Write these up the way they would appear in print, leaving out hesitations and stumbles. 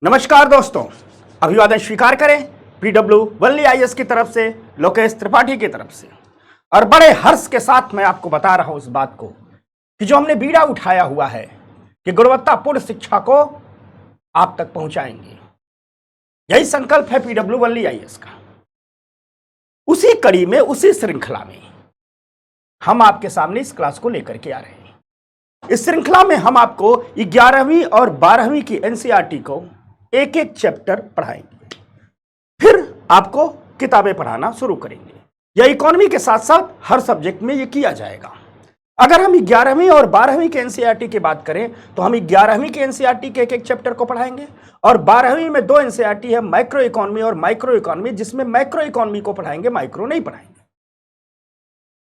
नमस्कार दोस्तों, अभिवादन स्वीकार करें पीडब्ल्यू वल्ली आईएएस की तरफ से, लोकेश त्रिपाठी की तरफ से। और बड़े हर्ष के साथ मैं आपको बता रहा हूं इस बात को कि जो हमने बीड़ा उठाया हुआ है कि गुणवत्तापूर्ण शिक्षा को आप तक पहुंचाएंगे, यही संकल्प है पीडब्ल्यू वल्ली आईएएस का। उसी कड़ी में, उसी श्रृंखला में हम आपके सामने इस क्लास को लेकर के आ रहे हैं। इस श्रृंखला में हम आपको 11वीं और 12वीं की एनसीईआरटी को एक एक चैप्टर पढ़ाएंगे, फिर आपको किताबें पढ़ाना शुरू करेंगे। यह इकोनॉमी के साथ साथ हर सब्जेक्ट में यह किया जाएगा। अगर हम 11वीं और 12वीं के एनसीईआरटी की बात करें तो हम 11वीं के एनसीईआरटी के एक एक चैप्टर को पढ़ाएंगे और 12वीं में 2 एनसीईआरटी है, माइक्रो इकोनॉमी और माइक्रो इकोनॉमी, जिसमें माइक्रो इकोनॉमी को पढ़ाएंगे, माइक्रो नहीं पढ़ाएंगे।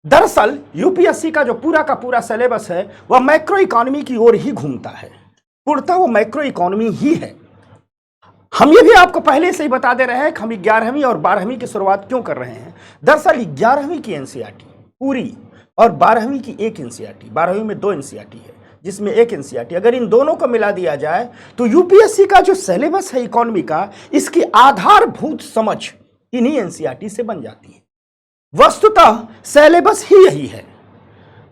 दरअसल यूपीएससी का जो पूरा का पूरा सिलेबस है वह माइक्रो इकोनॉमी की ओर ही घूमता है, पूर्णतः वो माइक्रो इकोनॉमी ही है। हम ये भी आपको पहले से ही बता दे रहे हैं कि हम 11वीं और 12वीं की शुरुआत क्यों कर रहे हैं। दरअसल 11वीं की एनसीईआरटी पूरी और 12वीं की एक एनसीईआरटी, 12वीं में 2 एनसीईआरटी है जिसमें एक एनसीईआरटी, अगर इन दोनों को मिला दिया जाए तो यूपीएससी का जो सिलेबस है इकोनॉमी का, इसकी आधारभूत समझ इन्हीं एनसीईआरटी से बन जाती है। वस्तुतः सिलेबस ही यही है,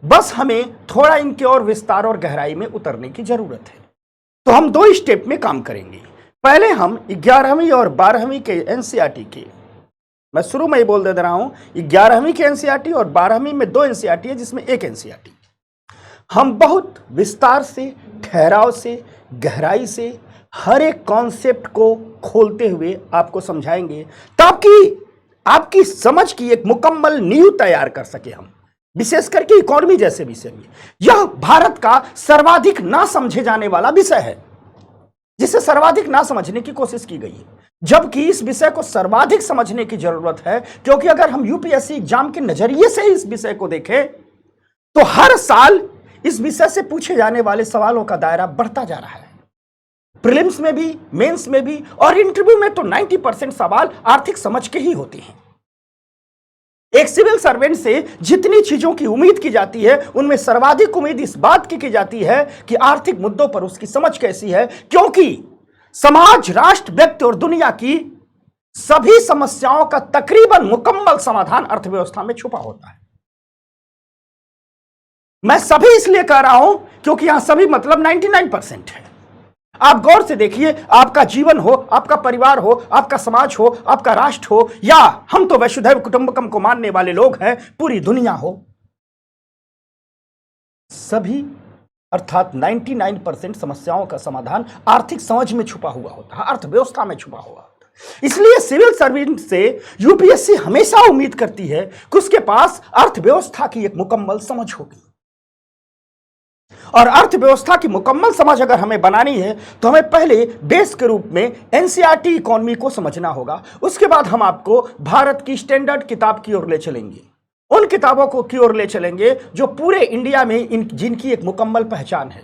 बस हमें थोड़ा इनके और विस्तार और गहराई में उतरने की जरूरत है। तो हम 2 स्टेप में काम करेंगे। पहले हम 11वीं और 12वीं के एनसीईआरटी के, मैं शुरू में ही बोल दे रहा हूं, 11वीं के एनसीईआरटी और 12वीं में 2 एनसीईआरटी है जिसमें एक एनसीईआरटी, हम बहुत विस्तार से, ठहराव से, गहराई से हर एक कॉन्सेप्ट को खोलते हुए आपको समझाएंगे ताकि आपकी समझ की एक मुकम्मल नींव तैयार कर सके हम, विशेष करके इकोनॉमी जैसे विषय में। यह भारत का सर्वाधिक ना समझे जाने वाला विषय है, जिसे सर्वाधिक ना समझने की कोशिश की गई है, जबकि इस विषय को सर्वाधिक समझने की जरूरत है। क्योंकि अगर हम यूपीएससी एग्जाम के नजरिए से इस विषय को देखें तो हर साल इस विषय से पूछे जाने वाले सवालों का दायरा बढ़ता जा रहा है। प्रीलिम्स में भी, मेंस में भी और इंटरव्यू में तो 90% सवाल आर्थिक समझ के ही होते हैं। एक सिविल सर्वेंट से जितनी चीजों की उम्मीद की जाती है उनमें सर्वाधिक उम्मीद इस बात की जाती है कि आर्थिक मुद्दों पर उसकी समझ कैसी है, क्योंकि समाज, राष्ट्र, व्यक्ति और दुनिया की सभी समस्याओं का तकरीबन मुकम्मल समाधान अर्थव्यवस्था में छुपा होता है। मैं सभी इसलिए कह रहा हूं क्योंकि यहां सभी मतलब 99% है। आप गौर से देखिए, आपका जीवन हो, आपका परिवार हो, आपका समाज हो, आपका राष्ट्र हो, या हम तो वसुधैव कुटुंबकम को मानने वाले लोग हैं, पूरी दुनिया हो, सभी अर्थात 99% समस्याओं का समाधान आर्थिक समझ में छुपा हुआ होता है, अर्थव्यवस्था में छुपा हुआ होता है। इसलिए सिविल सर्वेंट से यूपीएससी हमेशा उम्मीद करती है कि उसके पास अर्थव्यवस्था की एक मुकम्मल समझ होगी। और अर्थव्यवस्था की मुकम्मल समझ अगर हमें बनानी है तो हमें पहले बेस के रूप में एनसीईआरटी इकोनॉमी को समझना होगा। उसके बाद हम आपको भारत की स्टैंडर्ड किताब की ओर ले चलेंगे, उन किताबों को की ओर ले चलेंगे जो पूरे इंडिया में जिनकी एक मुकम्मल पहचान है,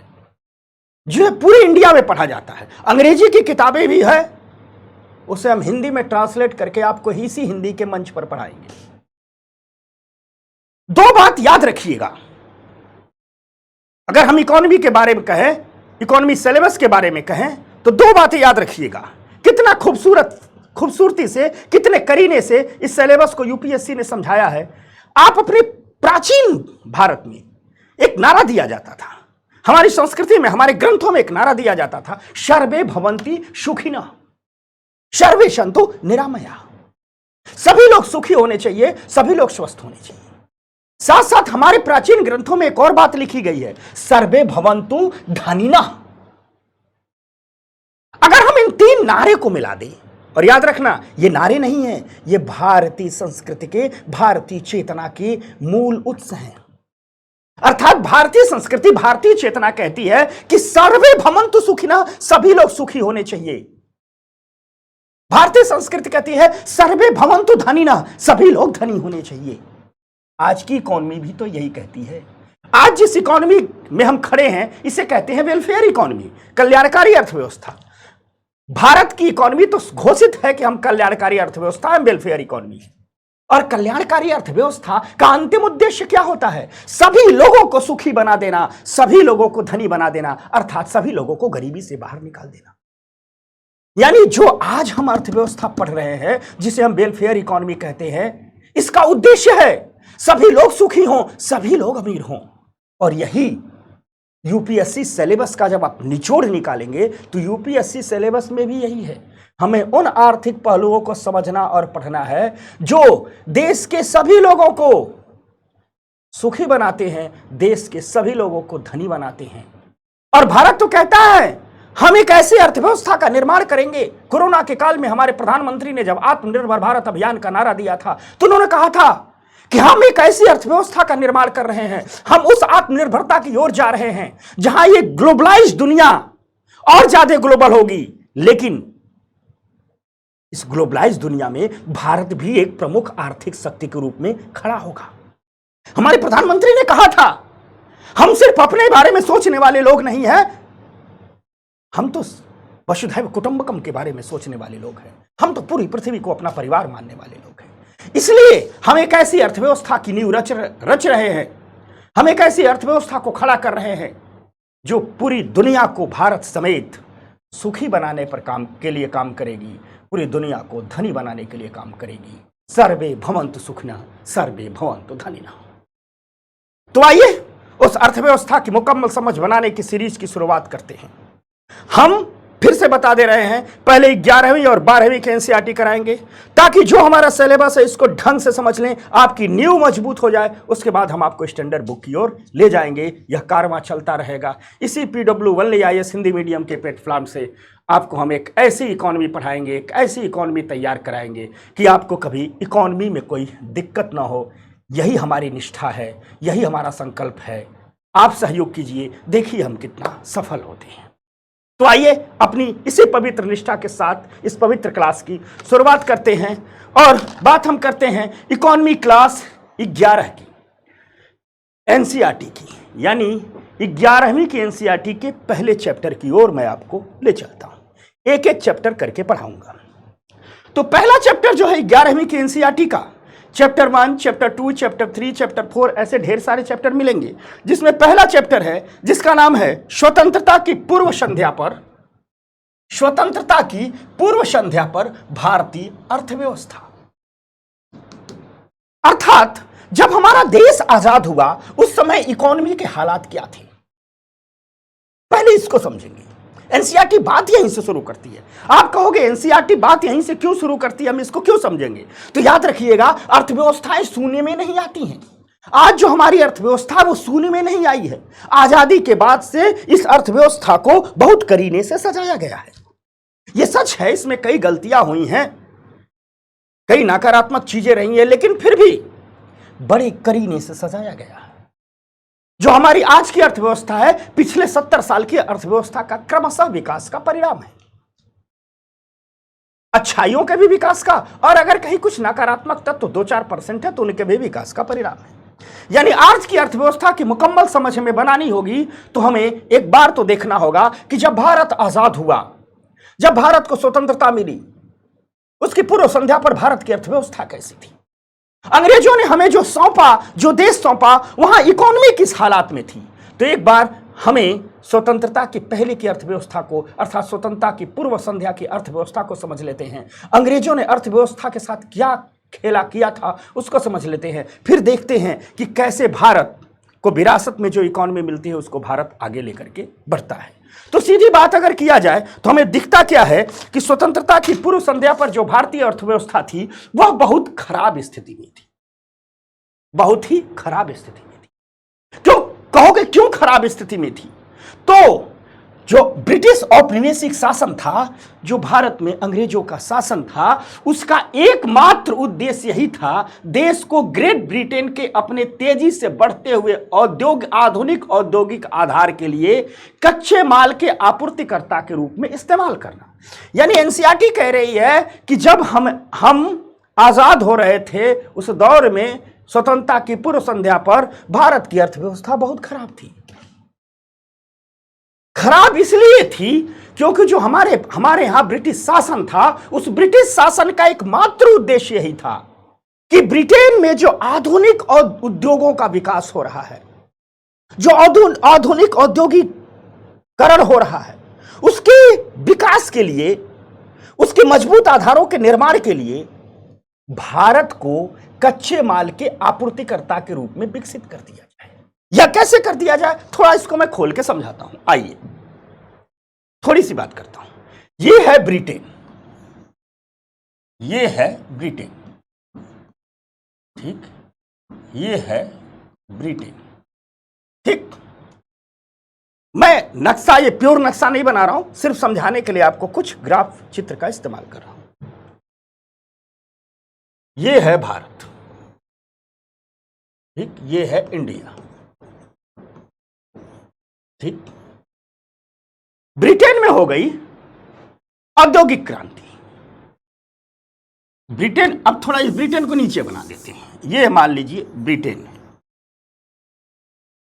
जो पूरे इंडिया में पढ़ा जाता है। अंग्रेजी की किताबें भी है, उसे हम हिंदी में ट्रांसलेट करके आपको इसी हिंदी के मंच पर पढ़ाएंगे। 2 बात याद रखिएगा, अगर हम इकोनॉमी के बारे में कहें, इकोनॉमी सिलेबस के बारे में कहें तो 2 बातें याद रखिएगा। कितना खूबसूरती से, कितने करीने से इस सिलेबस को यूपीएससी ने समझाया है। आप अपने प्राचीन भारत में एक नारा दिया जाता था, हमारी संस्कृति में, हमारे ग्रंथों में एक नारा दिया जाता था, सर्वे भवन्ति सुखिनः सर्वे सन्तु निरामया। सभी लोग सुखी होने चाहिए, सभी लोग स्वस्थ होने चाहिए। साथ साथ हमारे प्राचीन ग्रंथों में एक और बात लिखी गई है, सर्वे भवन्तु धनिनः। अगर हम इन 3 नारे को मिला दें, और याद रखना ये नारे नहीं है, ये भारतीय संस्कृति के, भारतीय चेतना के मूल उत्स हैं। अर्थात भारतीय संस्कृति, भारतीय चेतना कहती है कि सर्वे भवन्तु सुखिनः, सभी लोग सुखी होने चाहिए। भारतीय संस्कृति कहती है सर्वे भवन्तु धनिनः, सभी लोग धनी होने चाहिए। आज की इकोनॉमी भी तो यही कहती है। आज जिस इकोनॉमी में हम खड़े हैं इसे कहते हैं वेलफेयर इकोनॉमी, कल्याणकारी अर्थव्यवस्था। भारत की इकोनॉमी तो घोषित है कि हम कल्याणकारी अर्थव्यवस्था हैं, वेलफेयर इकोनॉमी। और कल्याणकारी अर्थव्यवस्था का अंतिम उद्देश्य क्या होता है? सभी लोगों को सुखी बना देना, सभी लोगों को धनी बना देना, अर्थात सभी लोगों को गरीबी से बाहर निकाल देना। यानी जो आज हम अर्थव्यवस्था पढ़ रहे हैं, जिसे हम वेलफेयर इकोनॉमी कहते हैं, इसका उद्देश्य है सभी लोग सुखी हों, सभी लोग अमीर हों। और यही यूपीएससी सिलेबस का जब आप निचोड़ निकालेंगे तो यूपीएससी सिलेबस में भी यही है। हमें उन आर्थिक पहलुओं को समझना और पढ़ना है जो देश के सभी लोगों को सुखी बनाते हैं, देश के सभी लोगों को धनी बनाते हैं। और भारत तो कहता है हम एक ऐसी अर्थव्यवस्था का निर्माण करेंगे। कोरोना के काल में हमारे प्रधानमंत्री ने जब आत्मनिर्भर भारत अभियान का नारा दिया था तो उन्होंने कहा था कि हम एक ऐसी अर्थव्यवस्था का निर्माण कर रहे हैं, हम उस आत्मनिर्भरता की ओर जा रहे हैं जहां ये ग्लोबलाइज दुनिया और ज्यादा ग्लोबल होगी। लेकिन इस ग्लोबलाइज दुनिया में भारत भी एक प्रमुख आर्थिक शक्ति के रूप में खड़ा होगा। हमारे प्रधानमंत्री ने कहा था हम सिर्फ अपने बारे में सोचने वाले लोग नहीं हैं, हम तो वसुधैव कुटुंबकम के बारे में सोचने वाले लोग हैं, हम तो पूरी पृथ्वी को अपना परिवार मानने वाले लोग हैं। इसलिए हम एक ऐसी अर्थव्यवस्था की नींव रच रहे हैं, हम एक ऐसी अर्थव्यवस्था को खड़ा कर रहे हैं जो पूरी दुनिया को भारत समेत सुखी बनाने पर के लिए काम करेगी, पूरी दुनिया को धनी बनाने के लिए काम करेगी। सर्वे भवन्तु सुखिनः सर्वे भवन्तु धनिनः। तो आइए उस अर्थव्यवस्था की मुकम्मल समझ बनाने की सीरीज की शुरुआत करते हैं। हम फिर से बता दे रहे हैं, पहले 11वीं और 12वीं के एनसीईआरटी कराएंगे ताकि जो हमारा सिलेबस है इसको ढंग से समझ लें, आपकी नींव मजबूत हो जाए। उसके बाद हम आपको स्टैंडर्ड बुक की ओर ले जाएंगे। यह कारवां चलता रहेगा। इसी PW1IAS हिंदी मीडियम के प्लेटफॉर्म से आपको हम एक ऐसी इकोनॉमी पढ़ाएंगे, एक ऐसी इकोनॉमी तैयार कराएंगे कि आपको कभी इकोनॉमी में कोई दिक्कत ना हो। यही हमारी निष्ठा है, यही हमारा संकल्प है। आप सहयोग कीजिए, देखिए हम कितना सफल होते हैं। तो आइए अपनी इसी पवित्र निष्ठा के साथ इस पवित्र क्लास की शुरुआत करते हैं और बात हम करते हैं इकोनॉमी क्लास 11 की, एनसीईआरटी की, यानी 11वीं की एनसीईआरटी के पहले चैप्टर की ओर मैं आपको ले चलता हूं। एक एक चैप्टर करके पढ़ाऊंगा। तो पहला चैप्टर जो है 11वीं की एनसीईआरटी का, चैप्टर 1, चैप्टर 2, चैप्टर 3, चैप्टर 4, ऐसे ढेर सारे चैप्टर मिलेंगे, जिसमें पहला चैप्टर है जिसका नाम है स्वतंत्रता की पूर्व संध्या पर, स्वतंत्रता की पूर्व संध्या पर भारतीय अर्थव्यवस्था। अर्थात जब हमारा देश आजाद हुआ उस समय इकोनॉमी के हालात क्या थे, पहले इसको समझेंगे। एनसीईआरटी बात यहीं से शुरू करती है। आप कहोगे एनसीईआरटी बात यहीं से क्यों शुरू करती है, हम इसको क्यों समझेंगे? तो याद रखिएगा, अर्थव्यवस्थाएं शून्य में नहीं आती हैं। आज जो हमारी अर्थव्यवस्था वो शून्य में नहीं आई है। आजादी के बाद से इस अर्थव्यवस्था को बहुत करीने से सजाया गया है। ये सच है, इसमें कई गलतियां हुई हैं, कई नकारात्मक चीजें रही हैं, लेकिन फिर भी बड़े करीने से सजाया गया है। जो हमारी आज की अर्थव्यवस्था है पिछले 70 साल की अर्थव्यवस्था का क्रमशः विकास का परिणाम है, अच्छाइयों के भी विकास का, और अगर कहीं कुछ नकारात्मक तत्व 2-4% है तो उनके भी विकास का परिणाम है। यानी आज की अर्थव्यवस्था की मुकम्मल समझ हमें बनानी होगी तो हमें एक बार तो देखना होगा कि जब भारत आजाद हुआ, जब भारत को स्वतंत्रता मिली, उसकी पूर्व संध्या पर भारत की अर्थव्यवस्था कैसी थी। अंग्रेजों ने हमें जो सौंपा, जो देश सौंपा, वहां इकोनॉमी किस हालात में थी। तो एक बार हमें स्वतंत्रता की पहले की अर्थव्यवस्था को, अर्थात स्वतंत्रता की पूर्व संध्या की अर्थव्यवस्था को समझ लेते हैं। अंग्रेजों ने अर्थव्यवस्था के साथ क्या खेला किया था उसको समझ लेते हैं। फिर देखते हैं कि कैसे भारत को विरासत में जो इकोनॉमी मिलती है उसको भारत आगे लेकर के बढ़ता है। तो सीधी बात अगर किया जाए तो हमें दिखता क्या है कि स्वतंत्रता की पूर्व संध्या पर जो भारतीय अर्थव्यवस्था थी वह बहुत खराब स्थिति में थी, बहुत ही खराब स्थिति में थी। क्यों कहोगे, क्यों खराब स्थिति में थी? तो जो ब्रिटिश औपनिवेशिक शासन था, जो भारत में अंग्रेजों का शासन था, उसका एकमात्र उद्देश्य यही था देश को ग्रेट ब्रिटेन के अपने तेजी से बढ़ते हुए आधुनिक औद्योगिक आधार के लिए कच्चे माल के आपूर्तिकर्ता के रूप में इस्तेमाल करना। यानी एनसीईआरटी कह रही है कि जब हम आजाद हो रहे थे उस दौर में स्वतंत्रता की पूर्व संध्या पर भारत की अर्थव्यवस्था बहुत खराब थी। खराब इसलिए थी क्योंकि जो हमारे यहां ब्रिटिश शासन था, उस ब्रिटिश शासन का एकमात्र उद्देश्य यही था कि ब्रिटेन में जो आधुनिक उद्योगों का विकास हो रहा है, जो आधुनिक औद्योगिकरण हो रहा है, उसके विकास के लिए उसके मजबूत आधारों के निर्माण के लिए भारत को कच्चे माल के आपूर्तिकर्ता के रूप में विकसित कर दिया जाए। यह कैसे कर दिया जाए, थोड़ा इसको मैं खोल के समझाता हूं। आइए थोड़ी सी बात करता हूं। यह है ब्रिटेन, यह है ब्रिटेन, ठीक, यह है ब्रिटेन, ठीक। मैं नक्शा, ये प्योर नक्शा नहीं बना रहा हूं, सिर्फ समझाने के लिए आपको कुछ ग्राफ चित्र का इस्तेमाल कर रहा हूं। यह है भारत, ठीक, यह है इंडिया, ठीक। ब्रिटेन में हो गई औद्योगिक क्रांति। ब्रिटेन, अब थोड़ा इस ब्रिटेन को नीचे बना देते हैं। यह मान लीजिए ब्रिटेन है,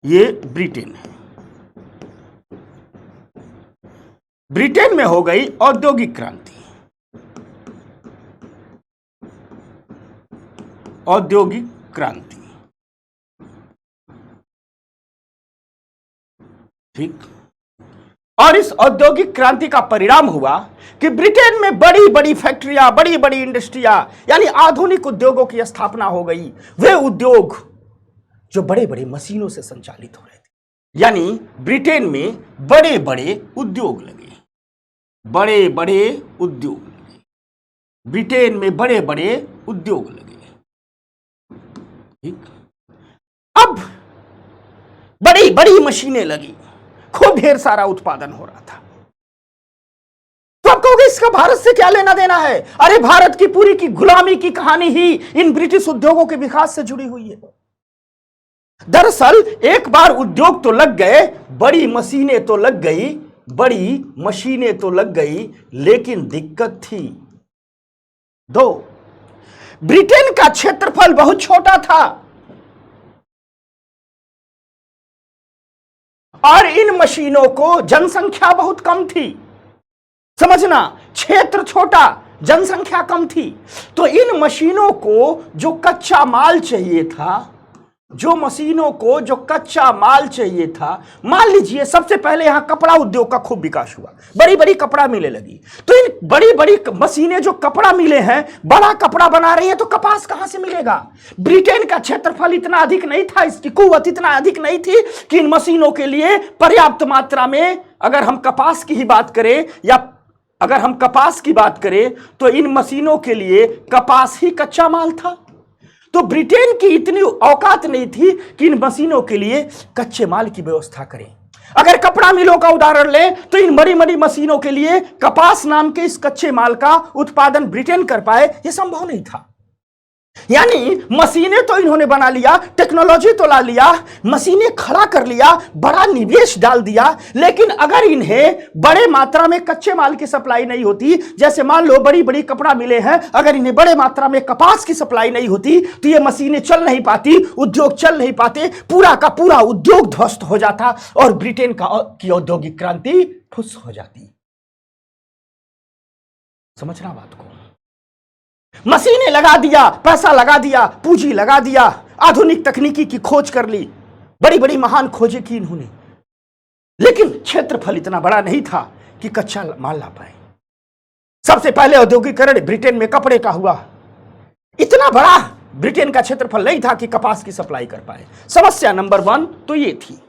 ये ब्रिटेन है। ब्रिटेन में हो गई औद्योगिक क्रांति, औद्योगिक क्रांति, ठीक। और इस औद्योगिक क्रांति का परिणाम हुआ कि ब्रिटेन में बड़ी बड़ी फैक्ट्रियां, बड़ी बड़ी इंडस्ट्रियां, यानी आधुनिक उद्योगों की स्थापना हो गई। वे उद्योग जो बड़े बड़े मशीनों से संचालित हो रहे थे, यानी ब्रिटेन में बड़े बड़े उद्योग लगे, बड़े बड़े उद्योग लगे, ब्रिटेन में बड़े बड़े उद्योग लगे, ठीक। अब बड़ी बड़ी मशीनें लगी, खूब ढेर सारा उत्पादन हो रहा था। तो आप कहोगे इसका भारत से क्या लेना देना है? अरे भारत की पूरी की गुलामी की कहानी ही इन ब्रिटिश उद्योगों के विकास से जुड़ी हुई है। दरअसल एक बार उद्योग तो लग गए, बड़ी मशीनें तो लग गई, बड़ी मशीनें तो लग गई, लेकिन दिक्कत थी दो। ब्रिटेन का क्षेत्रफल बहुत छोटा था और इन मशीनों को जनसंख्या बहुत कम थी। समझना, क्षेत्र छोटा, जनसंख्या कम थी। तो इन मशीनों को जो कच्चा माल चाहिए था, जो मशीनों को जो कच्चा माल चाहिए था, मान लीजिए सबसे पहले यहां कपड़ा उद्योग का खूब विकास हुआ, बड़ी बड़ी कपड़ा मिलें लगी। तो इन बड़ी बड़ी मशीनें जो कपड़ा मिले हैं, बड़ा कपड़ा बना रही है, तो कपास कहां से मिलेगा? ब्रिटेन का क्षेत्रफल इतना अधिक नहीं था, इसकी कुव्वत इतना अधिक नहीं थी कि इन मशीनों के लिए पर्याप्त मात्रा में, अगर हम कपास की ही बात करें या अगर हम कपास की बात करें तो इन मशीनों के लिए कपास ही कच्चा माल था। तो ब्रिटेन की इतनी औकात नहीं थी कि इन मशीनों के लिए कच्चे माल की व्यवस्था करें। अगर कपड़ा मिलों का उदाहरण लें तो इन बड़ी बड़ी मशीनों के लिए कपास नाम के इस कच्चे माल का उत्पादन ब्रिटेन कर पाए, यह संभव नहीं था। यानी मशीनें तो इन्होंने बना लिया, टेक्नोलॉजी तो ला लिया, मशीनें खड़ा कर लिया, बड़ा निवेश डाल दिया, लेकिन अगर इन्हें बड़े मात्रा में कच्चे माल की सप्लाई नहीं होती, जैसे मान लो बड़ी बड़ी कपड़ा मिले हैं, अगर इन्हें बड़े मात्रा में कपास की सप्लाई नहीं होती तो ये मशीनें चल नहीं पाती, उद्योग चल नहीं पाते, पूरा का पूरा उद्योग ध्वस्त हो जाता और ब्रिटेन की औद्योगिक क्रांति ठुस हो जाती। समझना बात को। मशीनें लगा दिया, पैसा लगा दिया, पूंजी लगा दिया, आधुनिक तकनीकी की खोज कर ली, बड़ी बड़ी महान खोजें की इन्होंने, लेकिन क्षेत्रफल इतना बड़ा नहीं था कि कच्चा माल ला पाए। सबसे पहले औद्योगिकरण ब्रिटेन में कपड़े का हुआ, इतना बड़ा ब्रिटेन का क्षेत्रफल नहीं था कि कपास की सप्लाई कर पाए। समस्या नंबर 1 तो ये थी,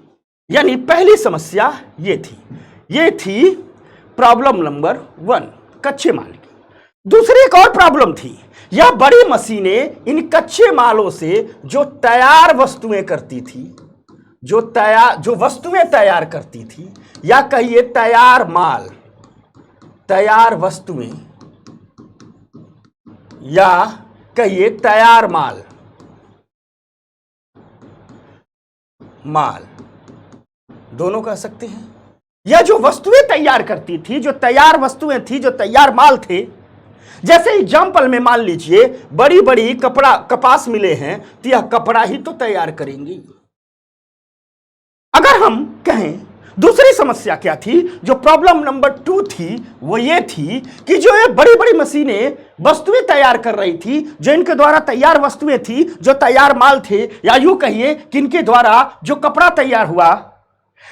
यानी पहली समस्या ये थी प्रॉब्लम नंबर 1, कच्चे माल की। दूसरी एक और प्रॉब्लम थी, यह बड़ी मशीनें इन कच्चे मालों से जो तैयार वस्तुएं करती थी, जो वस्तुएं तैयार करती थी, या कहिए तैयार माल, तैयार वस्तुएं, या कहिए तैयार माल, दोनों कह सकते हैं। यह जो वस्तुएं तैयार करती थी, जो तैयार वस्तुएं थी, जो तैयार माल थे, जैसे एग्जाम्पल में मान लीजिए बड़ी बड़ी कपास मिले हैं, तो यह कपड़ा ही तो तैयार करेंगी। अगर हम कहें दूसरी समस्या क्या थी, जो प्रॉब्लम नंबर 2 थी, वो ये थी कि जो ये बड़ी बड़ी मशीनें वस्तुएं तैयार कर रही थी, जो इनके द्वारा तैयार वस्तुएं थी, जो तैयार माल थे, या यूं कहिए कि इनके द्वारा जो कपड़ा तैयार हुआ,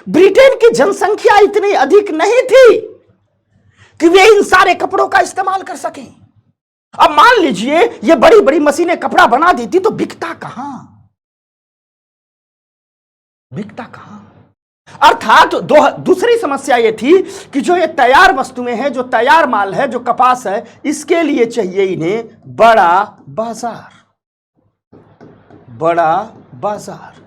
ब्रिटेन की जनसंख्या इतनी अधिक नहीं थी कि वे इन सारे कपड़ों का इस्तेमाल कर सकें। अब मान लीजिए ये बड़ी बड़ी मशीनें कपड़ा बना देती तो बिकता कहां, बिकता कहां। अर्थात दूसरी समस्या ये थी कि जो ये तैयार वस्तुएं हैं, जो तैयार माल है, जो कपास है, इसके लिए चाहिए इन्हें बड़ा बाजार, बड़ा बाजार,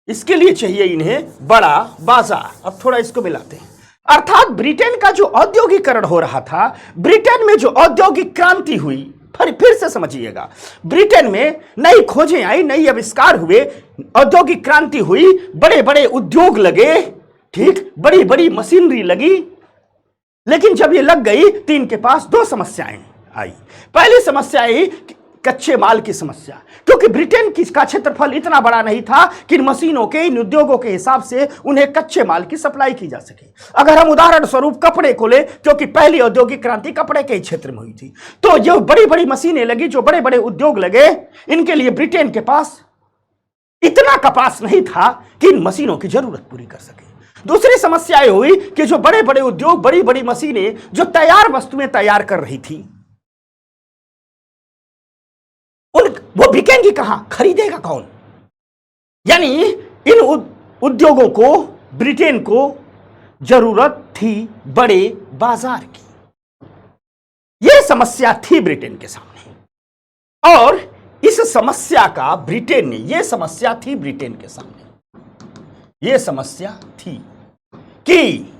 इसके लिए चाहिए इन्हें बड़ा बाजार। अब थोड़ा इसको मिलाते हैं। अर्थात ब्रिटेन का जो औद्योगिकरण हो रहा था, ब्रिटेन में जो औद्योगिक क्रांति हुई, फिर से समझिएगा, ब्रिटेन में नई खोजें आई, नई आविष्कार हुए, औद्योगिक क्रांति हुई, बड़े बड़े उद्योग लगे, ठीक, बड़ी बड़ी मशीनरी लगी। लेकिन जब ये लग गई तो इनके पास दो समस्याएं आई। पहली समस्या आई कच्चे माल की समस्या, क्योंकि ब्रिटेन का क्षेत्रफल इतना बड़ा नहीं था कि इन मशीनों के, इन उद्योगों के हिसाब से उन्हें कच्चे माल की सप्लाई की जा सके। अगर हम उदाहरण स्वरूप कपड़े को ले, क्योंकि पहली औद्योगिक क्रांति कपड़े के क्षेत्र में हुई थी, तो जो बड़ी बड़ी मशीनें लगी, जो बड़े बड़े उद्योग लगे, इनके लिए ब्रिटेन के पास इतना कपास नहीं था कि इन मशीनों की जरूरत पूरी कर सके। दूसरी समस्या यह हुई कि जो बड़े बड़े उद्योग, बड़ी बड़ी मशीनें जो तैयार वस्तुएं तैयार कर रही थी, वो बिकेंगी कहां, खरीदेगा कौन। यानी इन उद्योगों को, ब्रिटेन को जरूरत थी बड़े बाजार की। यह समस्या थी ब्रिटेन के सामने, और इस समस्या का ब्रिटेन ने, यह समस्या थी ब्रिटेन के सामने, यह समस्या थी कि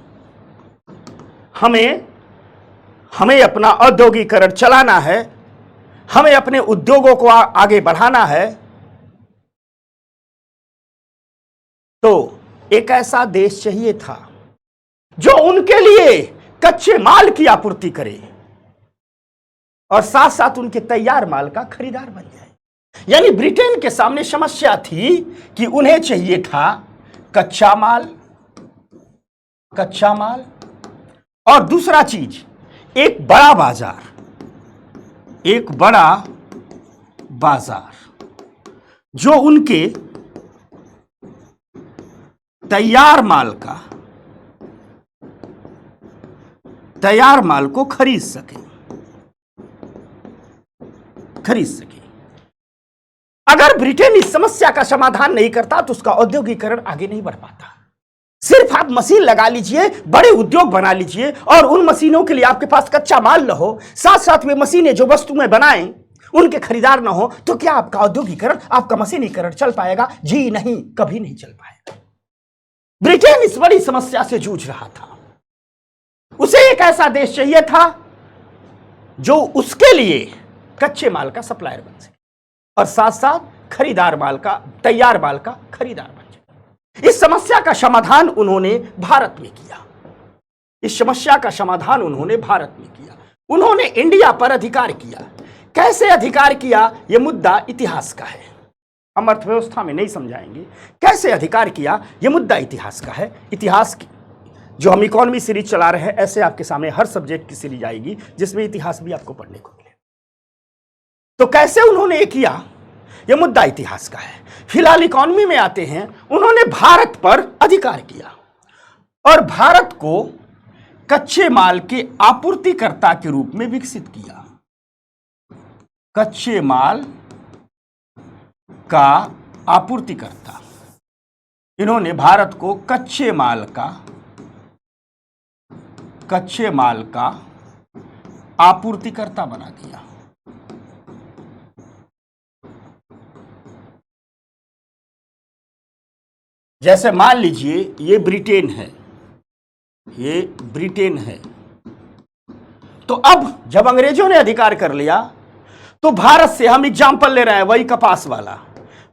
हमें अपना औद्योगिकरण चलाना है, हमें अपने उद्योगों को आगे बढ़ाना है, तो एक ऐसा देश चाहिए था जो उनके लिए कच्चे माल की आपूर्ति करे और साथ साथ उनके तैयार माल का खरीदार बन जाए। यानी ब्रिटेन के सामने समस्या थी कि उन्हें चाहिए था कच्चा माल, और दूसरा चीज एक बड़ा बाजार, एक बड़ा बाजार जो उनके तैयार माल को खरीद सके। अगर ब्रिटेन इस समस्या का समाधान नहीं करता तो उसका औद्योगिकरण आगे नहीं बढ़ पाता। सिर्फ आप मशीन लगा लीजिए, बड़े उद्योग बना लीजिए, और उन मशीनों के लिए आपके पास कच्चा माल न हो, साथ साथ में मशीनें जो वस्तुएं बनाएं उनके खरीदार न हो, तो क्या आपका औद्योगिकरण, आपका मशीनीकरण चल पाएगा? जी नहीं, कभी नहीं चल पाएगा। ब्रिटेन इस बड़ी समस्या से जूझ रहा था। उसे एक ऐसा देश चाहिए था जो उसके लिए कच्चे माल का सप्लायर बन सके और साथ साथ खरीदार माल का, तैयार माल का खरीदार बन जाए। इस समस्या का समाधान उन्होंने भारत में किया। उन्होंने इंडिया पर अधिकार किया। कैसे अधिकार किया, यह मुद्दा इतिहास का है, हम अर्थव्यवस्था में नहीं समझाएंगे। कैसे अधिकार किया, यह मुद्दा इतिहास का है। इतिहास की जो हम इकोनॉमी सीरीज चला रहे हैं, ऐसे आपके सामने हर सब्जेक्ट की सीरीज आएगी जिसमें इतिहास भी आपको पढ़ने को मिले। तो कैसे उन्होंने ये किया, यह मुद्दा इतिहास का है। फिलहाल इकोनॉमी में आते हैं। उन्होंने भारत पर अधिकार किया और भारत को कच्चे माल के आपूर्तिकर्ता के रूप में विकसित किया। कच्चे माल का आपूर्तिकर्ता, इन्होंने भारत को कच्चे माल का आपूर्तिकर्ता बना दिया। जैसे मान लीजिए ये ब्रिटेन है, तो अब जब अंग्रेजों ने अधिकार कर लिया तो भारत से, हम एग्जाम्पल ले रहे हैं वही कपास वाला,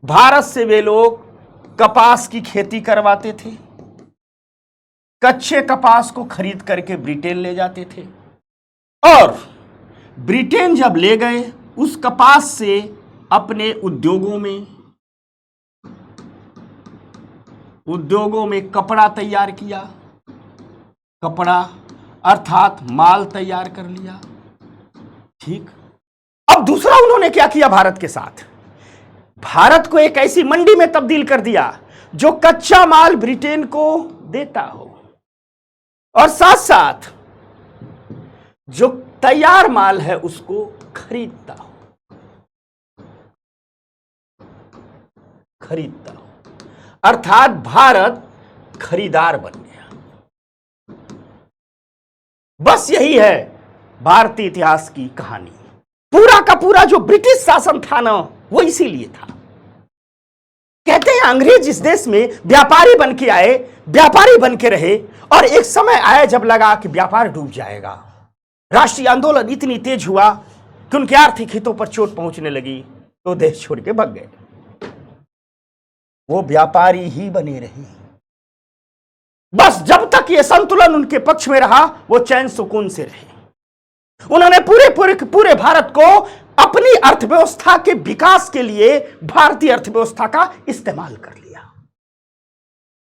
भारत से वे लोग कपास की खेती करवाते थे, कच्चे कपास को खरीद करके ब्रिटेन ले जाते थे, और ब्रिटेन जब ले गए उस कपास से अपने उद्योगों में कपड़ा तैयार किया, कपड़ा अर्थात माल तैयार कर लिया। ठीक, अब दूसरा उन्होंने क्या किया भारत के साथ, भारत को एक ऐसी मंडी में तब्दील कर दिया जो कच्चा माल ब्रिटेन को देता हो और साथ साथ जो तैयार माल है उसको खरीदता हो, अर्थात भारत खरीदार बन गया। बस यही है भारतीय इतिहास की कहानी। पूरा का पूरा जो ब्रिटिश शासन था ना, वो इसीलिए था। कहते हैं अंग्रेज इस देश में व्यापारी बन के आए, व्यापारी बन के रहे, और एक समय आया जब लगा कि व्यापार डूब जाएगा, राष्ट्रीय आंदोलन इतनी तेज हुआ कि उनके आर्थिक हितों पर चोट पहुंचने लगी, तो देश छोड़ के भाग गए। वो व्यापारी ही बने रहे। बस जब तक ये संतुलन उनके पक्ष में रहा, वो चैन सुकून से रहे। उन्होंने पूरे भारत को अपनी अर्थव्यवस्था के विकास के लिए भारतीय अर्थव्यवस्था का इस्तेमाल कर लिया।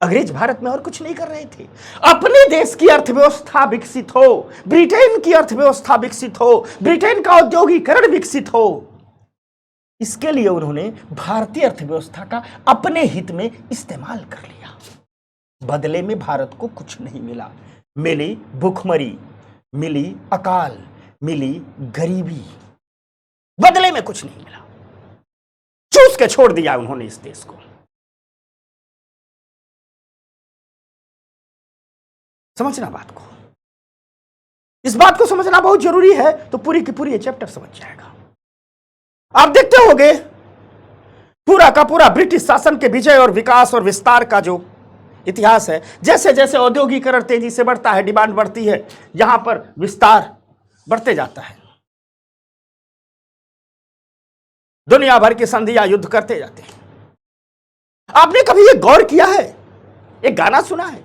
अंग्रेज भारत में और कुछ नहीं कर रहे थे। अपने देश की अर्थव्यवस्था विकसित हो, ब्रिटेन की अर्थव्यवस्था विकसित हो, ब्रिटेन का औद्योगिकरण विकसित हो, इसके लिए उन्होंने भारतीय अर्थव्यवस्था का अपने हित में इस्तेमाल कर लिया। बदले में भारत को कुछ नहीं मिला। मिली भूखमरी, मिली अकाल, मिली गरीबी, बदले में कुछ नहीं मिला। चूस के छोड़ दिया उन्होंने इस देश को। समझना बात को, इस बात को समझना बहुत जरूरी है, तो पूरी की पूरी ये चैप्टर समझ जाएगा। आप देखते होंगे पूरा का पूरा ब्रिटिश शासन के विजय और विकास और विस्तार का जो इतिहास है, जैसे जैसे औद्योगिकरण तेजी से बढ़ता है, डिमांड बढ़ती है, यहां पर विस्तार बढ़ते जाता है, दुनिया भर की संधियां युद्ध करते जाते हैं। आपने कभी ये गौर किया है, एक गाना सुना है,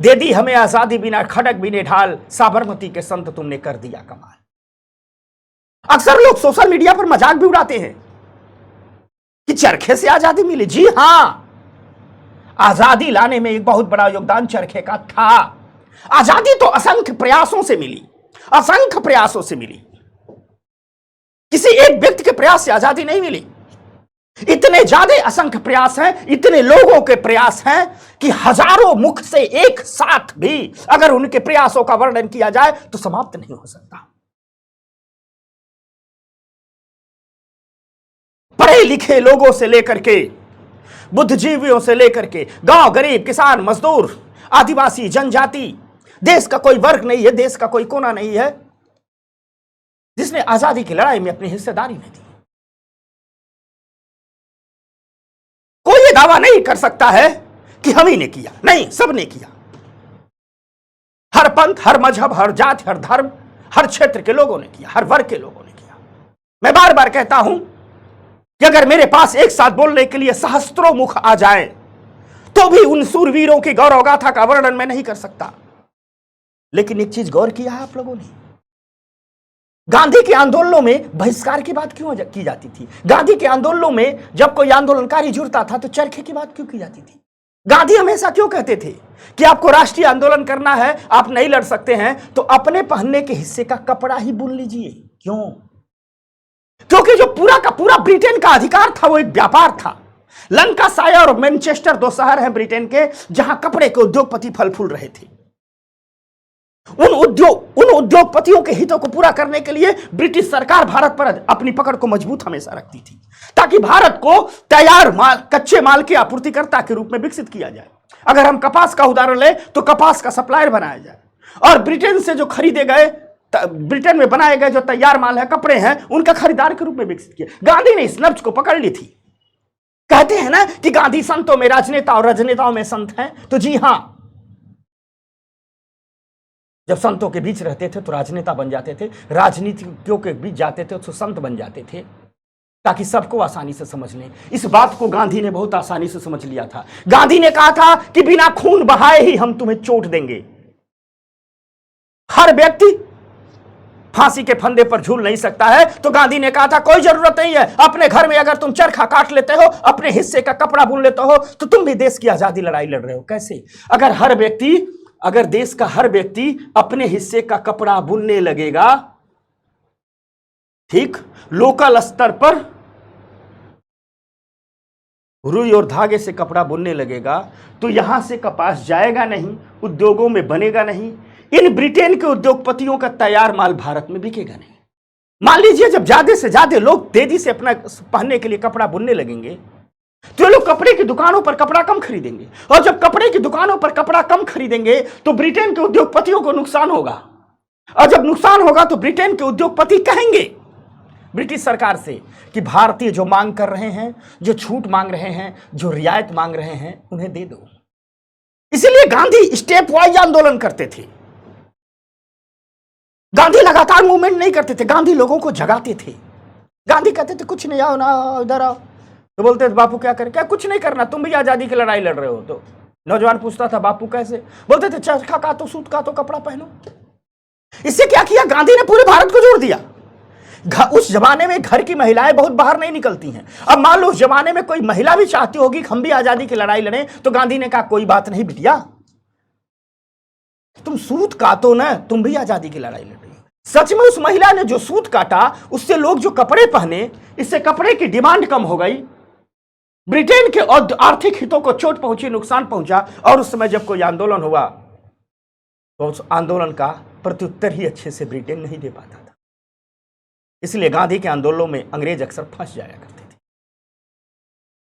दे दी हमें आजादी बिना खड़क बिने ढाल, साबरमती के संत तुमने कर दिया कमाल। अक्सर लोग सोशल मीडिया पर मजाक भी उड़ाते हैं कि चरखे से आजादी मिली। जी हां, आजादी लाने में एक बहुत बड़ा योगदान चरखे का था। आजादी तो असंख्य प्रयासों से मिली, असंख्य प्रयासों से मिली। किसी एक व्यक्ति के प्रयास से आजादी नहीं मिली। इतने ज्यादा असंख्य प्रयास हैं, इतने लोगों के प्रयास हैं कि हजारों मुख से एक साथ भी अगर उनके प्रयासों का वर्णन किया जाए तो समाप्त नहीं हो सकता। पढ़े लिखे लोगों से लेकर के, बुद्धिजीवियों से लेकर के, गांव गरीब, किसान, मजदूर, आदिवासी, जनजाति, देश का कोई वर्ग नहीं है, देश का कोई कोना नहीं है जिसने आजादी की लड़ाई में अपनी हिस्सेदारी नहीं दी। कोई ये दावा नहीं कर सकता है कि हम ही ने किया, नहीं, सबने किया। हर पंथ, हर मजहब, हर जाति, हर धर्म, हर क्षेत्र के लोगों ने किया, हर वर्ग के लोगों ने किया। मैं बार बार कहता हूं कि अगर मेरे पास एक साथ बोलने के लिए सहस्त्रों मुख आ जाए तो भी उन सूरवीरों की गौरव गाथा का वर्णन मैं नहीं कर सकता। लेकिन एक चीज गौर किया है आप लोगों ने, गांधी के आंदोलनों में बहिष्कार की बात क्यों की जाती थी? गांधी के आंदोलनों में जब कोई आंदोलनकारी जुड़ता था तो चरखे की बात क्यों की जाती थी? गांधी हमेशा क्यों कहते थे कि आपको राष्ट्रीय आंदोलन करना है, आप नहीं लड़ सकते हैं तो अपने पहनने के हिस्से का कपड़ा ही बुन लीजिए। क्यों? क्योंकि जो पूरा का पूरा ब्रिटेन का अधिकार था वो एक व्यापार था। लंकाशायर और मैनचेस्टर दो शहर हैं ब्रिटेन के जहां कपड़े के उद्योगपति फल फूल रहे थे। उन उद्योगपतियों के हितों को पूरा करने के लिए ब्रिटिश सरकार भारत पर अपनी पकड़ को मजबूत हमेशा रखती थी ताकि भारत को तैयार माल, कच्चे माल के आपूर्तिकर्ता के रूप में विकसित किया जाए। अगर हम कपास का उदाहरण लें तो कपास का सप्लायर बनाया जाए और ब्रिटेन से जो खरीदे गए, ब्रिटेन में बनाए गए जो तैयार माल है, कपड़े हैं, उनका खरीदार के रूप में विकसित किया। गांधी ने इस नब्ज को पकड़ ली थी। कहते हैं ना कि गांधी संतों में राजनेता और राजनेताओं में संत हैं, तो जी हां, जब संतों के बीच रहते थे तो राजनेता बन जाते थे, राजनीतिज्ञों के बीच जाते थे तो संत बन जाते थे ताकि सबको आसानी से समझ लें। इस बात को गांधी ने बहुत आसानी से समझ लिया था। गांधी ने कहा था कि बिना खून बहाए ही हम तुम्हें चोट देंगे। हर व्यक्ति फांसी के फंदे पर झूल नहीं सकता है, तो गांधी ने कहा था कोई जरूरत नहीं है, अपने घर में अगर तुम चरखा काट लेते हो, अपने हिस्से का कपड़ा बुन लेते हो, तो तुम भी देश की आजादी लड़ाई लड़ रहे हो। कैसे? अगर देश का हर व्यक्ति अपने हिस्से का कपड़ा बुनने लगेगा, ठीक, लोकल स्तर पर रुई और धागे से कपड़ा बुनने लगेगा, तो यहां से कपास जाएगा नहीं, उद्योगों में बनेगा नहीं, इन ब्रिटेन के उद्योगपतियों का तैयार माल भारत में बिकेगा नहीं। मान लीजिए जब ज्यादा से ज्यादा लोग तेजी से अपना पहनने के लिए कपड़ा बुनने लगेंगे तो लोग कपड़े की दुकानों पर कपड़ा कम खरीदेंगे, और जब कपड़े की दुकानों पर कपड़ा कम खरीदेंगे तो ब्रिटेन के उद्योगपतियों को नुकसान होगा, और जब नुकसान होगा तो ब्रिटेन के उद्योगपति कहेंगे ब्रिटिश सरकार से कि भारतीय जो मांग कर रहे हैं, जो छूट मांग रहे हैं, जो रियायत मांग रहे हैं, उन्हें दे दो। इसलिए गांधी स्टेप वाइज आंदोलन करते थे। गांधी लगातार मूवमेंट नहीं करते थे, गांधी लोगों को जगाते थे। गांधी कहते थे कुछ नहीं, आओ ना इधर आओ, तो बोलते थे बापू क्या करें, क्या कुछ नहीं करना, तुम भी आजादी की लड़ाई लड़ रहे हो। तो नौजवान पूछता था बापू कैसे, बोलते थे चरखा काटो, सूत काटो, कपड़ा पहनो। इससे क्या किया, गांधी ने पूरे भारत को जोड़ दिया। उस जमाने में घर की महिलाएं बहुत बाहर नहीं निकलती हैं। अब मान लो उस जमाने में कोई महिला भी चाहती होगी हम भी आजादी की लड़ाई लड़ें, तो गांधी ने कहा कोई बात नहीं बिटिया, तुम सूत काटो ना, तुम भी आजादी की लड़ाई लड़ रही हो। सच में उस महिला ने जो सूत काटा, उससे लोग जो कपड़े पहने, इससे कपड़े की डिमांड कम हो गई, ब्रिटेन के आर्थिक हितों को चोट पहुंची, नुकसान पहुंचा। और उस समय जब कोई आंदोलन हुआ तो उस आंदोलन का प्रत्युत्तर ही अच्छे से ब्रिटेन नहीं दे पाता था। इसलिए गांधी के आंदोलनों में अंग्रेज अक्सर फंस जाया करते थे,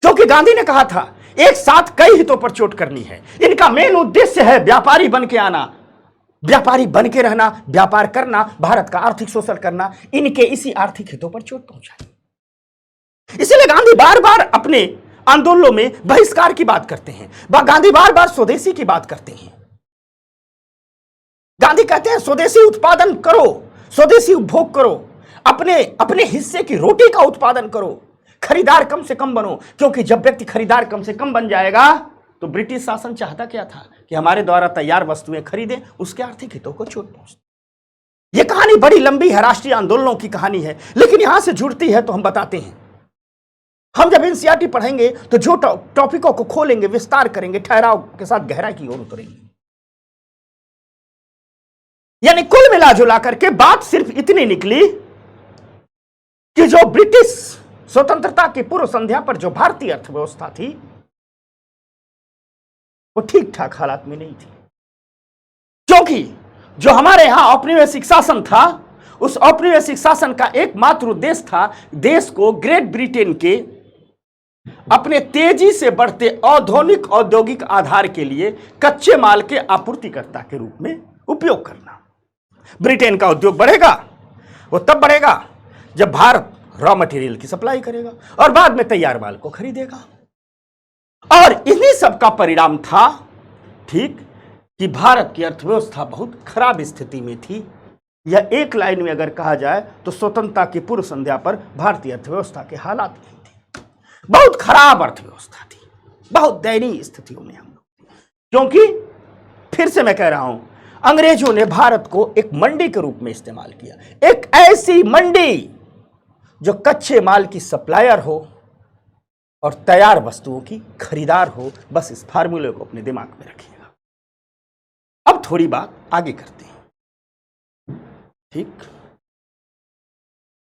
क्योंकि गांधी ने कहा था एक साथ कई हितों पर चोट करनी है। इनका मेन उद्देश्य है व्यापारी बन के आना, व्यापारी बन के रहना, व्यापार करना, भारत का आर्थिक शोषण करना। इनके इसी आर्थिक हितों पर चोट पहुंचाई। इसलिए गांधी बार बार अपने आंदोलनों में बहिष्कार की बात करते हैं, गांधी बार बार स्वदेशी की बात करते हैं। गांधी कहते हैं स्वदेशी उत्पादन करो, स्वदेशी उपभोग करो, अपने अपने हिस्से की रोटी का उत्पादन करो, खरीदार कम से कम बनो। क्योंकि जब व्यक्ति खरीदार कम से कम बन जाएगा तो ब्रिटिश शासन चाहता क्या था कि हमारे द्वारा तैयार वस्तुएं खरीदें, उसके आर्थिक हितों को चोट पहुंचती। यह कहानी बड़ी लंबी है, राष्ट्रीय आंदोलनों की कहानी है, लेकिन यहां से जुड़ती है तो हम बताते हैं। हम जब एनसीईआरटी पढ़ेंगे तो जो टॉपिकों को खोलेंगे, विस्तार करेंगे, ठहराव के साथ गहराई की ओर उतरेंगे। यानी कुल मिला जुला करके बात सिर्फ इतनी निकली कि जो ब्रिटिश स्वतंत्रता की पूर्व संध्या पर जो भारतीय अर्थव्यवस्था थी वो ठीक ठाक हालात में नहीं थी, क्योंकि जो हमारे यहां औपनिवेशिक शासन था, उस औपनिवेशिक शासन का एकमात्र उद्देश्य था देश को ग्रेट ब्रिटेन के अपने तेजी से बढ़ते आधुनिक औद्योगिक आधार के लिए कच्चे माल के आपूर्तिकर्ता के रूप में उपयोग करना। ब्रिटेन का उद्योग बढ़ेगा, वो तब बढ़ेगा जब भारत रॉ मटेरियल की सप्लाई करेगा और बाद में तैयार माल को खरीदेगा। और इन्हीं सब का परिणाम था ठीक कि भारत की अर्थव्यवस्था बहुत खराब स्थिति में थी। यह एक लाइन में अगर कहा जाए तो स्वतंत्रता की पूर्व संध्या पर भारतीय अर्थव्यवस्था के हालात नहीं थे, बहुत खराब अर्थव्यवस्था थी, बहुत दयनीय स्थितियों में हम लोग। क्योंकि फिर से मैं कह रहा हूं, अंग्रेजों ने भारत को एक मंडी के रूप में इस्तेमाल किया, एक ऐसी मंडी जो कच्चे माल की सप्लायर हो और तैयार वस्तुओं की खरीदार हो। बस इस फार्मूले को अपने दिमाग में रखिएगा। अब थोड़ी बात आगे करते हैं, ठीक।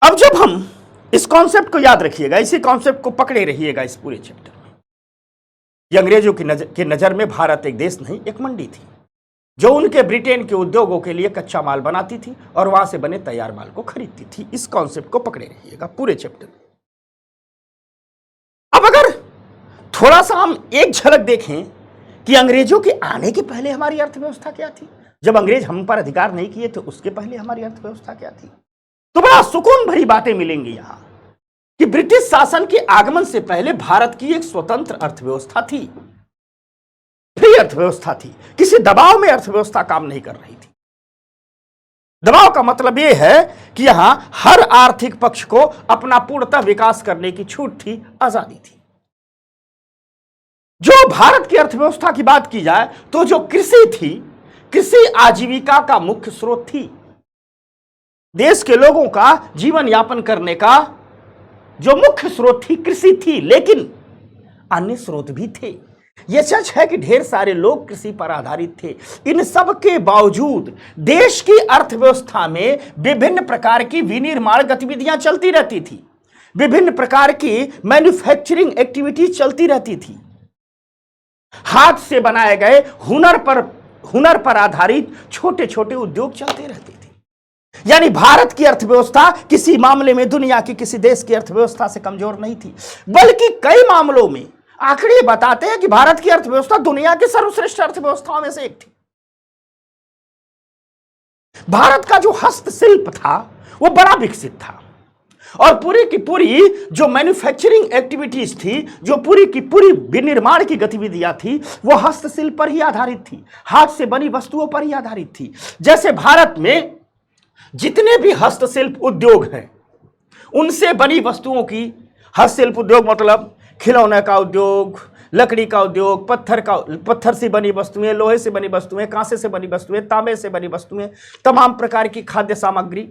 अब जब हम इस कॉन्सेप्ट को याद रखिएगा, इसी कॉन्सेप्ट को पकड़े रहिएगा इस पूरे चैप्टर में। ये अंग्रेजों की नजर में भारत एक देश नहीं, एक मंडी थी जो उनके ब्रिटेन के उद्योगों के लिए कच्चा माल बनाती थी और वहां से बने तैयार माल को खरीदती थी। इस कॉन्सेप्ट को पकड़े रहिएगा पूरे चैप्टर में। अब अगर थोड़ा सा हम एक झलक देखें कि अंग्रेजों के आने के पहले हमारी अर्थव्यवस्था क्या थी, जब अंग्रेज हम पर अधिकार नहीं किए तो उसके पहले हमारी अर्थव्यवस्था क्या थी, तो बड़ा सुकून भरी बातें मिलेंगी यहां कि ब्रिटिश शासन के आगमन से पहले भारत की एक स्वतंत्र अर्थव्यवस्था थी, फ्री अर्थव्यवस्था थी। किसी दबाव में अर्थव्यवस्था काम नहीं कर रही थी। दबाव का मतलब यह है कि यहां हर आर्थिक पक्ष को अपना पूर्णतः विकास करने की छूट थी, आजादी थी। जो भारत की अर्थव्यवस्था की बात की जाए तो जो कृषि थी, कृषि आजीविका का मुख्य स्रोत थी। देश के लोगों का जीवन यापन करने का जो मुख्य स्रोत थी कृषि थी, लेकिन अन्य स्रोत भी थे। यह सच है कि ढेर सारे लोग कृषि पर आधारित थे। इन सब के बावजूद देश की अर्थव्यवस्था में विभिन्न प्रकार की विनिर्माण गतिविधियां चलती रहती थी, विभिन्न प्रकार की मैन्युफैक्चरिंग एक्टिविटीज चलती रहती थी। हाथ से बनाए गए हुनर पर हुनर पर आधारित छोटे छोटे उद्योग चलते रहते थे। यानी भारत की अर्थव्यवस्था किसी मामले में दुनिया की किसी देश की अर्थव्यवस्था से कमजोर नहीं थी, बल्कि कई मामलों में आंकड़े बताते हैं कि भारत की अर्थव्यवस्था दुनिया की सर्वश्रेष्ठ अर्थव्यवस्थाओं में से एक थी। भारत का जो हस्तशिल्प था वो बड़ा विकसित था और पूरी की पूरी जो मैन्युफैक्चरिंग एक्टिविटीज थी, जो पूरी की पूरी विनिर्माण की गतिविधियां थी, वो हस्तशिल्प पर ही आधारित थी, हाथ से बनी वस्तुओं पर ही आधारित थी। जैसे भारत में जितने भी हस्तशिल्प उद्योग हैं, उनसे बनी वस्तुओं की, हस्तशिल्प उद्योग मतलब खिलौने का उद्योग, लकड़ी का उद्योग, पत्थर से बनी वस्तुएं, लोहे से बनी वस्तुएं, कांसे से बनी वस्तुएं, तांबे से बनी वस्तुएं, तमाम प्रकार की खाद्य सामग्री,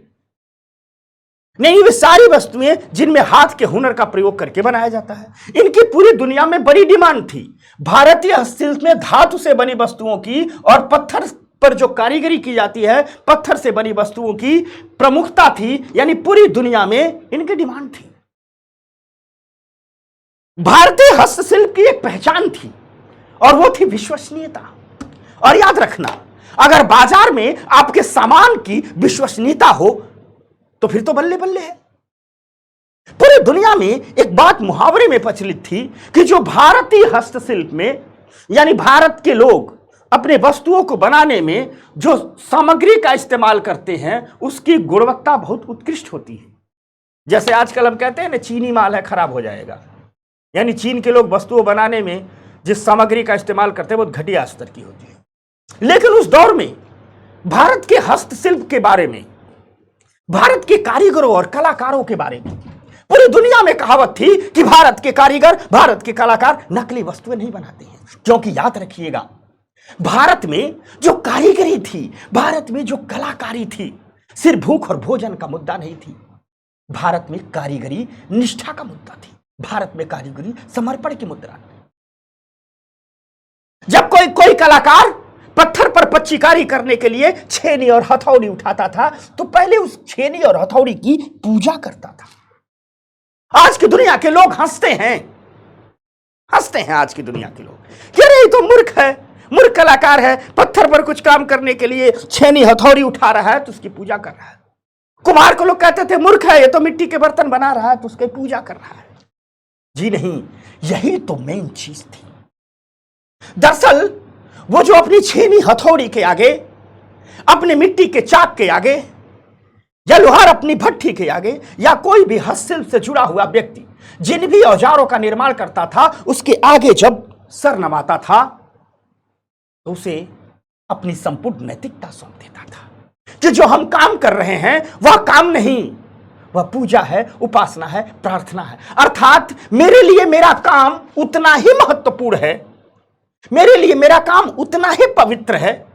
नहीं वे सारी वस्तुएं जिनमें हाथ के हुनर का प्रयोग करके बनाया जाता है, इनकी पूरी दुनिया में बड़ी डिमांड थी। भारतीय हस्तशिल्प में धातु से बनी वस्तुओं की और पत्थर पर जो कारीगरी की जाती है, पत्थर से बनी वस्तुओं की प्रमुखता थी, यानी पूरी दुनिया में इनकी डिमांड थी। भारतीय हस्तशिल्प की एक पहचान थी और वो थी विश्वसनीयता। और याद रखना, अगर बाजार में आपके सामान की विश्वसनीयता हो तो फिर तो बल्ले बल्ले है। पूरी दुनिया में एक बात मुहावरे में प्रचलित थी कि जो भारतीय हस्तशिल्प में, यानी भारत के लोग अपने वस्तुओं को बनाने में जो सामग्री का इस्तेमाल करते हैं, उसकी गुणवत्ता बहुत उत्कृष्ट होती है। जैसे आजकल हम कहते हैं ना, चीनी माल है, खराब हो जाएगा। यानी चीन के लोग वस्तुओं बनाने में जिस सामग्री का इस्तेमाल करते हैं, वो घटिया स्तर की होती है। लेकिन उस दौर में भारत के हस्तशिल्प के बारे में, भारत के कारीगरों और कलाकारों के बारे में पूरी दुनिया में कहावत थी कि भारत के कारीगर, भारत के कलाकार नकली वस्तुएं नहीं बनाते हैं। क्योंकि याद रखिएगा, भारत में जो कारीगरी थी, भारत में जो कलाकारी थी, सिर्फ भूख और भोजन का मुद्दा नहीं थी। भारत में कारीगरी निष्ठा का मुद्दा थी। भारत में कारीगरी समर्पण की मुद्रा थी। जब कोई कलाकार पत्थर पर पच्चीकारी करने के लिए छेनी और हथौड़ी उठाता था, तो पहले उस छेनी और हथौड़ी की पूजा करता था। आज की दुनिया के लोग हंसते हैं आज की दुनिया के लोग कि अरे ये तो मूर्ख है, मूर्ख कलाकार है, पत्थर पर कुछ काम करने के लिए छेनी हथौड़ी उठा रहा है तो उसकी पूजा कर रहा है। कुम्हार को लोग कहते थे मूर्ख है, ये तो मिट्टी के बर्तन बना रहा है तो उसकी पूजा कर रहा है। जी नहीं, यही तो मेन चीज थी। दरअसल वो जो अपनी छेनी हथौड़ी के आगे, अपने मिट्टी के चाक के आगे, या लोहार अपनी भट्ठी के आगे, या कोई भी हस्तशिल्प से जुड़ा हुआ व्यक्ति जिन भी औजारों का निर्माण करता था, उसके आगे जब सर नवाता था तो उसे अपनी संपूर्ण नैतिकता सौंप देता था कि जो हम काम कर रहे हैं वह काम नहीं, वह पूजा है, उपासना है, प्रार्थना है। अर्थात मेरे लिए मेरा काम उतना ही महत्वपूर्ण है, मेरे लिए मेरा काम उतना ही पवित्र है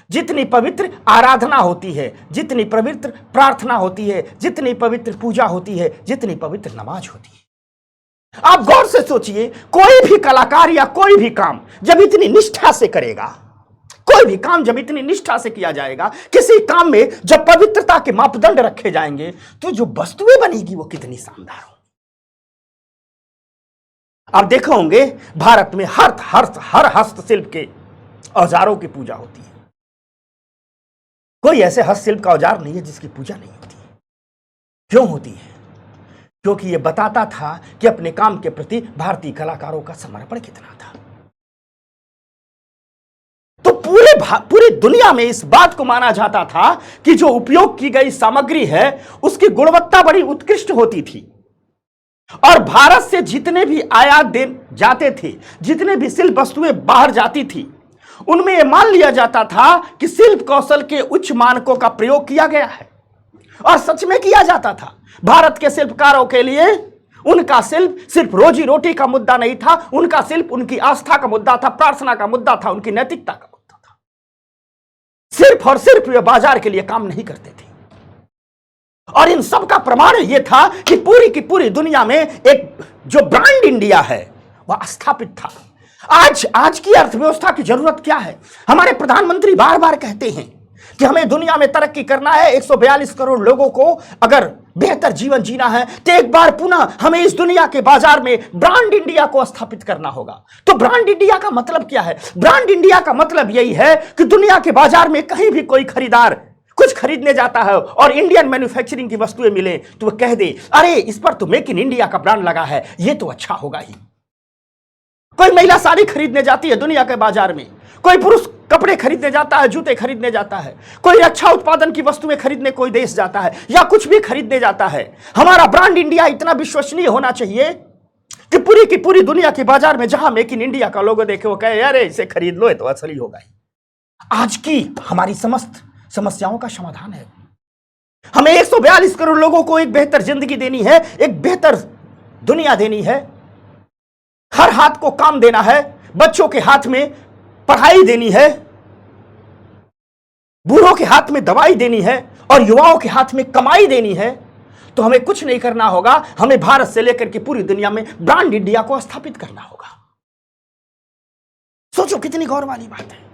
जितनी पवित्र आराधना होती है, जितनी पवित्र प्रार्थना होती है, जितनी पवित्र पूजा होती है, जितनी पवित्र नमाज होती है। आप गौर से सोचिए, कोई भी कलाकार या कोई भी काम जब इतनी निष्ठा से करेगा, कोई भी काम जब इतनी निष्ठा से किया जाएगा, किसी काम में जब पवित्रता के मापदंड रखे जाएंगे, तो जो वस्तुएं बनेगी वो कितनी शानदार हो। आप देखे होंगे भारत में हर हस्तशिल्प के औजारों की पूजा होती है। कोई ऐसे हस्तशिल्प का औजार नहीं है जिसकी पूजा नहीं होती। क्यों होती है? क्योंकि यह बताता था कि अपने काम के प्रति भारतीय कलाकारों का समर्पण कितना था। तो पूरी दुनिया में इस बात को माना जाता था कि जो उपयोग की गई सामग्री है उसकी गुणवत्ता बड़ी उत्कृष्ट होती थी। और भारत से जितने भी आयात दे जाते थे, जितने भी शिल्प वस्तुएं बाहर जाती थी, उनमें यह मान लिया जाता था कि शिल्प कौशल के उच्च मानकों का प्रयोग किया गया है। और सच में किया जाता था। भारत के शिल्पकारों के लिए उनका शिल्प सिर्फ रोजी रोटी का मुद्दा नहीं था, उनका शिल्प उनकी आस्था का मुद्दा था, प्रार्थना का मुद्दा था, उनकी नैतिकता का मुद्दा था। सिर्फ और सिर्फ वे बाजार के लिए काम नहीं करते थे। और इन सब का प्रमाण यह था कि पूरी की पूरी दुनिया में एक जो ब्रांड इंडिया है वह स्थापित था। आज की अर्थव्यवस्था की जरूरत क्या है? हमारे प्रधानमंत्री बार बार कहते हैं कि हमें दुनिया में तरक्की करना है, 142 करोड़ लोगों को अगर बेहतर जीवन जीना है, तो एक बार पुनः हमें इस दुनिया के बाजार में ब्रांड इंडिया को स्थापित करना होगा। तो ब्रांड इंडिया का मतलब क्या है? ब्रांड इंडिया का मतलब यही है कि दुनिया के बाजार में कहीं भी कोई खरीदार कुछ खरीदने जाता है और इंडियन मैन्युफैक्चरिंग की वस्तुएं मिले तो वह कह दे, अरे इस पर तो मेक इन इंडिया का ब्रांड लगा है, यह तो अच्छा होगा ही। कोई महिला साड़ी खरीदने जाती है दुनिया के बाजार में, कोई पुरुष कपड़े खरीदने जाता है, जूते खरीदने जाता है, कोई रक्षा उत्पादन की वस्तुएं खरीदने कोई देश जाता है या कुछ भी खरीदने जाता है। हमारा ब्रांड इंडिया इतना विश्वसनीय होना चाहिए कि पूरी की पूरी दुनिया के बाजार में जहां मेक इन इंडिया का लोगो देखे वो कहे, अरे इसे खरीद लो, तो असली होगा ही। आज की हमारी समस्त समस्याओं का समाधान है। हमें 142 करोड़ लोगों को एक बेहतर जिंदगी देनी है, एक बेहतर दुनिया देनी है, हर हाथ को काम देना है, बच्चों के हाथ में पढ़ाई देनी है, बूढ़ों के हाथ में दवाई देनी है और युवाओं के हाथ में कमाई देनी है। तो हमें कुछ नहीं करना होगा, हमें भारत से लेकर के पूरी दुनिया में ब्रांड इंडिया को स्थापित करना होगा। सोचो कितनी गौर वाली बात है।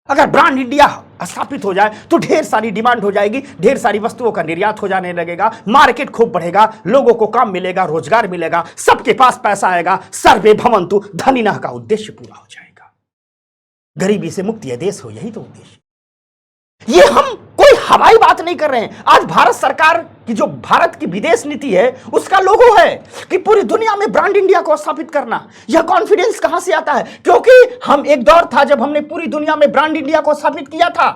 अगर ब्रांड इंडिया स्थापित हो जाए तो ढेर सारी डिमांड हो जाएगी, ढेर सारी वस्तुओं का निर्यात हो जाने लगेगा, मार्केट खूब बढ़ेगा, लोगों को काम मिलेगा, रोजगार मिलेगा, सबके पास पैसा आएगा, सर्वे भवन्तु धनिनः का उद्देश्य पूरा हो जाएगा। गरीबी से मुक्त यह देश हो, यही तो उद्देश्य। ये हम कोई हवाई बात नहीं कर रहे हैं। आज भारत सरकार की जो भारत की विदेश नीति है उसका लोगो है कि पूरी दुनिया में ब्रांड इंडिया को स्थापित करना। यह कॉन्फिडेंस कहां से आता है? क्योंकि हम एक दौर था जब हमने पूरी दुनिया में ब्रांड इंडिया को स्थापित किया था।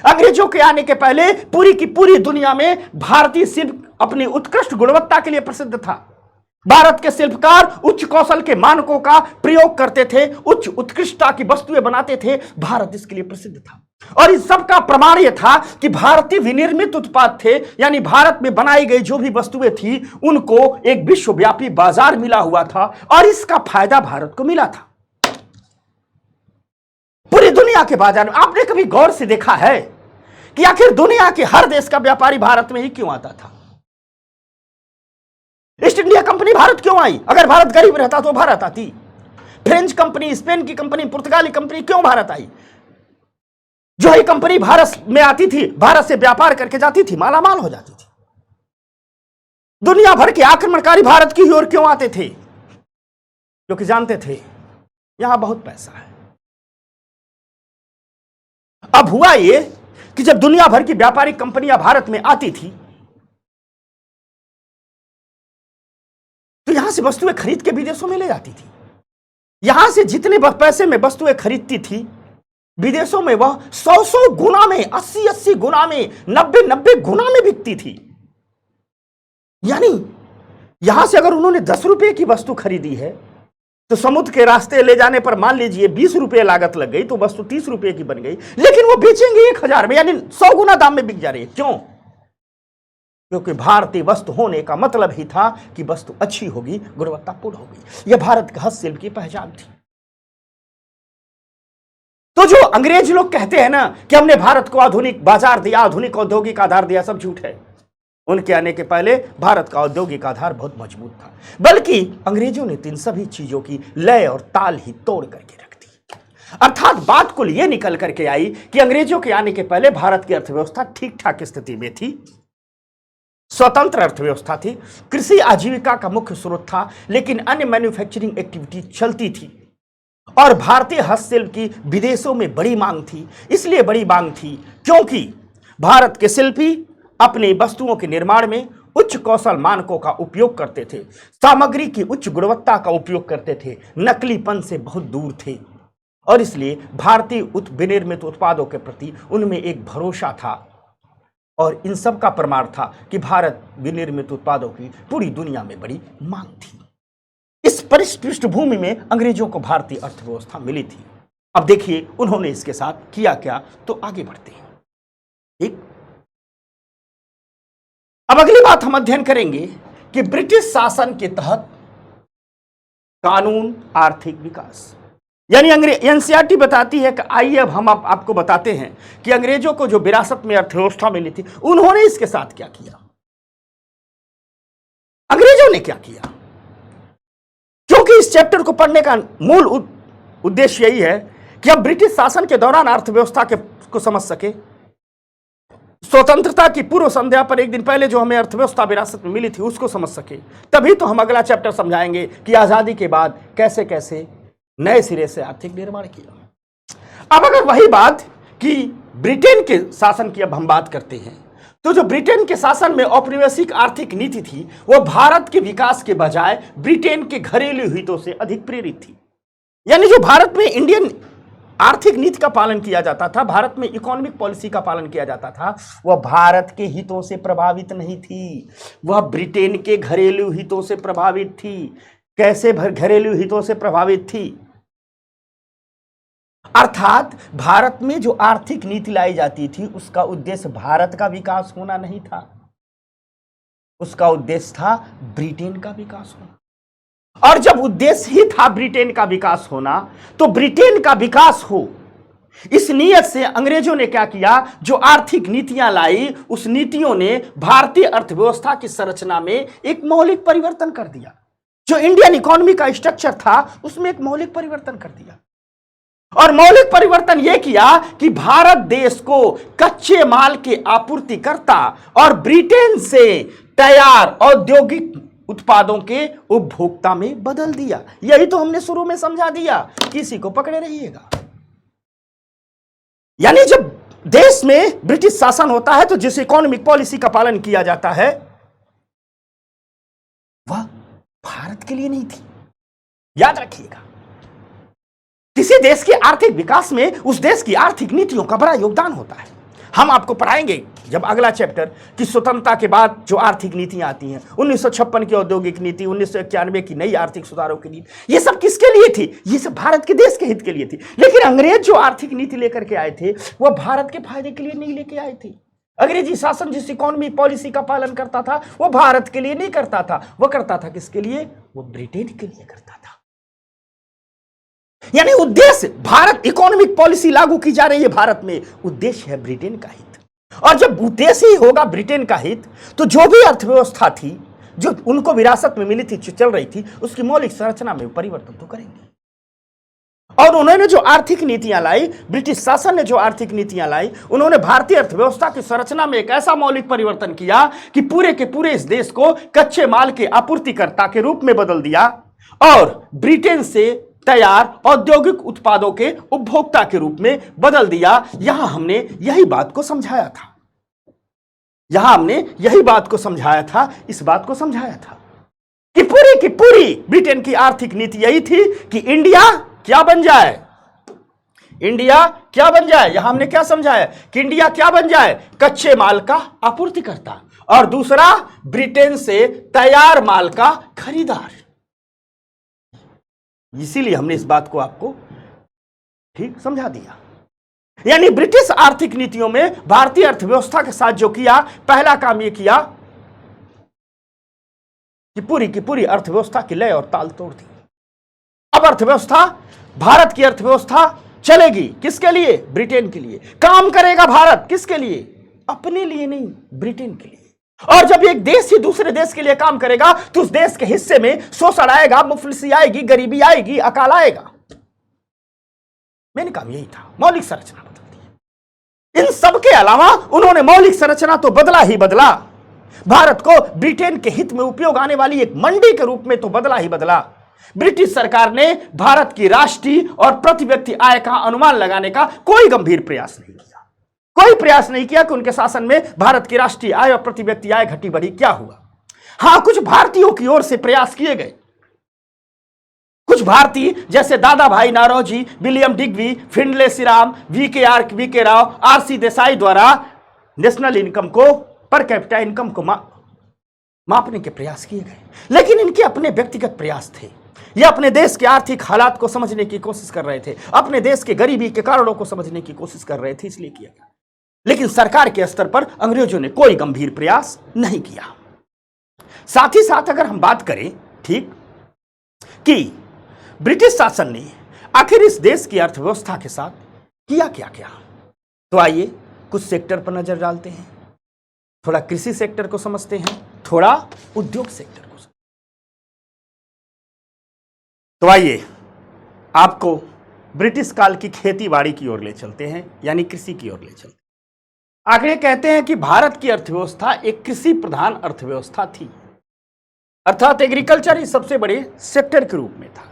अंग्रेजों के आने के पहले पूरी की पूरी दुनिया में भारतीय शिल्प अपनी उत्कृष्ट गुणवत्ता के लिए प्रसिद्ध था। भारत के शिल्पकार उच्च कौशल के मानकों का प्रयोग करते थे, उच्च उत्कृष्टता की वस्तुएं बनाते थे। भारत इसके लिए प्रसिद्ध था और इस सब का प्रमाण यह था कि भारतीय विनिर्मित उत्पाद थे, यानी भारत में बनाई गई जो भी वस्तुएं थी उनको एक विश्वव्यापी बाजार मिला हुआ था और इसका फायदा भारत को मिला था। पूरी दुनिया के बाजार में आपने कभी गौर से देखा है कि आखिर दुनिया के हर देश का व्यापारी भारत में ही क्यों आता था? ईस्ट इंडिया कंपनी भारत क्यों आई? अगर भारत गरीब रहता तो भारत आती। फ्रेंच कंपनी, स्पेन की कंपनी, पुर्तगाली कंपनी क्यों भारत आई? जो ही कंपनी भारत में आती थी, भारत से व्यापार करके जाती थी, मालामाल हो जाती थी। दुनिया भर के आक्रमणकारी भारत की ओर क्यों आते थे? क्योंकि जानते थे यहां बहुत पैसा है। अब हुआ यह कि जब दुनिया भर की व्यापारिक कंपनियां भारत में आती थी तो यहां से वस्तुएं खरीद के विदेशों में ले जाती थी। यहां से जितने पैसे में वस्तुएं खरीदती थी, विदेशों में वह 100 गुना में, 80 गुना में, 90 गुना में बिकती थी। यानी यहां से अगर उन्होंने 10 रुपए की वस्तु खरीदी है तो समुद्र के रास्ते ले जाने पर मान लीजिए 20 रुपए लागत लग गई तो वस्तु 30 रुपए की बन गई, लेकिन वो बेचेंगे 1000 में, यानी 100 गुना दाम में बिक जा रही है। क्यों? क्योंकि भारतीय वस्तु होने का मतलब ही था कि वस्तु अच्छी होगी, गुणवत्तापूर्ण होगी। यह भारत का हस्तशिल्प की पहचान थी। तो जो अंग्रेज लोग कहते हैं ना कि हमने भारत को आधुनिक बाजार दिया, आधुनिक औद्योगिक आधार दिया, सब झूठ है। उनके आने के पहले भारत का औद्योगिक आधार बहुत मजबूत था, बल्कि अंग्रेजों ने इन सभी चीजों की लय और ताल ही तोड़ करके रख दी। अर्थात बात कुल यह निकल करके आई कि अंग्रेजों के आने के पहले भारत की अर्थव्यवस्था ठीक ठाक स्थिति में थी, स्वतंत्र अर्थव्यवस्था थी, कृषि आजीविका का मुख्य स्रोत था, लेकिन अन्य मैन्युफैक्चरिंग एक्टिविटी चलती थी और भारतीय हस्तशिल्प की विदेशों में बड़ी मांग थी। इसलिए बड़ी मांग थी क्योंकि भारत के शिल्पी अपनी वस्तुओं के निर्माण में उच्च कौशल मानकों का उपयोग करते थे, सामग्री की उच्च गुणवत्ता का उपयोग करते थे, नकलीपन से बहुत दूर थे और इसलिए भारतीय विनिर्मित उत्पादों के प्रति उनमें एक भरोसा था और इन सब का प्रमाण था कि भारत विनिर्मित उत्पादों की पूरी दुनिया में बड़ी मांग थी। इस पृष्ठभूमि में अंग्रेजों को भारतीय अर्थव्यवस्था मिली थी। अब देखिए उन्होंने इसके साथ किया क्या, तो आगे बढ़ते हैं। ठीक, अब अगली बात हम अध्ययन करेंगे कि ब्रिटिश शासन के तहत कानून आर्थिक विकास, यानी एनसीईआरटी बताती है कि आइए अब हम आपको बताते हैं कि अंग्रेजों को जो विरासत में अर्थव्यवस्था मिली थी उन्होंने इसके साथ क्या किया, अंग्रेजों ने क्या किया। क्योंकि इस चैप्टर को पढ़ने का मूल उद्देश्य यही है कि हम ब्रिटिश शासन के दौरान अर्थव्यवस्था को समझ सके स्वतंत्रता की पूर्व संध्या पर एक दिन पहले जो हमें अर्थव्यवस्था विरासत में मिली थी उसको समझ सके, तभी तो हम अगला चैप्टर समझाएंगे कि आजादी के बाद कैसे कैसे नए सिरे से आर्थिक निर्माण किया। अब अगर वही बात कि ब्रिटेन के शासन की अब हम बात करते हैं, तो जो ब्रिटेन के शासन में औपनिवेशिक आर्थिक नीति थी वो भारत के विकास के बजाय ब्रिटेन के घरेलू हितों से अधिक प्रेरित थी। यानी जो भारत में इंडियन आर्थिक नीति का पालन किया जाता था, भारत में इकोनॉमिक पॉलिसी का पालन किया जाता था, वह भारत के हितों से प्रभावित नहीं थी, वह ब्रिटेन के घरेलू हितों से प्रभावित थी। कैसे घरेलू हितों से प्रभावित थी? अर्थात भारत में जो आर्थिक नीति लाई जाती थी उसका उद्देश्य भारत का विकास होना नहीं था, उसका उद्देश्य था ब्रिटेन का विकास होना। और जब उद्देश्य ही था ब्रिटेन का विकास होना, तो ब्रिटेन का विकास हो इस नीयत से अंग्रेजों ने क्या किया, जो आर्थिक नीतियां लाई उस नीतियों ने भारतीय अर्थव्यवस्था की संरचना में एक मौलिक परिवर्तन कर दिया। जो इंडियन इकोनॉमी का स्ट्रक्चर था उसमें एक मौलिक परिवर्तन कर दिया। और मौलिक परिवर्तन यह किया कि भारत देश को कच्चे माल के आपूर्तिकर्ता और ब्रिटेन से तैयार औद्योगिक उत्पादों के उपभोक्ता में बदल दिया। यही तो हमने शुरू में समझा दिया, किसी को पकड़े रहिएगा। यानी जब देश में ब्रिटिश शासन होता है तो जिस इकोनॉमिक पॉलिसी का पालन किया जाता है वह भारत के लिए नहीं थी। याद रखिएगा, किसी देश के आर्थिक विकास में उस देश की आर्थिक नीतियों का बड़ा योगदान होता है। हम आपको पढ़ाएंगे जब अगला चैप्टर कि स्वतंत्रता के बाद जो आर्थिक नीतियां आती हैं, 1956 की औद्योगिक नीति, 1991 की नई आर्थिक सुधारों की नीति, ये सब किसके लिए थी? ये सब भारत के देश के हित के लिए थी। लेकिन अंग्रेज जो आर्थिक नीति लेकर के आए थे वह भारत के फायदे के लिए नहीं लेके आए थे। अंग्रेजी शासन जिस इकोनॉमी पॉलिसी का पालन करता था वो भारत के लिए नहीं करता था, वो करता था किसके लिए? वो ब्रिटेन के लिए करता था। यानी उद्देश्य, भारत इकोनॉमिक पॉलिसी लागू की जा रही है भारत में, उद्देश्य है ब्रिटेन का हित। और जब उद्देश्य ही होगा ब्रिटेन का हित, तो जो भी अर्थव्यवस्था थी जो उनको विरासत में मिली थी, जो चल रही थी, उसकी मौलिक संरचना में परिवर्तन तो करेंगे। और उन्होंने जो आर्थिक नीतियां लाई, ब्रिटिश शासन ने जो आर्थिक नीतियां लाई, उन्होंने भारतीय अर्थव्यवस्था की संरचना में एक ऐसा मौलिक परिवर्तन किया कि पूरे के पूरे इस देश को कच्चे माल के आपूर्तिकर्ता के रूप में बदल दिया और ब्रिटेन से तैयार औद्योगिक उत्पादों के उपभोक्ता के रूप में बदल दिया। यहां हमने यही बात को समझाया था, इस बात को समझाया था कि पूरी की पूरी ब्रिटेन की आर्थिक नीति यही थी कि इंडिया क्या बन जाए, यहां हमने क्या समझाया कि इंडिया क्या बन जाए? कच्चे माल का आपूर्तिकर्ता, और दूसरा ब्रिटेन से तैयार माल का खरीदार। इसीलिए हमने इस बात को आपको ठीक समझा दिया। यानी ब्रिटिश आर्थिक नीतियों में भारतीय अर्थव्यवस्था के साथ जो किया, पहला काम यह किया कि पूरी की पूरी अर्थव्यवस्था की लय और ताल तोड़ दी। अब अर्थव्यवस्था, भारत की अर्थव्यवस्था चलेगी किसके लिए? ब्रिटेन के लिए। काम करेगा भारत किसके लिए? अपने लिए नहीं, ब्रिटेन के लिए। और जब एक देश ही दूसरे देश के लिए काम करेगा तो उस देश के हिस्से में शोषण आएगा, मुफलिसी आएगी, गरीबी आएगी, अकाल आएगा। मैंने कहा यही था, मौलिक संरचना बदल दी। इन सब के अलावा उन्होंने मौलिक संरचना तो बदला ही बदला, भारत को ब्रिटेन के हित में उपयोग आने वाली एक मंडी के रूप में तो बदला ही बदला। ब्रिटिश सरकार ने भारत की राष्ट्रीय और प्रति व्यक्ति आय का अनुमान लगाने का कोई गंभीर प्रयास नहीं किया। कोई प्रयास नहीं किया कि उनके शासन में भारत की राष्ट्रीय आय और प्रति व्यक्ति आय घटी बढ़ी क्या हुआ। हां, कुछ भारतीयों की ओर से प्रयास किए गए। कुछ भारतीय जैसे Dadabhai Naoroji, William Digby, Findlay Shirras, V K Rao, RC. Desai द्वारा नेशनल इनकम को, पर कैपिटा इनकम को मापने के प्रयास किए गए। लेकिन इनके अपने व्यक्तिगत प्रयास थे। ये अपने देश के आर्थिक हालात को समझने की कोशिश कर रहे थे, अपने देश के गरीबी के कारणों को समझने की कोशिश कर रहे थे, इसलिए किया गया। लेकिन सरकार के स्तर पर अंग्रेजों ने कोई गंभीर प्रयास नहीं किया। साथ ही साथ अगर हम बात करें ठीक कि ब्रिटिश शासन ने आखिर इस देश की अर्थव्यवस्था के साथ किया क्या, तो आइए कुछ सेक्टर पर नजर डालते हैं। थोड़ा कृषि सेक्टर को समझते हैं, थोड़ा उद्योग सेक्टर को। तो आइए आपको ब्रिटिश काल की खेती बाड़ी की ओर ले चलते हैं, यानी कृषि की ओर ले चलते हैं। आंकड़े कहते हैं कि भारत की अर्थव्यवस्था एक कृषि प्रधान अर्थव्यवस्था थी, अर्थात एग्रीकल्चर ही सबसे बड़े सेक्टर के रूप में था।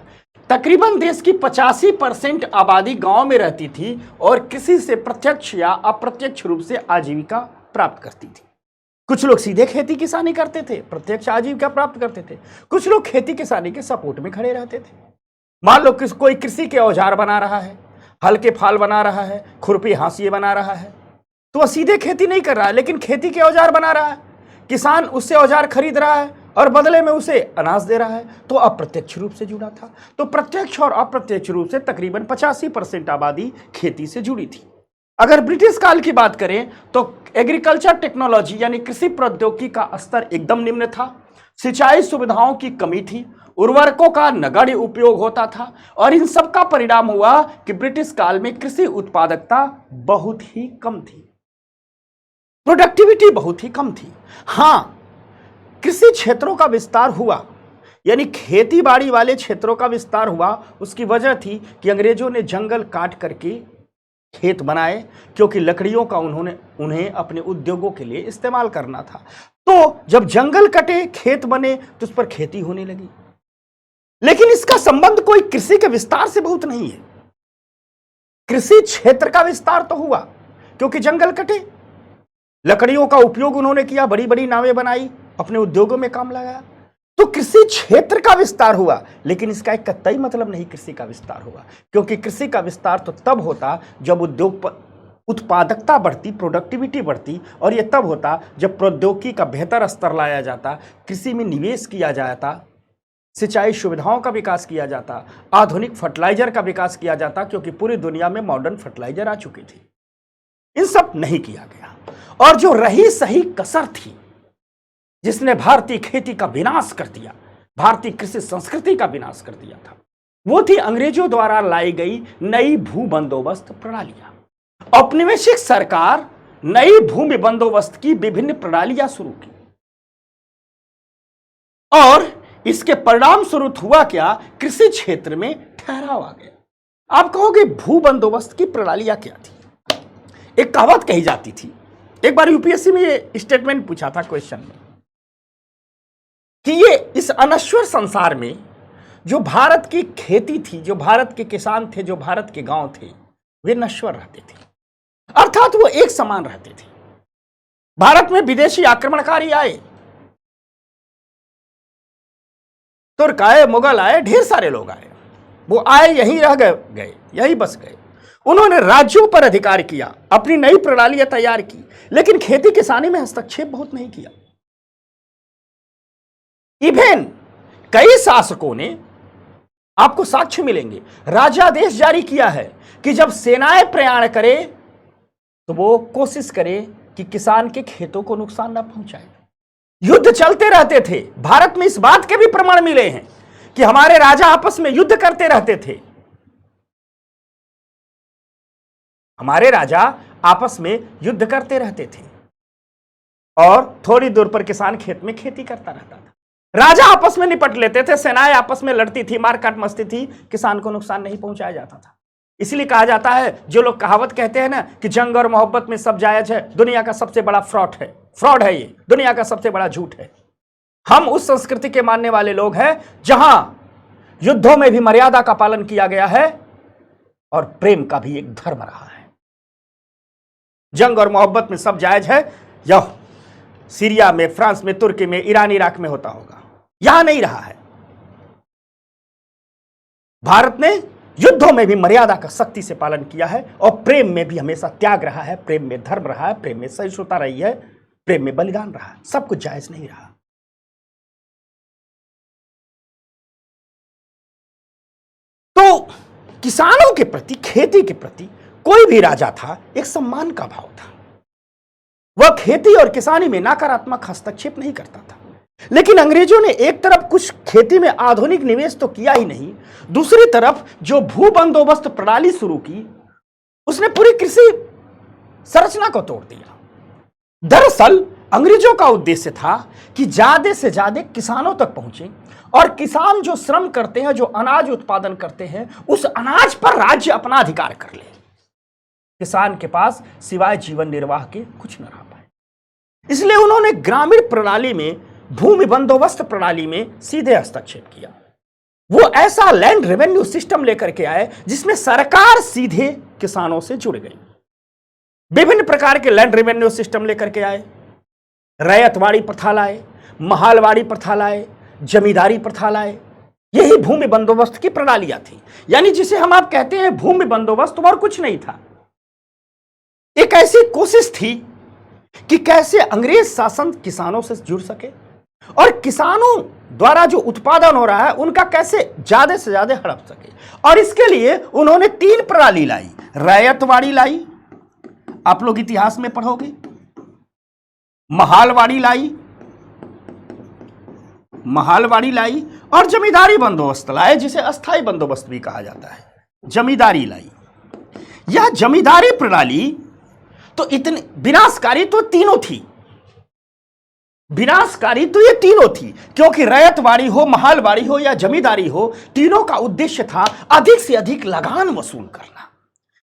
तकरीबन देश की 85% आबादी गांव में रहती थी और कृषि से प्रत्यक्ष या अप्रत्यक्ष रूप से आजीविका प्राप्त करती थी। कुछ लोग सीधे खेती किसानी करते थे, प्रत्यक्ष आजीविका प्राप्त करते थे। कुछ लोग खेती किसानी के सपोर्ट में खड़े रहते थे। मान लो कोई कृषि के औजार बना रहा है, हल के फाल बना रहा है, खुरपी हांसिए बना रहा है, तो वह सीधे खेती नहीं कर रहा है, लेकिन खेती के औजार बना रहा है। किसान उससे औजार खरीद रहा है और बदले में उसे अनाज दे रहा है, तो अप्रत्यक्ष रूप से जुड़ा था। तो प्रत्यक्ष और अप्रत्यक्ष रूप से तकरीबन 85% आबादी खेती से जुड़ी थी। अगर ब्रिटिश काल की बात करें तो एग्रीकल्चर टेक्नोलॉजी यानी कृषि प्रौद्योगिकी का स्तर एकदम निम्न था। सिंचाई सुविधाओं की कमी थी, उर्वरकों का नगण्य उपयोग होता था और इन सब का परिणाम हुआ कि ब्रिटिश काल में कृषि उत्पादकता बहुत ही कम थी, प्रोडक्टिविटी बहुत ही कम थी। हां, कृषि क्षेत्रों का विस्तार हुआ, यानी खेती बाड़ी वाले क्षेत्रों का विस्तार हुआ। उसकी वजह थी कि अंग्रेजों ने जंगल काट करके खेत बनाए, क्योंकि लकड़ियों का उन्हें अपने उद्योगों के लिए इस्तेमाल करना था। तो जब जंगल कटे, खेत बने, तो उस पर खेती होने लगी। लेकिन इसका संबंध कोई कृषि के विस्तार से बहुत नहीं है। कृषि क्षेत्र का विस्तार तो हुआ क्योंकि जंगल कटे, लकड़ियों का उपयोग उन्होंने किया, बड़ी बड़ी नावें बनाई, अपने उद्योगों में काम लगाया, तो कृषि क्षेत्र का विस्तार हुआ। लेकिन इसका एक कतई मतलब नहीं कृषि का विस्तार हुआ, क्योंकि कृषि का विस्तार तो तब होता जब उत्पादकता बढ़ती, प्रोडक्टिविटी बढ़ती, और यह तब होता जब प्रौद्योगिकी का बेहतर स्तर लाया जाता, कृषि में निवेश किया जाता, सिंचाई सुविधाओं का विकास किया जाता, आधुनिक फर्टिलाइजर का विकास किया जाता, क्योंकि पूरी दुनिया में मॉडर्न फर्टिलाइजर आ चुकी थी। इन सब नहीं किया गया। और जो रही सही कसर थी जिसने भारतीय खेती का विनाश कर दिया, भारतीय कृषि संस्कृति का विनाश कर दिया था, वो थी अंग्रेजों द्वारा लाई गई नई भू बंदोबस्त प्रणालियां। औपनिवेशिक सरकार नई भूमि बंदोबस्त की विभिन्न प्रणालियां शुरू की और इसके परिणाम स्वरूप हुआ क्या, कृषि क्षेत्र में ठहराव आ गया। आप कहोगे भू बंदोबस्त की प्रणालियां क्या थी? एक कहावत कही जाती थी, एक बार यूपीएससी में ये स्टेटमेंट पूछा था क्वेश्चन में, कि ये इस अनश्वर संसार में जो भारत की खेती थी, जो भारत के किसान थे, जो भारत के गांव थे, वे नश्वर रहते थे, अर्थात वो एक समान रहते थे। भारत में विदेशी आक्रमणकारी आए, तुर्क आए, मुगल आए, ढेर सारे लोग आए, वो आए, यहीं रह गए, यहीं बस गए। उन्होंने राज्यों पर अधिकार किया, अपनी नई प्रणालियां तैयार की, लेकिन खेती किसानी में हस्तक्षेप बहुत नहीं किया। इवेन कई शासकों ने, आपको साक्ष्य मिलेंगे, राजादेश जारी किया है कि जब सेनाएं प्रयाण करे तो वो कोशिश करे कि किसान के खेतों को नुकसान न पहुंचाए। युद्ध चलते रहते थे। भारत में इस बात के भी प्रमाण मिले हैं कि हमारे राजा आपस में युद्ध करते रहते थे। हमारे राजा आपस में युद्ध करते रहते थे और थोड़ी दूर पर किसान खेत में खेती करता रहता था। राजा आपस में निपट लेते थे, सेनाएं आपस में लड़ती थी, मारकाट मस्ती थी, किसान को नुकसान नहीं पहुंचाया जाता था। इसलिए कहा जाता है, जो लोग कहावत कहते हैं ना कि जंग और मोहब्बत में सब जायज है, दुनिया का सबसे बड़ा फ्रॉड है ये, दुनिया का सबसे बड़ा झूठ है। हम उस संस्कृति के मानने वाले लोग हैं जहां युद्धों में भी मर्यादा का पालन किया गया है और प्रेम का भी एक धर्म रहा है। जंग और मोहब्बत में सब जायज है, यह सीरिया में, फ्रांस में, तुर्की में, ईरान, इराक में होता होगा, यहां नहीं रहा है। भारत ने युद्धों में भी मर्यादा का सख्ती से पालन किया है और प्रेम में भी हमेशा त्याग रहा है, प्रेम में धर्म रहा है, प्रेम में सहिष्णुता रही है, प्रेम में बलिदान रहा है। सब कुछ जायज नहीं रहा। तो किसानों के प्रति, खेती के प्रति कोई भी राजा था, एक सम्मान का भाव था। वह खेती और किसानी में नकारात्मक हस्तक्षेप नहीं करता था। लेकिन अंग्रेजों ने एक तरफ कुछ खेती में आधुनिक निवेश तो किया ही नहीं, दूसरी तरफ जो भू बंदोबस्त प्रणाली शुरू की, उसने पूरी कृषि संरचना को तोड़ दिया। दरअसल अंग्रेजों का उद्देश्य था कि ज्यादा से ज्यादा किसानों तक पहुंचे और किसान जो श्रम करते हैं, जो अनाज उत्पादन करते हैं, उस अनाज पर राज्य अपना अधिकार कर ले। किसान के पास सिवाय जीवन निर्वाह के कुछ न रहा पाए। इसलिए उन्होंने ग्रामीण प्रणाली में, भूमि बंदोबस्त प्रणाली में सीधे हस्तक्षेप किया। वो ऐसा लैंड रेवेन्यू सिस्टम लेकर के आए जिसमें सरकार सीधे किसानों से जुड़ गई। विभिन्न प्रकार के लैंड रेवेन्यू सिस्टम लेकर के आए, रैयतवाड़ी प्रथा लाए, महालवाड़ी प्रथा लाए, जमींदारी प्रथा लाए। यही भूमि बंदोबस्त की प्रणालियां थी। यानी जिसे हम आप कहते हैं भूमि बंदोबस्त, और कुछ नहीं था। एक ऐसी कोशिश थी कि कैसे अंग्रेज शासन किसानों से जुड़ सके और किसानों द्वारा जो उत्पादन हो रहा है उनका कैसे ज्यादा से ज्यादा हड़प सके। और इसके लिए उन्होंने 3 प्रणाली लाई। रैयतवाड़ी लाई, आप लोग इतिहास में पढ़ोगे। महालवाड़ी लाई और जमींदारी बंदोबस्त लाए, जिसे अस्थायी बंदोबस्त भी कहा जाता है। जमींदारी लाई। यह जमींदारी प्रणाली तो इतनी विनाशकारी तो तीनों थी। विनाशकारी तो ये तीनों थी, क्योंकि रैयतवाड़ी हो, महालवाड़ी हो या जमींदारी हो, तीनों का उद्देश्य था अधिक से अधिक लगान वसूल करना।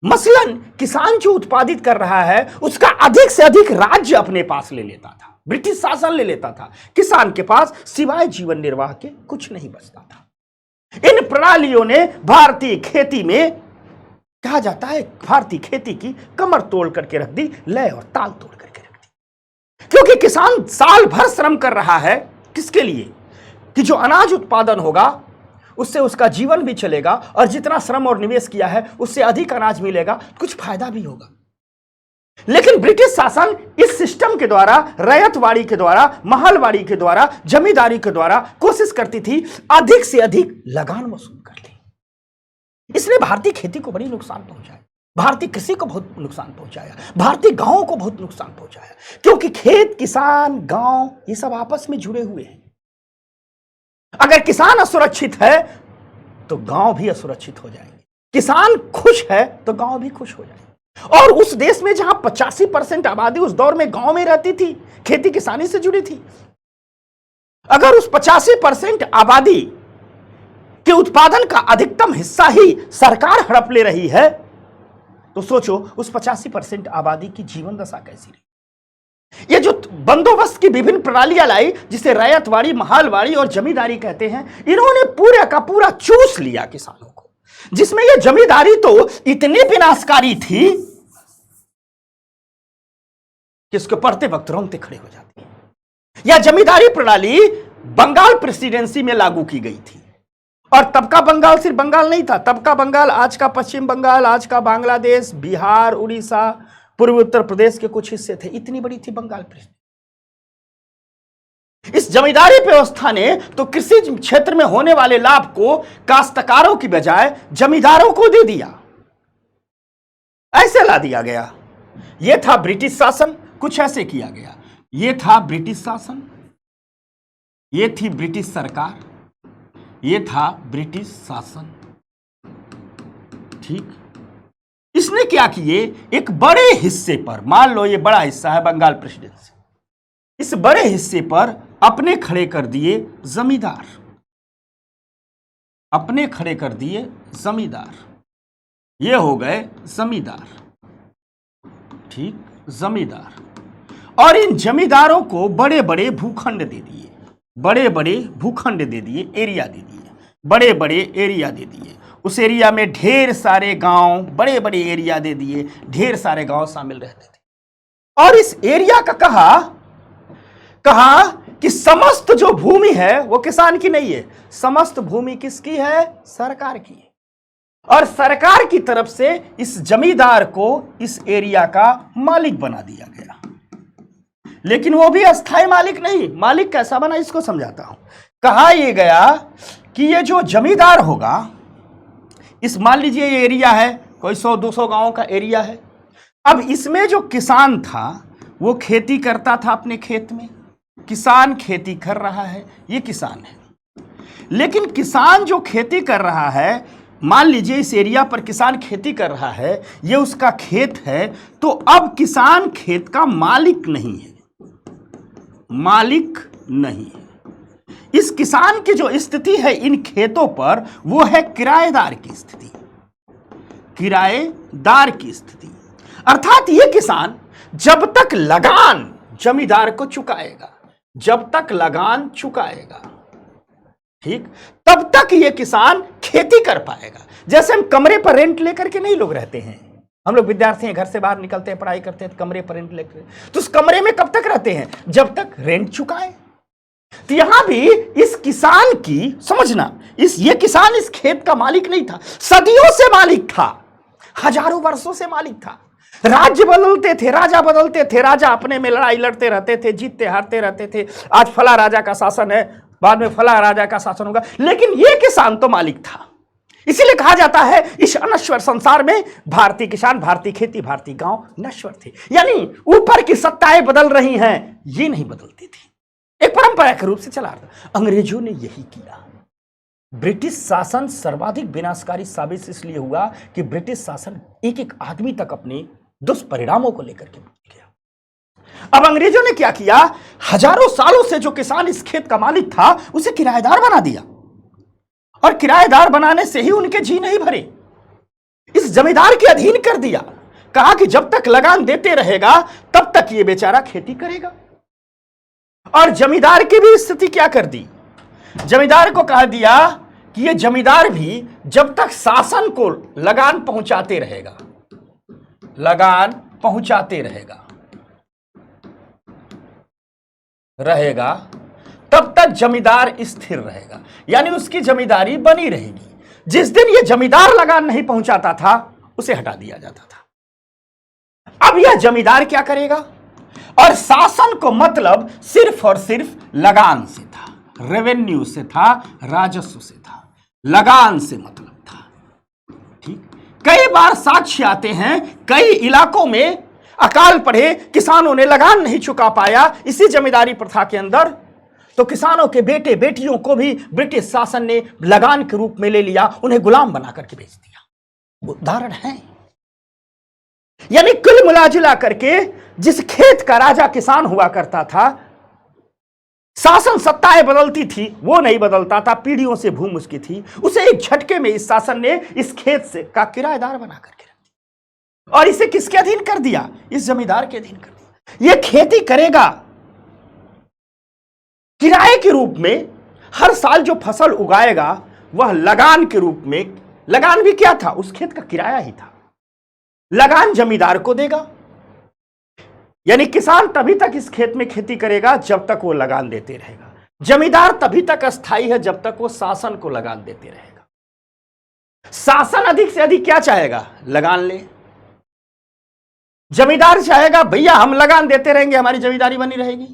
मसलन किसान जो उत्पादित कर रहा है उसका अधिक से अधिक राज्य अपने पास ले लेता था, ब्रिटिश शासन ले लेता था। किसान के पास सिवाय जीवन निर्वाह के कुछ नहीं बचता था। इन प्रणालियों ने भारतीय खेती में, कहा जाता है, भारतीय खेती की कमर तोड़ करके रख दी, लय और ताल तोड़ करके रख दी। क्योंकि किसान साल भर श्रम कर रहा है, किसके लिए? कि जो अनाज उत्पादन होगा उससे उसका जीवन भी चलेगा और जितना श्रम और निवेश किया है उससे अधिक अनाज मिलेगा, कुछ फायदा भी होगा। लेकिन ब्रिटिश शासन इस सिस्टम के द्वारा, रैयतवाड़ी के द्वारा, महलवाड़ी के द्वारा, जमींदारी के द्वारा कोशिश करती थी अधिक से अधिक लगान वसूल कर ली। इसने भारतीय खेती को बड़ी नुकसान पहुंचाया, भारतीय कृषि को बहुत नुकसान पहुंचाया, भारतीय गांवों को बहुत नुकसान पहुंचाया। क्योंकि खेत, किसान, गांव ये सब आपस में जुड़े हुए हैं। अगर किसान असुरक्षित है तो गांव भी असुरक्षित हो जाएंगे। किसान खुश है तो गांव भी खुश हो जाएंगे। और उस देश में जहां 85% आबादी उस दौर में गांव में रहती थी, खेती किसानी से जुड़ी थी, अगर उस 85% आबादी के उत्पादन का अधिकतम हिस्सा ही सरकार हड़प ले रही है, तो सोचो उस 85% आबादी की जीवन दशा कैसी रही। ये जो बंदोबस्त की विभिन्न प्रणालियां लाई, जिसे रैयतवाड़ी, महालवाड़ी और जमींदारी कहते हैं, इन्होंने पूरा का पूरा चूस लिया किसानों को। जिसमें ये जमींदारी तो इतनी विनाशकारी थी कि इसको पढ़ते वक्त रोंगटे खड़े हो जाती है। यह जमींदारी प्रणाली बंगाल प्रेसिडेंसी में लागू की गई थी। और तब का बंगाल सिर्फ बंगाल नहीं था, तब का बंगाल आज का पश्चिम बंगाल, आज का बांग्लादेश, बिहार, उड़ीसा, पूर्व उत्तर प्रदेश के कुछ हिस्से थे। इतनी बड़ी थी बंगाल प्रेसिडेंसी। इस जमींदारी व्यवस्था ने तो कृषि क्षेत्र में होने वाले लाभ को काश्तकारों की बजाय जमींदारों को दे दिया, ऐसे ला दिया गया। यह था ब्रिटिश शासन, कुछ ऐसे किया गया। यह था ब्रिटिश शासन, यह थी ब्रिटिश सरकार, यह था ब्रिटिश शासन। ठीक, इसने क्या किए, एक बड़े हिस्से पर, मान लो ये बड़ा हिस्सा है बंगाल प्रेसिडेंसी, इस बड़े हिस्से पर अपने खड़े कर दिए जमींदार, अपने खड़े कर दिए जमींदार। ये हो गए जमींदार। ठीक, जमींदार। और इन जमींदारों को बड़े बड़े भूखंड दे दिए, बड़े बड़े भूखंड दे दिए, एरिया दे दिए, बड़े बड़े एरिया दे दिए। उस एरिया में ढेर सारे गांव, बड़े बड़े एरिया दे दिए, ढेर सारे गांव शामिल रहते थे। और इस एरिया का कहा कि समस्त जो भूमि है वो किसान की नहीं है, समस्त भूमि किसकी है? सरकार की है। और सरकार की तरफ से इस जमींदार को इस एरिया का मालिक बना दिया गया। लेकिन वो भी अस्थायी मालिक नहीं। मालिक कैसा बना, इसको समझाता हूं। कहा यह गया कि ये जो जमींदार होगा, इस मान लीजिए ये एरिया है, कोई 100-200 गांवों का एरिया है। अब इसमें जो किसान था वो खेती करता था अपने खेत में, किसान खेती कर रहा है, ये किसान है। लेकिन किसान जो खेती कर रहा है, मान लीजिए इस एरिया पर किसान खेती कर रहा है, ये उसका खेत है, तो अब किसान खेत का मालिक नहीं है, मालिक नहीं है। इस किसान की जो स्थिति है इन खेतों पर, वो है किराएदार की स्थिति, किराएदार की स्थिति। अर्थात ये किसान जब तक लगान जमींदार को चुकाएगा, जब तक लगान चुकाएगा, ठीक, तब तक ये किसान खेती कर पाएगा। जैसे हम कमरे पर रेंट लेकर के नहीं लोग रहते हैं, हम लोग विद्यार्थी हैं, घर से बाहर निकलते हैं, पढ़ाई करते हैं, कमरे पर रेंट लेकर, तो उस कमरे में कब तक रहते हैं? जब तक रेंट चुकाए। तो यहां भी इस किसान की समझना, ये किसान इस खेत का मालिक नहीं था, सदियों से मालिक था, हजारों वर्षों से मालिक था। राज्य बदलते थे, राजा बदलते थे, राजा अपने में लड़ाई लड़ते रहते थे, जीतते हारते रहते थे। आज फला राजा का शासन है, बाद में फला राजा का शासन होगा, लेकिन यह किसान तो मालिक था। इसीलिए कहा जाता है इस अनश्वर संसार में भारतीय किसान, भारतीय खेती, भारतीय गांव नश्वर थे। यानी ऊपर की सत्ताएं बदल रही हैं, ये नहीं बदलती थी, एक परंपरा के रूप से चला रहा। अंग्रेजों ने यही किया। ब्रिटिश शासन सर्वाधिक विनाशकारी साबित इसलिए हुआ कि ब्रिटिश शासन एक एक आदमी तक अपने दुष्परिणामों को लेकर के गया। अब अंग्रेजों ने क्या किया? हजारों सालों से जो किसान इस खेत का मालिक था उसे किराएदार बना दिया, और किराएदार बनाने से ही उनके जी नहीं भरे, इस जमींदार के अधीन कर दिया। कहा कि जब तक लगान देते रहेगा तब तक ये बेचारा खेती करेगा। और जमींदार की भी स्थिति क्या कर दी? जमींदार को कह दिया कि ये जमींदार भी जब तक शासन को लगान पहुंचाते रहेगा, लगान पहुंचाते रहेगा तब तक जमींदार स्थिर रहेगा, यानी उसकी जमींदारी बनी रहेगी। जिस दिन ये जमींदार लगान नहीं पहुंचाता था उसे हटा दिया जाता था। अब यह जमींदार क्या करेगा? और शासन को मतलब सिर्फ और सिर्फ लगान से था, रेवेन्यू से था, राजस्व से था, लगान से मतलब था। ठीक, कई बार साक्ष्य आते हैं, कई इलाकों में अकाल पड़े, किसानों ने लगान नहीं चुका पाया इसी जमींदारी प्रथा के अंदर, तो किसानों के बेटे बेटियों को भी ब्रिटिश शासन ने लगान के रूप में ले लिया, उन्हें गुलाम बना करके बेच दिया। उदाहरण है। यानी कुल मिला करके जिस खेत का राजा किसान हुआ करता था, शासन सत्ताएं बदलती थी, वो नहीं बदलता था, पीढ़ियों से भूमि उसकी थी, उसे एक झटके में इस शासन ने इस खेत से का किराएदार बना करके रख दिया, और इसे किसके अधीन कर दिया? इस जमींदार के अधीन कर दिया। यह खेती करेगा किराए के रूप में, हर साल जो फसल उगाएगा वह लगान के रूप में, लगान भी क्या था? उस खेत का किराया ही था। लगान जमींदार को देगा, यानी किसान तभी तक इस खेत में खेती करेगा जब तक वो लगान देते रहेगा। जमींदार तभी तक अस्थायी है जब तक वो शासन को लगान देते रहेगा। शासन अधिक से अधिक क्या चाहेगा? लगान ले। जमींदार चाहेगा भैया हम लगान देते रहेंगे, हमारी जमींदारी बनी रहेगी।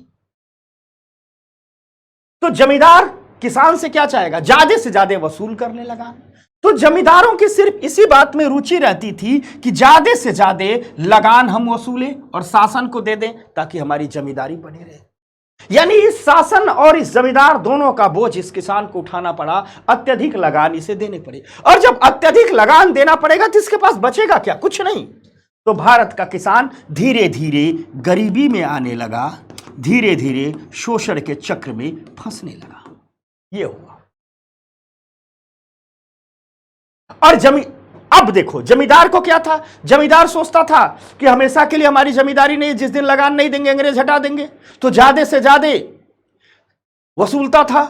तो जमींदार किसान से क्या चाहेगा? ज्यादा से ज्यादा वसूल करने लगा। तो जमींदारों की सिर्फ इसी बात में रुचि रहती थी कि ज्यादा से ज्यादा लगान हम वसूलें और शासन को दे दें ताकि हमारी जमींदारी बनी रहे। यानी इस शासन और इस जमींदार दोनों का बोझ इस किसान को उठाना पड़ा, अत्यधिक लगान इसे देने पड़े। और जब अत्यधिक लगान देना पड़ेगा तो इसके पास बचेगा क्या? कुछ नहीं। तो भारत का किसान धीरे धीरे गरीबी में आने लगा, धीरे धीरे शोषण के चक्र में फंसने लगा। ये हुआ। और अब देखो जमींदार को क्या था? जमींदार सोचता था कि हमेशा के लिए हमारी जमींदारी नहीं, जिस दिन लगान नहीं देंगे अंग्रेज हटा देंगे, तो ज्यादा से ज्यादा वसूलता था,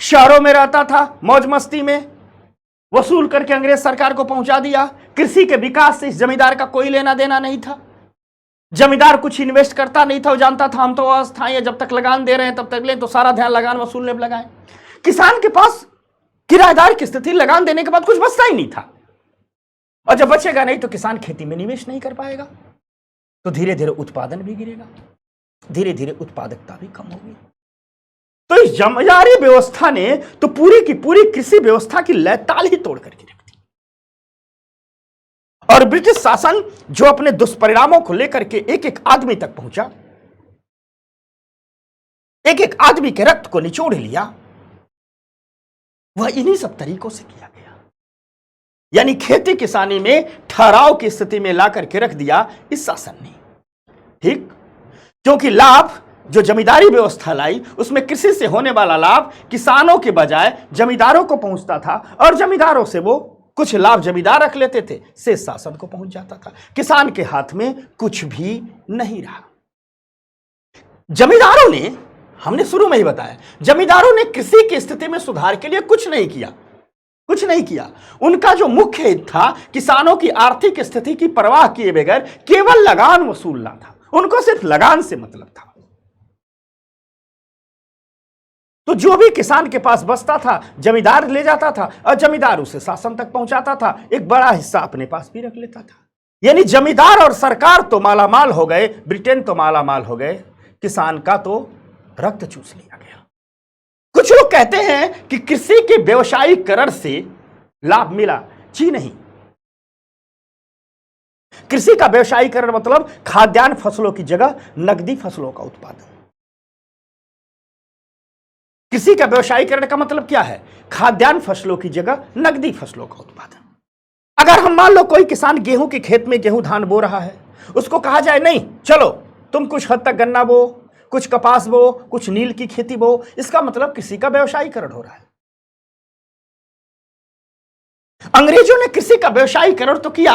शहरों में रहता था, मौज मस्ती में वसूल करके अंग्रेज सरकार को पहुंचा दिया। कृषि के विकास से इस जमींदार का कोई लेना देना नहीं था। जमींदार कुछ इन्वेस्ट करता नहीं था, वो जानता था हम तो अस्थायी है, जब तक लगान दे रहे हैं तब तक ले, तो सारा ध्यान लगान वसूलने पर लगाए। किसान के पास किराएदार की स्थिति, लगान देने के बाद कुछ बचता ही नहीं था, और जब बचेगा नहीं तो किसान खेती में निवेश नहीं कर पाएगा, तो धीरे धीरे उत्पादन भी गिरेगा, धीरे धीरे उत्पादकता भी कम होगी। तो इस जमींदारी व्यवस्था ने तो पूरी की पूरी कृषि व्यवस्था की लयताल ही तोड़ करके रख दी। और ब्रिटिश शासन जो अपने दुष्परिणामों को लेकर के एक एक आदमी तक पहुंचा, एक एक आदमी के रक्त को निचोड़ लिया, वह इन्हीं सब तरीकों से किया गया। यानी खेती किसानी में ठहराव की स्थिति में ला करके रख दिया इस शासन ने। ठीक, क्योंकि लाभ जो जमींदारी व्यवस्था लाई उसमें कृषि से होने वाला लाभ किसानों के बजाय जमींदारों को पहुंचता था, और जमींदारों से वो कुछ लाभ जमींदार रख लेते थे, शेष शासन को पहुंच जाता था। किसान के हाथ में कुछ भी नहीं रहा। जमींदारों ने, हमने शुरू में ही बताया, जमींदारों ने कृषि की स्थिति में सुधार के लिए कुछ नहीं किया, कुछ नहीं किया। उनका जो मुख्य हित था किसानों की आर्थिक स्थिति की परवाह किए बगैर केवल लगान वसूलना था। उनको सिर्फ लगान से मतलब था। तो जो भी किसान के पास बचता था जमींदार ले जाता था और जमींदार उसे शासन तक पहुंचाता था, एक बड़ा हिस्सा अपने पास भी रख लेता था। यानी जमींदार और सरकार तो मालामाल हो गए, ब्रिटेन तो मालामाल हो गए, किसान का तो रक्त चूस लिया गया। कुछ लोग कहते हैं कि कृषि के व्यवसायीकरण से लाभ मिला। जी नहीं। कृषि का व्यवसायीकरण मतलब खाद्यान्न फसलों की जगह नकदी फसलों का उत्पादन। कृषि का व्यवसायीकरण का मतलब क्या है? खाद्यान्न फसलों की जगह नकदी फसलों का उत्पादन। अगर हम मान लो कोई किसान गेहूं के खेत में गेहूं धान बो रहा है, उसको कहा जाए नहीं चलो तुम कुछ हद तक गन्ना बो, कुछ कपास बो, कुछ नील की खेती बो, इसका मतलब कृषि का व्यवसायीकरण हो रहा है। अंग्रेजों ने कृषि का व्यवसायीकरण तो किया,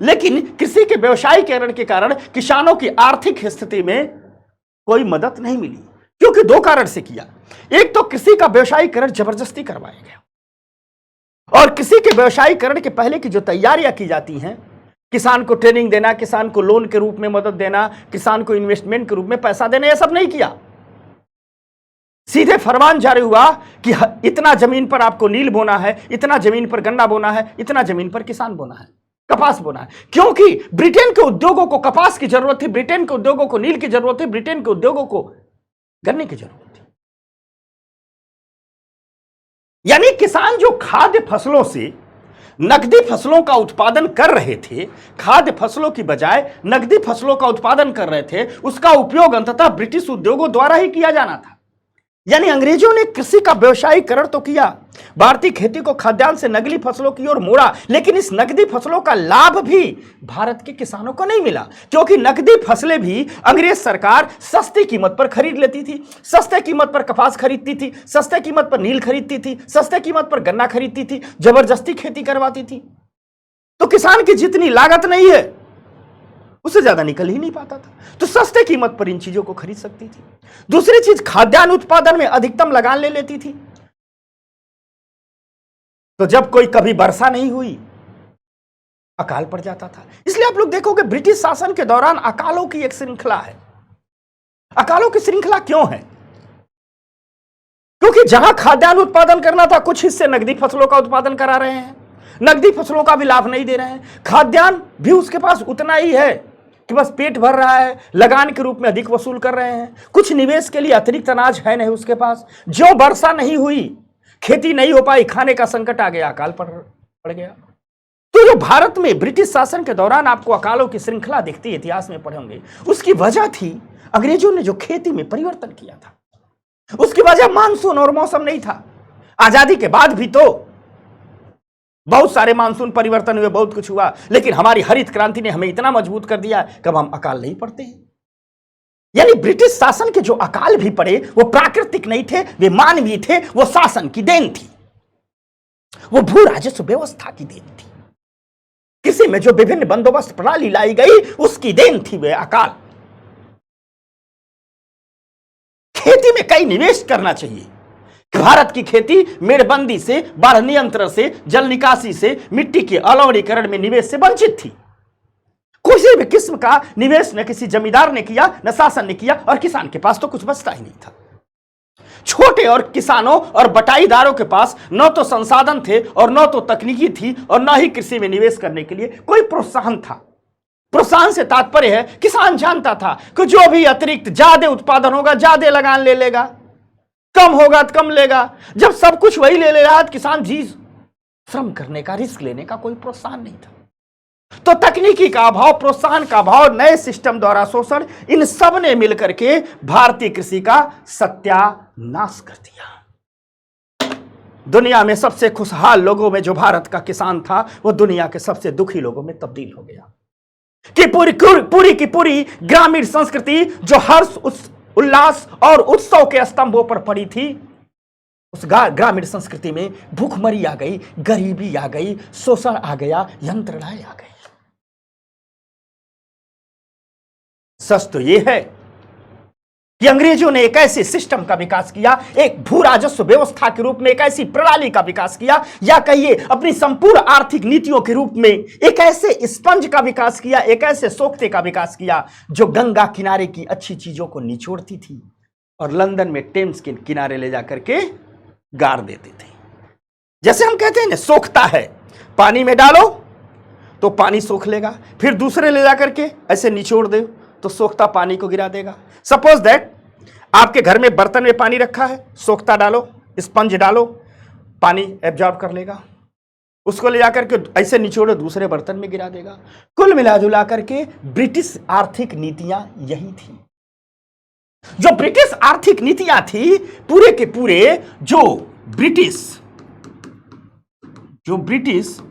लेकिन कृषि के व्यवसायीकरण के कारण किसानों की आर्थिक स्थिति में कोई मदद नहीं मिली, क्योंकि दो कारण से किया। एक तो कृषि का व्यवसायीकरण जबरदस्ती करवाया गया, और कृषि के व्यवसायीकरण के पहले की जो तैयारियां की जाती हैं, किसान को ट्रेनिंग देना, किसान को लोन के रूप में मदद देना, किसान को इन्वेस्टमेंट के रूप में पैसा देना, यह सब नहीं किया। सीधे फरमान जारी हुआ कि इतना जमीन पर आपको नील बोना है, इतना जमीन पर गन्ना बोना है, इतना जमीन पर किसान बोना है, कपास बोना है। क्योंकि ब्रिटेन के उद्योगों को कपास की जरूरत थी, ब्रिटेन के उद्योगों को नील की जरूरत थी, ब्रिटेन के उद्योगों को गन्ने की जरूरत थी। यानी किसान जो खाद्य फसलों से नकदी फसलों का उत्पादन कर रहे थे, खाद्य फसलों की बजाय नकदी फसलों का उत्पादन कर रहे थे, उसका उपयोग अंततः ब्रिटिश उद्योगों द्वारा ही किया जाना था। यानी अंग्रेजों ने कृषि का व्यवसायीकरण तो किया, भारतीय खेती को खाद्यान्न से नकली फसलों की ओर मोड़ा, लेकिन इस नकदी फसलों का लाभ भी भारत के किसानों को नहीं मिला, क्योंकि नकदी फसलें भी अंग्रेज सरकार सस्ती कीमत पर खरीद लेती थी। सस्ते कीमत पर कपास खरीदती थी, सस्ते कीमत पर नील खरीदती थी, सस्ते कीमत पर गन्ना खरीदती थी, जबरदस्ती खेती करवाती थी। तो किसान की जितनी लागत नहीं है उससे ज्यादा निकल ही नहीं पाता था, तो सस्ते कीमत पर इन चीजों को खरीद सकती थी। दूसरी चीज, खाद्यान्न उत्पादन में अधिकतम लगान ले लेती थी। तो जब कोई कभी वर्षा नहीं हुई, अकाल पड़ जाता था। इसलिए आप लोग देखोगे ब्रिटिश शासन के दौरान अकालों की एक श्रृंखला है। अकालों की श्रृंखला क्यों है? क्योंकि जहां खाद्यान्न उत्पादन करना था, कुछ हिस्से नकदी फसलों का उत्पादन करा रहे हैं, नकदी फसलों का भी लाभ नहीं दे रहे हैं। खाद्यान्न भी उसके पास उतना ही है कि बस पेट भर रहा है, लगान के रूप में अधिक वसूल कर रहे हैं। कुछ निवेश के लिए अतिरिक्त अनाज है नहीं उसके पास। जो वर्षा नहीं हुई, खेती नहीं हो पाई, खाने का संकट आ गया, अकाल पड़ गया। तो जो भारत में ब्रिटिश शासन के दौरान आपको अकालों की श्रृंखला दिखती है, इतिहास में पढ़ेंगे, उसकी वजह थी अंग्रेजों ने जो खेती में परिवर्तन किया था। उसकी वजह मानसून और मौसम नहीं था। आजादी के बाद भी तो बहुत सारे मानसून परिवर्तन हुए, बहुत कुछ हुआ, लेकिन हमारी हरित क्रांति ने हमें इतना मजबूत कर दिया कि अब हम अकाल नहीं पड़ते हैं। यानी ब्रिटिश शासन के जो अकाल भी पड़े वो प्राकृतिक नहीं थे, वे मानवीय थे, वो शासन की देन थी, वो भू राजस्व व्यवस्था की देन थी। किसी में जो विभिन्न बंदोबस्त प्रणाली लाई गई उसकी देन थी वे अकाल। खेती में कई निवेश करना चाहिए। भारत की खेती मेड़बंदी से, बाढ़ नियंत्रण से, जल निकासी से, मिट्टी के अलवणीकरण में निवेश से वंचित थी। किसी भी किस्म का निवेश न किसी जमींदार ने किया, न शासन ने किया, और किसान के पास तो कुछ बचता ही नहीं था। छोटे और किसानों और बटाईदारों के पास न तो संसाधन थे और न तो तकनीकी थी और न ही कृषि में निवेश करने के लिए कोई प्रोत्साहन था। प्रोत्साहन से तात्पर्य है किसान जानता था कि जो भी अतिरिक्त ज्यादा उत्पादन होगा ज्यादा लगान ले लेगा, कम होगा तो कम लेगा। जब सब कुछ वही ले ले रहा, किसान जी श्रम करने का, रिस्क लेने का कोई प्रोत्साहन नहीं था। तो तकनीकी का अभाव, प्रोत्साहन का अभाव, नए सिस्टम द्वारा शोषण, इन सब ने मिलकर के भारतीय कृषि का सत्यानाश कर दिया। दुनिया में सबसे खुशहाल लोगों में जो भारत का किसान था, वो दुनिया के सबसे दुखी लोगों में तब्दील हो गया। कि पूरी की पूरी ग्रामीण संस्कृति जो हर्ष, उल्लास और उत्सव के स्तंभों पर पड़ी थी, उस ग्रामीण संस्कृति में भूखमरी आ गई, गरीबी आ गई, शोषण आ गया, यंत्रणाएं आ गई। सच तो यह है कि अंग्रेजों ने एक ऐसे सिस्टम का विकास किया, एक भू राजस्व व्यवस्था के रूप में एक ऐसी प्रणाली का विकास किया, या कहिए अपनी संपूर्ण आर्थिक नीतियों के रूप में एक ऐसे स्पंज का विकास किया, एक ऐसे सोख्ते का विकास किया जो गंगा किनारे की अच्छी चीजों को निचोड़ती थी और लंदन में टेम्स के किनारे ले जाकर के गाड़ देते थे। जैसे हम कहते हैं ना, सोखता है, पानी में डालो तो पानी सोख लेगा, फिर दूसरे ले जाकर के ऐसे निचोड़ दो तो सोखता पानी को गिरा देगा। सपोज दैट आपके घर में बर्तन में पानी रखा है, सोखता डालो, स्पंज डालो, पानी एब्जॉर्ब कर लेगा, उसको ले जाकर के ऐसे निचोड़ो, दूसरे बर्तन में गिरा देगा। कुल मिला जुला करके ब्रिटिश आर्थिक नीतियां यही थी। जो ब्रिटिश आर्थिक नीतियां थी, पूरे के पूरे जो ब्रिटिश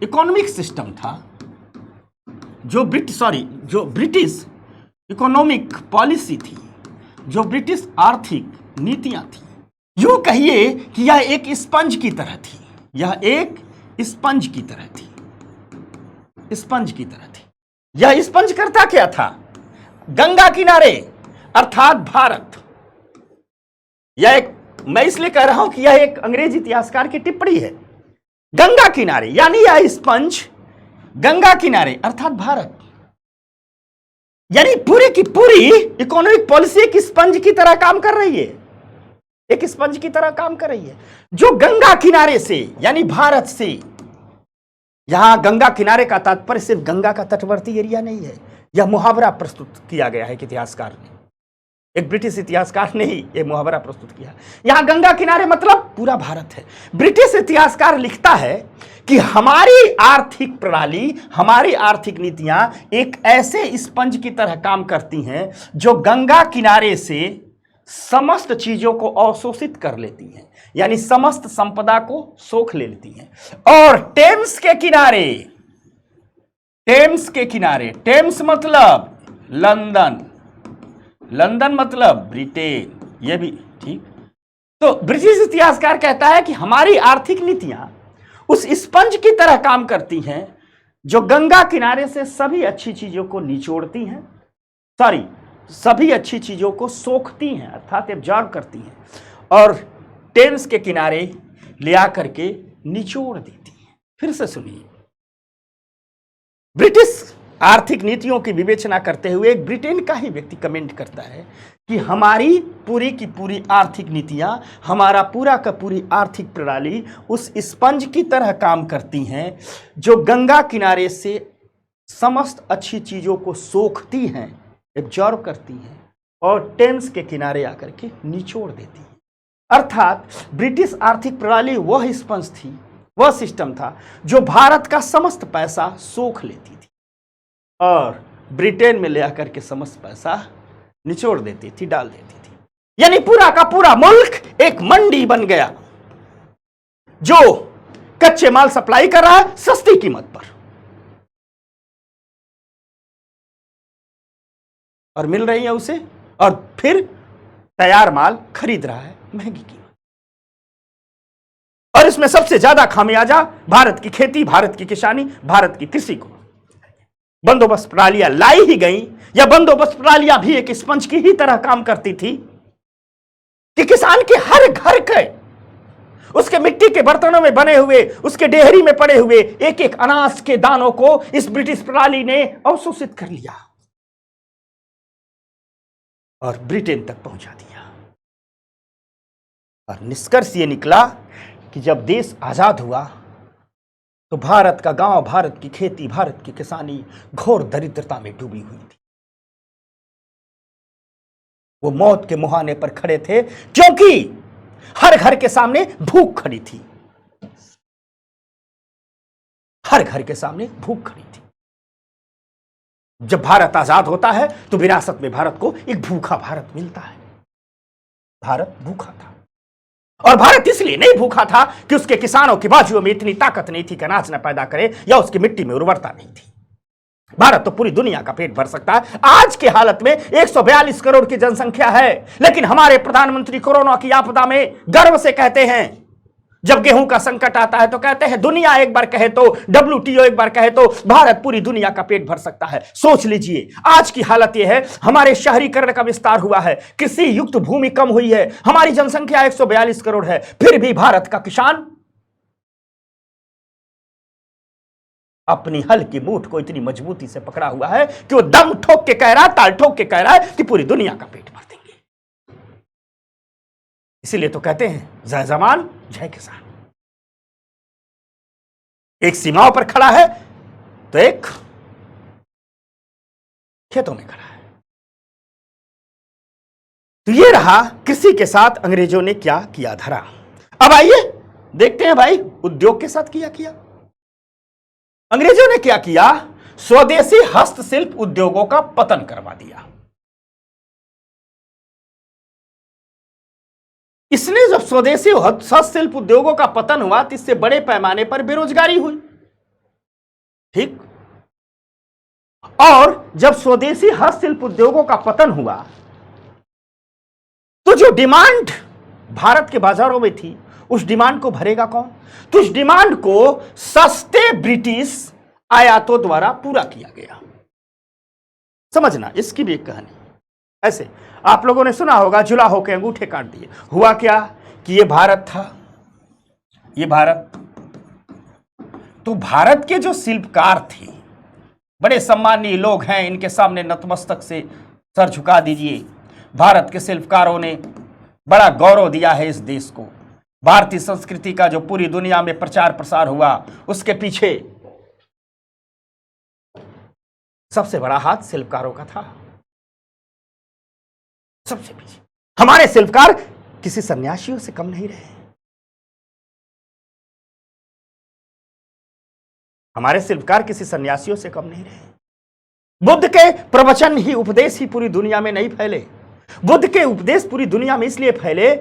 इकोनॉमिक सिस्टम था, जो ब्रिटिश इकोनॉमिक पॉलिसी थी, जो ब्रिटिश आर्थिक नीतियां थी, यूं कहिए कि यह एक स्पंज की तरह थी। यह एक स्पंज की तरह थी, स्पंज की तरह थी। यह स्पंज करता क्या था? गंगा किनारे अर्थात भारत, यह एक, मैं इसलिए कह रहा हूं कि यह एक अंग्रेजी इतिहासकार की टिप्पणी है। गंगा किनारे यानी यह स्पंज गंगा किनारे अर्थात भारत, यानी पूरी की पूरी इकोनॉमिक पॉलिसी एक स्पंज की तरह काम कर रही है, एक स्पंज की तरह काम कर रही है, जो गंगा किनारे से यानी भारत से। यहां गंगा किनारे का तात्पर्य सिर्फ गंगा का तटवर्ती एरिया नहीं है, यह मुहावरा प्रस्तुत किया गया है एक इतिहासकार ने, एक ब्रिटिश इतिहासकार ने ही यह मुहावरा प्रस्तुत किया। यहां गंगा किनारे मतलब पूरा भारत है। ब्रिटिश इतिहासकार लिखता है कि हमारी आर्थिक प्रणाली, हमारी आर्थिक नीतियां एक ऐसे स्पंज की तरह काम करती हैं जो गंगा किनारे से समस्त चीजों को अवशोषित कर लेती हैं, यानी समस्त संपदा को सोख लेती हैं। और टेम्स के किनारे, टेम्स मतलब लंदन, लंदन मतलब ब्रिटेन, यह भी ठीक। तो ब्रिटिश इतिहासकार कहता है कि हमारी आर्थिक नीतियां उस स्पंज की तरह काम करती हैं जो गंगा किनारे से सभी अच्छी चीजों को निचोड़ती हैं, सभी अच्छी चीजों को सोखती हैं अर्थात एब्जॉर्ब करती हैं, और टेम्स के किनारे ले आकर के निचोड़ देती हैं। फिर से सुनिए, ब्रिटिश आर्थिक नीतियों की विवेचना करते हुए एक ब्रिटेन का ही व्यक्ति कमेंट करता है कि हमारी पूरी की पूरी आर्थिक नीतियां, हमारा पूरा का पूरी आर्थिक प्रणाली उस स्पंज की तरह काम करती हैं जो गंगा किनारे से समस्त अच्छी चीजों को सोखती हैं, एब्जॉर्ब करती हैं, और टेम्स के किनारे आकर के निचोड़ देती हैं। अर्थात ब्रिटिश आर्थिक प्रणाली वह स्पंज थी, वह सिस्टम था जो भारत का समस्त पैसा सोख लेती थी और ब्रिटेन में ले आकर के समस्त पैसा निचोड़ देती थी, डाल देती थी। यानी पूरा का पूरा मुल्क एक मंडी बन गया जो कच्चे माल सप्लाई कर रहा है सस्ती कीमत पर, और मिल रही है उसे, और फिर तैयार माल खरीद रहा है महंगी कीमत। और इसमें सबसे ज्यादा खामियाजा भारत की खेती, भारत की किसानी, भारत की कृषि को। बंदोबस्त प्रणालियां लाई ही गई, या बंदोबस्त प्रणालियां भी एक स्पंज की ही तरह काम करती थी कि किसान के हर घर के, उसके मिट्टी के बर्तनों में बने हुए, उसके डेहरी में पड़े हुए एक एक अनाज के दानों को इस ब्रिटिश प्रणाली ने अवशोषित कर लिया और ब्रिटेन तक पहुंचा दिया। और निष्कर्ष यह निकला कि जब देश आजाद हुआ तो भारत का गांव, भारत की खेती, भारत की किसानी घोर दरिद्रता में डूबी हुई थी। वो मौत के मुहाने पर खड़े थे क्योंकि हर घर के सामने भूख खड़ी थी, हर घर के सामने भूख खड़ी थी। जब भारत आजाद होता है तो विरासत में भारत को एक भूखा भारत मिलता है। भारत भूखा था, और भारत इसलिए नहीं भूखा था कि उसके किसानों की बाजुओं में इतनी ताकत नहीं थी कि अनाज न पैदा करे, या उसकी मिट्टी में उर्वरता नहीं थी। भारत तो पूरी दुनिया का पेट भर सकता है। आज के हालत में 142 करोड़ की जनसंख्या है, लेकिन हमारे प्रधानमंत्री कोरोना की आपदा में गर्व से कहते हैं जब गेहूं का संकट आता है तो कहते हैं दुनिया एक बार कहे तो, WTO एक बार कहे तो भारत पूरी दुनिया का पेट भर सकता है। सोच लीजिए आज की हालत यह है, हमारे शहरीकरण का विस्तार हुआ है, कृषि युक्त भूमि कम हुई है, हमारी जनसंख्या 142 करोड़ है, फिर भी भारत का किसान अपनी हल की मूठ को इतनी मजबूती से पकड़ा हुआ है कि वो दम ठोक के कह रहा है, ताल ठोक के कह रहा है कि पूरी दुनिया का पेट भर देंगे। इसीलिए तो कहते हैं जय जवान जय किसान। एक सीमाओं पर खड़ा है तो एक खेतों में खड़ा है। तो ये रहा कृषि के साथ अंग्रेजों ने क्या किया धरा। अब आइए देखते हैं भाई उद्योग के साथ किया। अंग्रेजों ने क्या किया, स्वदेशी हस्तशिल्प उद्योगों का पतन करवा दिया। इसने जब स्वदेशी हस्तशिल्प उद्योगों का पतन हुआ तो इससे बड़े पैमाने पर बेरोजगारी हुई, ठीक। और जब स्वदेशी हस्तशिल्प उद्योगों का पतन हुआ तो जो डिमांड भारत के बाजारों में थी उस डिमांड को भरेगा कौन? तो उस डिमांड को सस्ते ब्रिटिश आयातों द्वारा पूरा किया गया। समझना, इसकी भी एक कहानी। ऐसे आप लोगों ने सुना होगा जुला होकर अंगूठे काट दिए। हुआ क्या कि ये भारत था, ये भारत, तो भारत के जो शिल्पकार थे बड़े सम्मानीय लोग हैं, इनके सामने नतमस्तक से सर झुका दीजिए। भारत के शिल्पकारों ने बड़ा गौरव दिया है इस देश को। भारतीय संस्कृति का जो पूरी दुनिया में प्रचार प्रसार हुआ उसके पीछे सबसे बड़ा हाथ शिल्पकारों का था, सबसे पीछे। हमारे शिल्पकार किसी सन्यासियों से कम नहीं रहे, हमारे शिल्पकार किसी सन्यासियों से कम नहीं रहे। बुद्ध के प्रवचन ही, उपदेश ही पूरी दुनिया में नहीं फैले। बुद्ध के उपदेश पूरी दुनिया में इसलिए फैले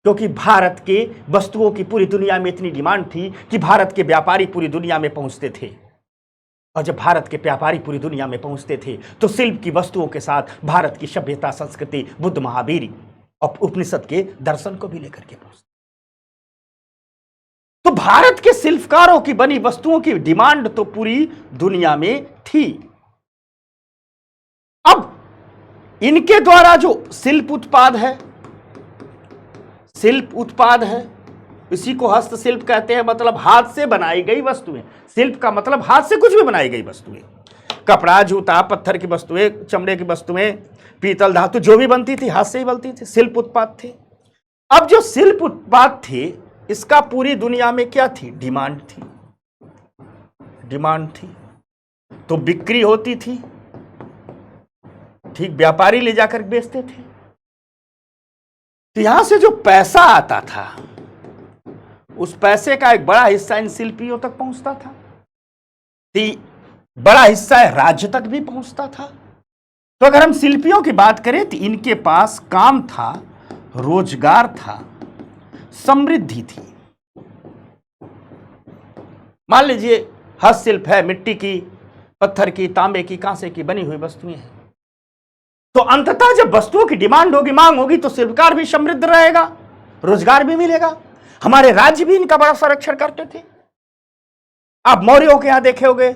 क्योंकि भारत के वस्तुओं की पूरी दुनिया में इतनी डिमांड थी कि भारत के व्यापारी पूरी दुनिया में पहुंचते थे। और जब भारत के व्यापारी पूरी दुनिया में पहुंचते थे तो शिल्प की वस्तुओं के साथ भारत की सभ्यता, संस्कृति, बुद्ध, महावीर और उपनिषद के दर्शन को भी लेकर के पहुंचते। तो भारत के शिल्पकारों की बनी वस्तुओं की डिमांड तो पूरी दुनिया में थी। अब इनके द्वारा जो शिल्प उत्पाद है, इसी को हस्तशिल्प कहते हैं। मतलब हाथ से बनाई गई वस्तुएं। शिल्प का मतलब हाथ से कुछ भी बनाई गई वस्तुएं, कपड़ा, जूता, पत्थर की वस्तुएं, चमड़े की वस्तुएं, पीतल, धातु जो भी बनती थी हाथ से ही बनती थी, शिल्प उत्पाद थे। अब जो शिल्प उत्पाद थे इसका पूरी दुनिया में क्या थी? डिमांड थी। तो बिक्री होती थी, ठीक, व्यापारी ले जाकर बेचते थे। तो यहां से जो पैसा आता था उस पैसे का एक बड़ा हिस्सा इन शिल्पियों तक पहुंचता था, बड़ा हिस्सा राज्य तक भी पहुंचता था। तो अगर हम शिल्पियों की बात करें तो इनके पास काम था, रोजगार था, समृद्धि थी। मान लीजिए हस्तशिल्प है, मिट्टी की, पत्थर की, तांबे की, कांसे की बनी हुई वस्तुएं हैं। तो अंततः जब वस्तुओं की डिमांड होगी, मांग होगी, तो शिल्पकार भी समृद्ध रहेगा, रोजगार भी मिलेगा। हमारे राज्य भी इनका बड़ा संरक्षण करते थे। आप मौर्यों के यहां देखे होंगे,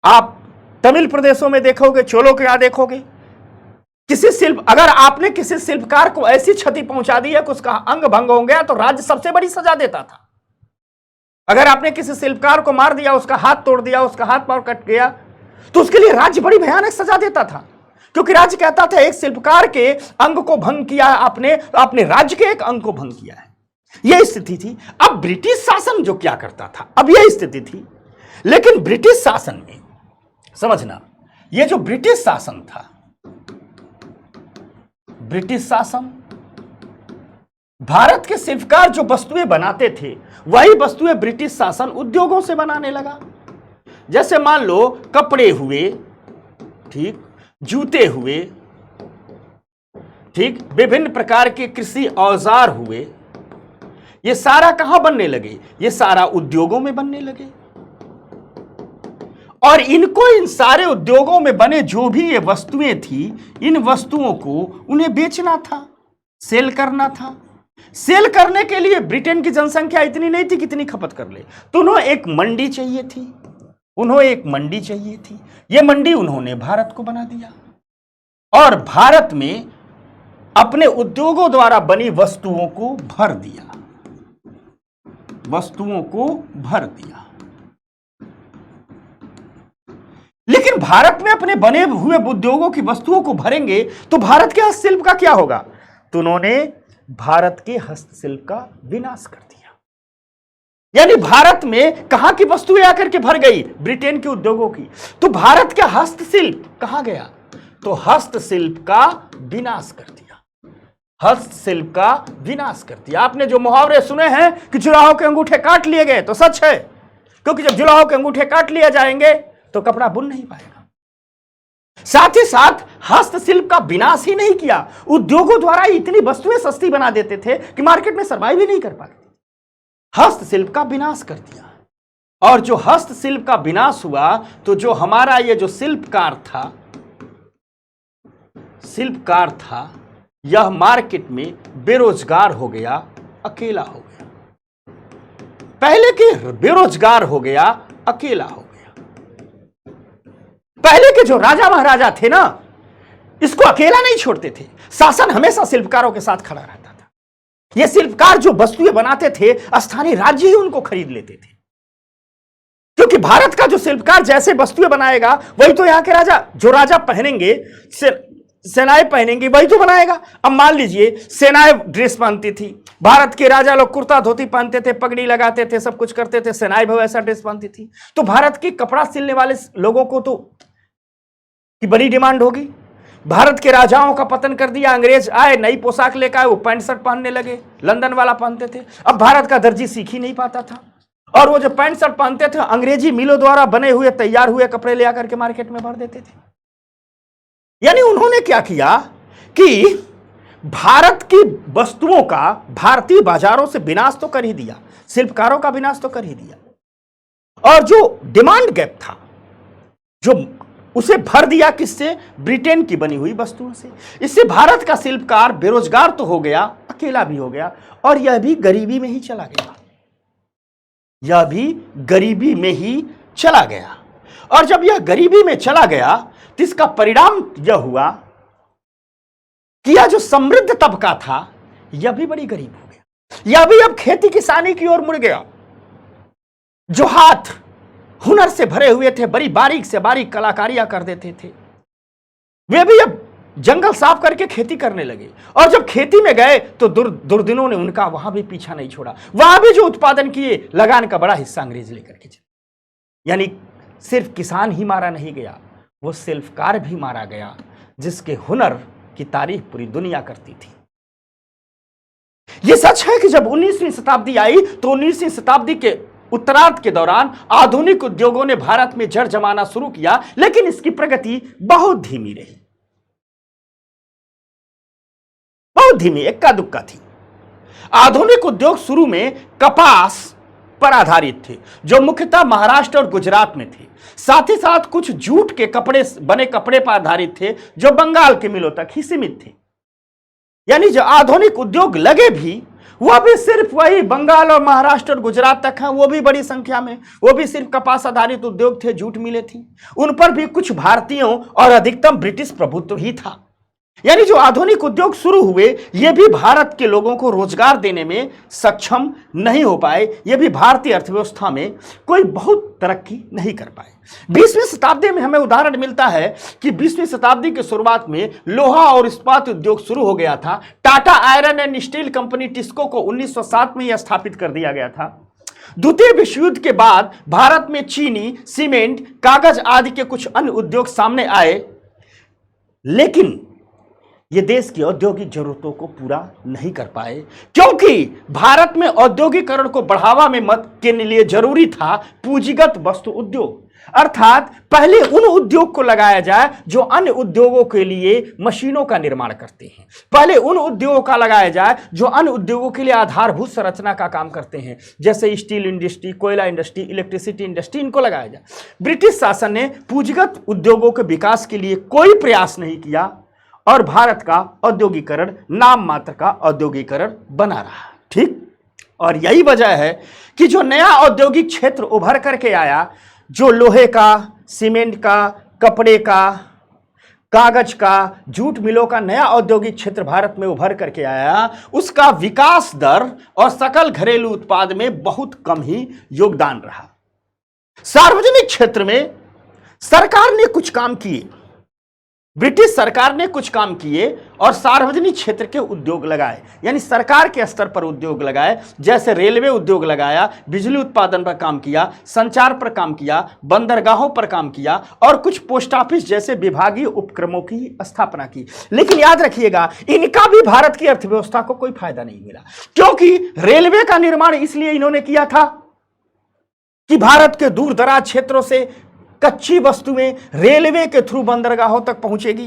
आप तमिल प्रदेशों में देखोगे, चोलों के यहां देखोगे, अगर आपने किसी शिल्पकार को ऐसी क्षति पहुंचा दी है कि उसका अंग भंग हो गया तो राज्य सबसे बड़ी सजा देता था। अगर आपने किसी शिल्पकार को मार दिया, उसका हाथ तोड़ दिया, उसका हाथ पांव कट गया, तो उसके लिए राज्य बड़ी भयानक सजा देता था। क्योंकि राज्य कहता था एक शिल्पकार के अंग को भंग किया आपने, तो आपने राज्य के एक अंग को भंग किया है। यह स्थिति थी। अब ब्रिटिश शासन जो क्या करता था, अब यह स्थिति थी। लेकिन ब्रिटिश शासन में समझना, यह जो ब्रिटिश शासन था, ब्रिटिश शासन भारत के शिल्पकार जो वस्तुएं बनाते थे वही वस्तुएं ब्रिटिश शासन उद्योगों से बनाने लगा। जैसे मान लो कपड़े हुए, ठीक, जूते हुए, ठीक, विभिन्न प्रकार के कृषि औजार हुए, ये सारा कहां बनने लगे? ये सारा उद्योगों में बनने लगे। और इनको इन सारे उद्योगों में बने जो भी ये वस्तुएं थी, इन वस्तुओं को उन्हें बेचना था, सेल करना था, सेल करने के लिए ब्रिटेन की जनसंख्या इतनी नहीं थी कितनी खपत कर ले, तो उन्हें एक मंडी चाहिए थी, यह मंडी उन्होंने भारत को बना दिया और भारत में अपने उद्योगों द्वारा बनी वस्तुओं को भर दिया, लेकिन भारत में अपने बने हुए उद्योगों की वस्तुओं को भरेंगे तो भारत के हस्तशिल्प का क्या होगा? तो उन्होंने भारत के हस्तशिल्प का विनाश कर दिया। यानी भारत में कहां की वस्तुएं आकर के भर गई? ब्रिटेन के उद्योगों की। तो भारत का हस्तशिल्प कहां गया? तो हस्तशिल्प का विनाश कर दिया। आपने जो मुहावरे सुने हैं कि जुलाहों के अंगूठे काट लिए गए, तो सच है, क्योंकि जब जुलाहों के अंगूठे काट लिए जाएंगे तो कपड़ा बुन नहीं पाएगा। साथ ही साथ हस्तशिल्प का विनाश ही नहीं किया, उद्योगों द्वारा इतनी वस्तुएं सस्ती बना देते थे कि मार्केट में सर्वाइव ही नहीं कर पाते। हस्तशिल्प का विनाश कर दिया। और जो हस्तशिल्प का विनाश हुआ तो जो हमारा ये जो शिल्पकार था यह मार्केट में बेरोजगार हो गया, अकेला हो गया। पहले के बेरोजगार हो गया, अकेला हो गया। पहले के जो राजा महाराजा थे ना, इसको अकेला नहीं छोड़ते थे, शासन हमेशा शिल्पकारों के साथ खड़ा रहता था। ये शिल्पकार जो वस्तुएं बनाते थे, स्थानीय राज्य ही उनको खरीद लेते थे, क्योंकि भारत का जो शिल्पकार जैसे वस्तुएं बनाएगा वही तो यहाँ के राजा पहनेंगे, सेनाएं पहनेंगी, वही तो बनाएगा। अब मान लीजिए सेनाएं ड्रेस पहनती थी, भारत के राजा लोग कुर्ता धोती पहनते थे, पगड़ी लगाते थे, सब कुछ करते थे, सेनाएं भी वैसा ड्रेस पहनती थी, तो भारत के कपड़ा सिलने वाले लोगों को तो की बड़ी डिमांड होगी। भारत के राजाओं का पतन कर दिया, अंग्रेज आए, नई पोशाक लेकर आए, वो पैंट शर्ट पहनने लगे, लंदन वाला पहनते थे। अब भारत का दर्जी सीख ही नहीं पाता था, और वो जो पैंट शर्ट पहनते थे अंग्रेजी मिलों द्वारा बने हुए तैयार हुए कपड़े ले आकर के मार्केट में भर देते थे। यानी उन्होंने क्या किया कि भारत की वस्तुओं का भारतीय बाजारों से विनाश तो कर ही दिया, शिल्पकारों का विनाश तो कर ही दिया, और जो डिमांड गैप था जो उसे भर दिया किससे? ब्रिटेन की बनी हुई वस्तुओं से। इससे भारत का शिल्पकार बेरोजगार तो हो गया, अकेला भी हो गया, और यह भी गरीबी में ही चला गया। और जब यह गरीबी में चला गया तो इसका परिणाम यह हुआ कि यह जो समृद्ध तबका था यह भी बड़ी गरीब हो गया, यह भी अब खेती किसानी की ओर मुड़ गया। जो हाथ हुनर से भरे हुए थे, बड़ी बारीक से बारीक कलाकारियां कर देते थे, वे भी अब जंगल साफ करके खेती करने लगे। और जब खेती में गए तो दुर्दिनों ने उनका वहां भी पीछा नहीं छोड़ा, वहां भी जो उत्पादन किए लगान का बड़ा हिस्सा अंग्रेज लेकर के चले। यानी सिर्फ किसान ही मारा नहीं गया, वो शिल्पकार भी मारा गया, जिसके हुनर की तारीफ पूरी दुनिया करती थी। यह सच है कि जब 19वीं शताब्दी आई तो 19वीं शताब्दी के उत्तरार्ध के दौरान आधुनिक उद्योगों ने भारत में जड़ जमाना शुरू किया, लेकिन इसकी प्रगति बहुत धीमी रही, बहुत धीमी, इक्का दुक्का थी। आधुनिक उद्योग शुरू में कपास पर आधारित थे, जो मुख्यतः महाराष्ट्र और गुजरात में थे। साथ ही साथ कुछ जूट के बने कपड़े पर आधारित थे, जो बंगाल के मिलों तक ही सीमित थे। यानी जो आधुनिक उद्योग लगे भी वह भी सिर्फ वही बंगाल और महाराष्ट्र और गुजरात तक हैं, वो भी बड़ी संख्या में, वो भी सिर्फ कपास आधारित उद्योग थे, जूट मिले थी, उन पर भी कुछ भारतीयों और अधिकतम ब्रिटिश प्रभुत्व ही था। यानी जो आधुनिक उद्योग शुरू हुए ये भी भारत के लोगों को रोजगार देने में सक्षम नहीं हो पाए, ये भी भारतीय अर्थव्यवस्था में कोई बहुत तरक्की नहीं कर पाए। 20वीं शताब्दी में हमें उदाहरण मिलता है कि 20वीं शताब्दी के शुरुआत में लोहा और इस्पात उद्योग शुरू हो गया था। Tata iron and steel company TISCO को 1907 में यह स्थापित कर दिया गया था। द्वितीय विश्व युद्ध के बाद भारत में चीनी, सीमेंट, कागज आदि के कुछ अन्य उद्योग सामने आए, लेकिन ये देश की औद्योगिक जरूरतों को पूरा नहीं कर पाए, क्योंकि भारत में औद्योगिकरण को बढ़ावा में मत के लिए जरूरी था पूंजीगत वस्तु उद्योग, अर्थात पहले उन उद्योग को लगाया जाए जो अन्य उद्योगों के लिए मशीनों का निर्माण करते हैं, पहले उन उद्योगों का लगाया जाए जो अन्य उद्योगों के लिए आधारभूत संरचना का काम करते हैं, जैसे स्टील इंडस्ट्री, कोयला इंडस्ट्री, इलेक्ट्रिसिटी इंडस्ट्री, इनको लगाया जाए। ब्रिटिश शासन ने पूंजीगत उद्योगों के विकास के लिए कोई प्रयास नहीं किया और भारत का औद्योगिकरण नाम मात्र का औद्योगिकरण बना रहा। ठीक, और यही वजह है कि जो नया औद्योगिक क्षेत्र उभर करके आया, जो लोहे का, सीमेंट का, कपड़े का, कागज का, जूट मिलों का नया औद्योगिक क्षेत्र भारत में उभर करके आया, उसका विकास दर और सकल घरेलू उत्पाद में बहुत कम ही योगदान रहा। सार्वजनिक क्षेत्र में सरकार ने कुछ काम किए, ब्रिटिश सरकार ने कुछ काम किए और सार्वजनिक क्षेत्र के उद्योग लगाए, यानी सरकार के स्तर पर उद्योग लगाए, जैसे रेलवे उद्योग लगाया, बिजली उत्पादन पर काम किया, संचार पर काम किया, बंदरगाहों पर काम किया और कुछ पोस्ट ऑफिस जैसे विभागीय उपक्रमों की स्थापना की। लेकिन याद रखिएगा, इनका भी भारत की अर्थव्यवस्था को कोई फायदा नहीं मिला, क्योंकि रेलवे का निर्माण इसलिए इन्होंने किया था कि भारत के दूर दराज क्षेत्रों से कच्ची वस्तुएं रेलवे के थ्रू बंदरगाहों तक पहुंचेगी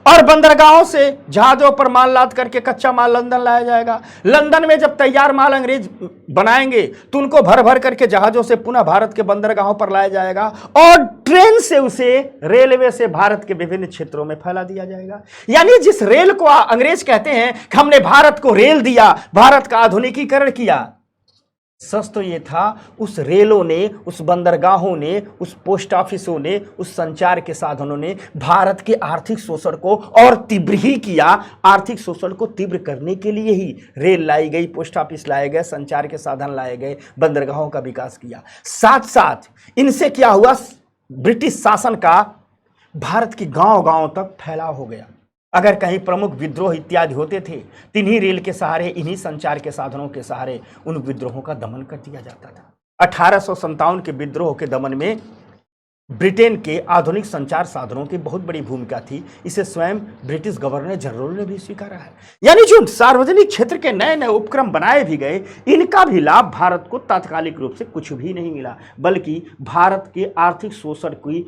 और बंदरगाहों से जहाजों पर माल लाद करके कच्चा माल लंदन लाया जाएगा। लंदन में जब तैयार माल अंग्रेज बनाएंगे तो उनको भर भर करके जहाजों से पुनः भारत के बंदरगाहों पर लाया जाएगा और ट्रेन से उसे रेलवे से भारत के विभिन्न क्षेत्रों में फैला दिया जाएगा। यानी जिस रेल को अंग्रेज कहते हैं कि हमने भारत को रेल दिया, भारत का आधुनिकीकरण किया, सच तो ये था उस रेलों ने, उस बंदरगाहों ने, उस पोस्ट ऑफिसों ने, उस संचार के साधनों ने भारत के आर्थिक शोषण को और तीव्र ही किया। आर्थिक शोषण को तीव्र करने के लिए ही रेल लाई गई, पोस्ट ऑफिस लाए गए, संचार के साधन लाए गए, बंदरगाहों का विकास किया। साथ साथ इनसे क्या हुआ, ब्रिटिश शासन का भारत की गांव-गांव तक फैलाव हो गया। अगर कहीं प्रमुख विद्रोह इत्यादि होते थे, इन्हीं रेल के सहारे, इन्हीं संचार के साधनों के सहारे उन विद्रोहों का दमन कर दिया जाता था। 1857 के विद्रोह के दमन में ब्रिटेन के आधुनिक संचार साधनों की बहुत बड़ी भूमिका थी। इसे स्वयं ब्रिटिश गवर्नर जनरल ने भी स्वीकारा है। यानी जो सार्वजनिक क्षेत्र के नए नए उपक्रम बनाए भी गए, इनका भी लाभ भारत को तात्कालिक रूप से कुछ भी नहीं मिला, बल्कि भारत के आर्थिक शोषण की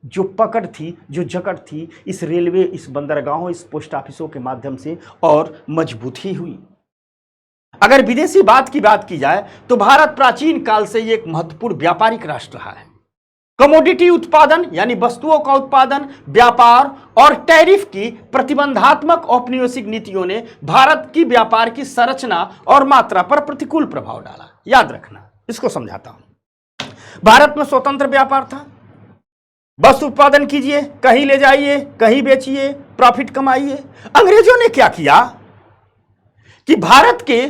जो पकड़ थी, जो जकड़ थी, इस रेलवे, इस बंदरगाहों, इस पोस्ट ऑफिसों के माध्यम से और मजबूत ही हुई। अगर विदेशी बात की जाए तो भारत प्राचीन काल से एक महत्वपूर्ण व्यापारिक राष्ट्र रहा है। कमोडिटी उत्पादन यानी वस्तुओं का उत्पादन, व्यापार और टैरिफ की प्रतिबंधात्मक औपनिवेशिक नीतियों ने भारत की व्यापार की संरचना और मात्रा पर प्रतिकूल प्रभाव डाला। याद रखना, इसको समझाता हूं। भारत में स्वतंत्र व्यापार था, वस्तु उत्पादन कीजिए, कहीं ले जाइए, कहीं बेचिए, प्रॉफिट कमाइए। अंग्रेजों ने क्या किया कि भारत के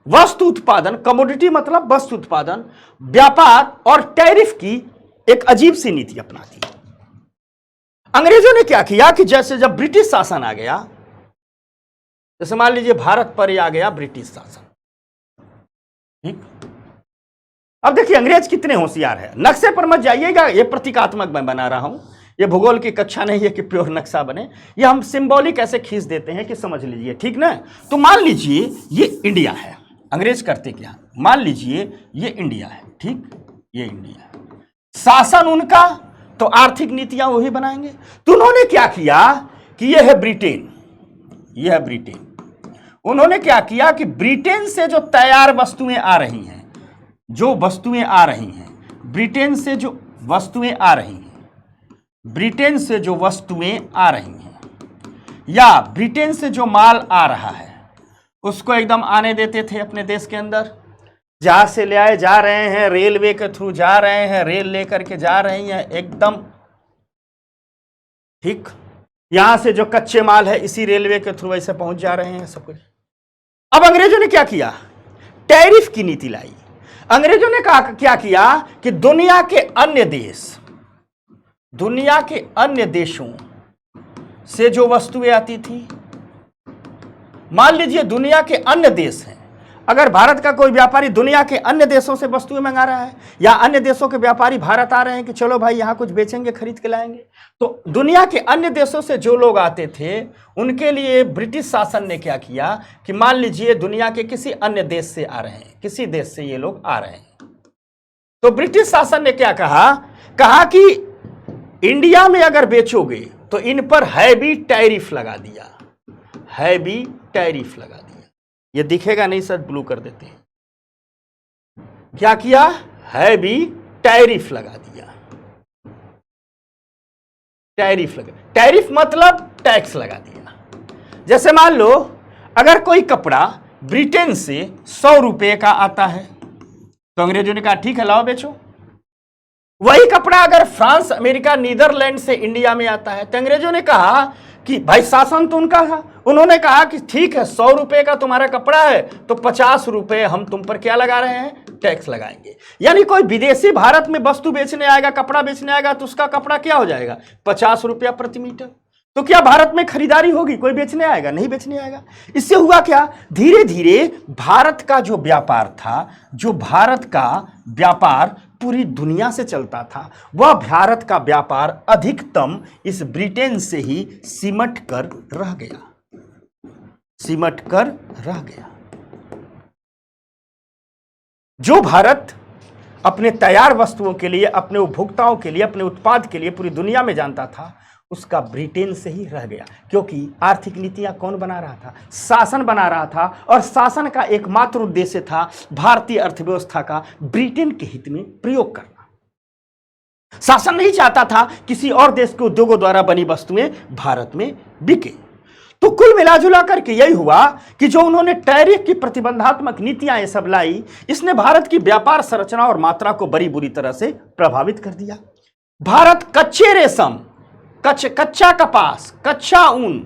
वस्तु उत्पादन, कमोडिटी मतलब वस्तु उत्पादन, व्यापार और टैरिफ की एक अजीब सी नीति अपना दी। अंग्रेजों ने क्या किया कि जैसे जब ब्रिटिश शासन आ गया, जैसे मान लीजिए भारत पर ही आ गया ब्रिटिश शासन, ठीक। अब देखिए अंग्रेज कितने होशियार है। नक्शे पर मत जाइएगा, ये प्रतीकात्मक मैं बना रहा हूं, ये भूगोल की कक्षा नहीं है कि प्योर नक्शा बने, ये हम सिंबॉलिक ऐसे खींच देते हैं कि समझ लीजिए, ठीक ना। तो मान लीजिए ये इंडिया है। अंग्रेज करते क्या, मान लीजिए ये इंडिया है, ठीक, ये इंडिया है, शासन उनका, तो आर्थिक नीतियां वही बनाएंगे। तो उन्होंने क्या किया कि यह है ब्रिटेन, यह है ब्रिटेन। उन्होंने क्या किया कि ब्रिटेन से जो तैयार वस्तुएं आ रही हैं, जो वस्तुएं आ रही हैं, ब्रिटेन से जो वस्तुएं आ रही हैं, ब्रिटेन से जो वस्तुएं आ रही हैं या ब्रिटेन से जो माल आ रहा है, उसको एकदम आने देते थे अपने देश के अंदर। जहां से ले आए जा रहे हैं, रेलवे के थ्रू जा रहे हैं, रेल लेकर के जा रही हैं एकदम, ठीक। यहां से जो कच्चे माल है इसी रेलवे के थ्रू ऐसे पहुंच जा रहे हैं सब कुछ। अब अंग्रेजों ने क्या किया, टैरिफ की नीति लाई। अंग्रेजों ने कहा क्या किया कि दुनिया के अन्य देश, दुनिया के अन्य देशों से जो वस्तुएं आती थी, मान लीजिए दुनिया के अन्य देश हैं, अगर भारत का कोई व्यापारी दुनिया के अन्य देशों से वस्तुएं मंगा रहा है या अन्य देशों के व्यापारी भारत आ रहे हैं कि चलो भाई यहां कुछ बेचेंगे, खरीद के लाएंगे, तो दुनिया के अन्य देशों से जो लोग आते थे उनके लिए ब्रिटिश शासन ने क्या किया कि मान लीजिए दुनिया के किसी अन्य देश से आ रहे हैं, किसी देश से ये लोग आ रहे हैं, तो ब्रिटिश शासन ने क्या कहा कि इंडिया में अगर बेचोगे तो इन पर हैवी टैरिफ लगा दिया, हैवी टैरिफ लगा दिया। ये दिखेगा नहीं सर, ब्लू कर देते हैं। क्या किया, हैवी टैरिफ लगा दिया। टैरिफ लगा, टैरिफ मतलब टैक्स लगा दिया। जैसे मान लो अगर कोई कपड़ा ब्रिटेन से 100 रुपये का आता है तो अंग्रेजों ने कहा ठीक है लाओ बेचो। वही कपड़ा अगर फ्रांस, अमेरिका, नीदरलैंड से इंडिया में आता है तो अंग्रेजों ने कहा कि भाई शासन तो उनका था, उन्होंने कहा कि ठीक है 100 रुपये का तुम्हारा कपड़ा है तो 50 रुपये हम तुम पर क्या लगा रहे हैं, टैक्स लगाएंगे। यानी कोई विदेशी भारत में वस्तु बेचने आएगा, कपड़ा बेचने आएगा तो उसका कपड़ा क्या हो जाएगा, 50 रुपया प्रति मीटर। तो क्या भारत में खरीदारी होगी, कोई बेचने आएगा, नहीं बेचने आएगा। इससे हुआ क्या, धीरे धीरे भारत का जो व्यापार था, जो भारत का व्यापार पूरी दुनिया से चलता था, वह भारत का व्यापार अधिकतम इस ब्रिटेन से ही सिमट कर रह गया, सिमट कर रह गया। जो भारत अपने तैयार वस्तुओं के लिए, अपने उपभोक्ताओं के लिए, अपने उत्पाद के लिए पूरी दुनिया में जानता था, उसका ब्रिटेन से ही रह गया। क्योंकि आर्थिक नीतियां कौन बना रहा था, शासन बना रहा था, और शासन का एकमात्र उद्देश्य था भारतीय अर्थव्यवस्था का ब्रिटेन के हित में प्रयोग करना। शासन नहीं चाहता था किसी और देश के उद्योगों द्वारा बनी वस्तुएं भारत में बिके। तो कुल मिलाजुला करके यही हुआ कि जो उन्होंने टैरिफ की प्रतिबंधात्मक नीतियां ये सब लाई, इसने भारत की व्यापार संरचना और मात्रा को बड़ी बुरी तरह से प्रभावित कर दिया। भारत कच्चे रेशम, कच्चा कपास, कच्चा ऊन,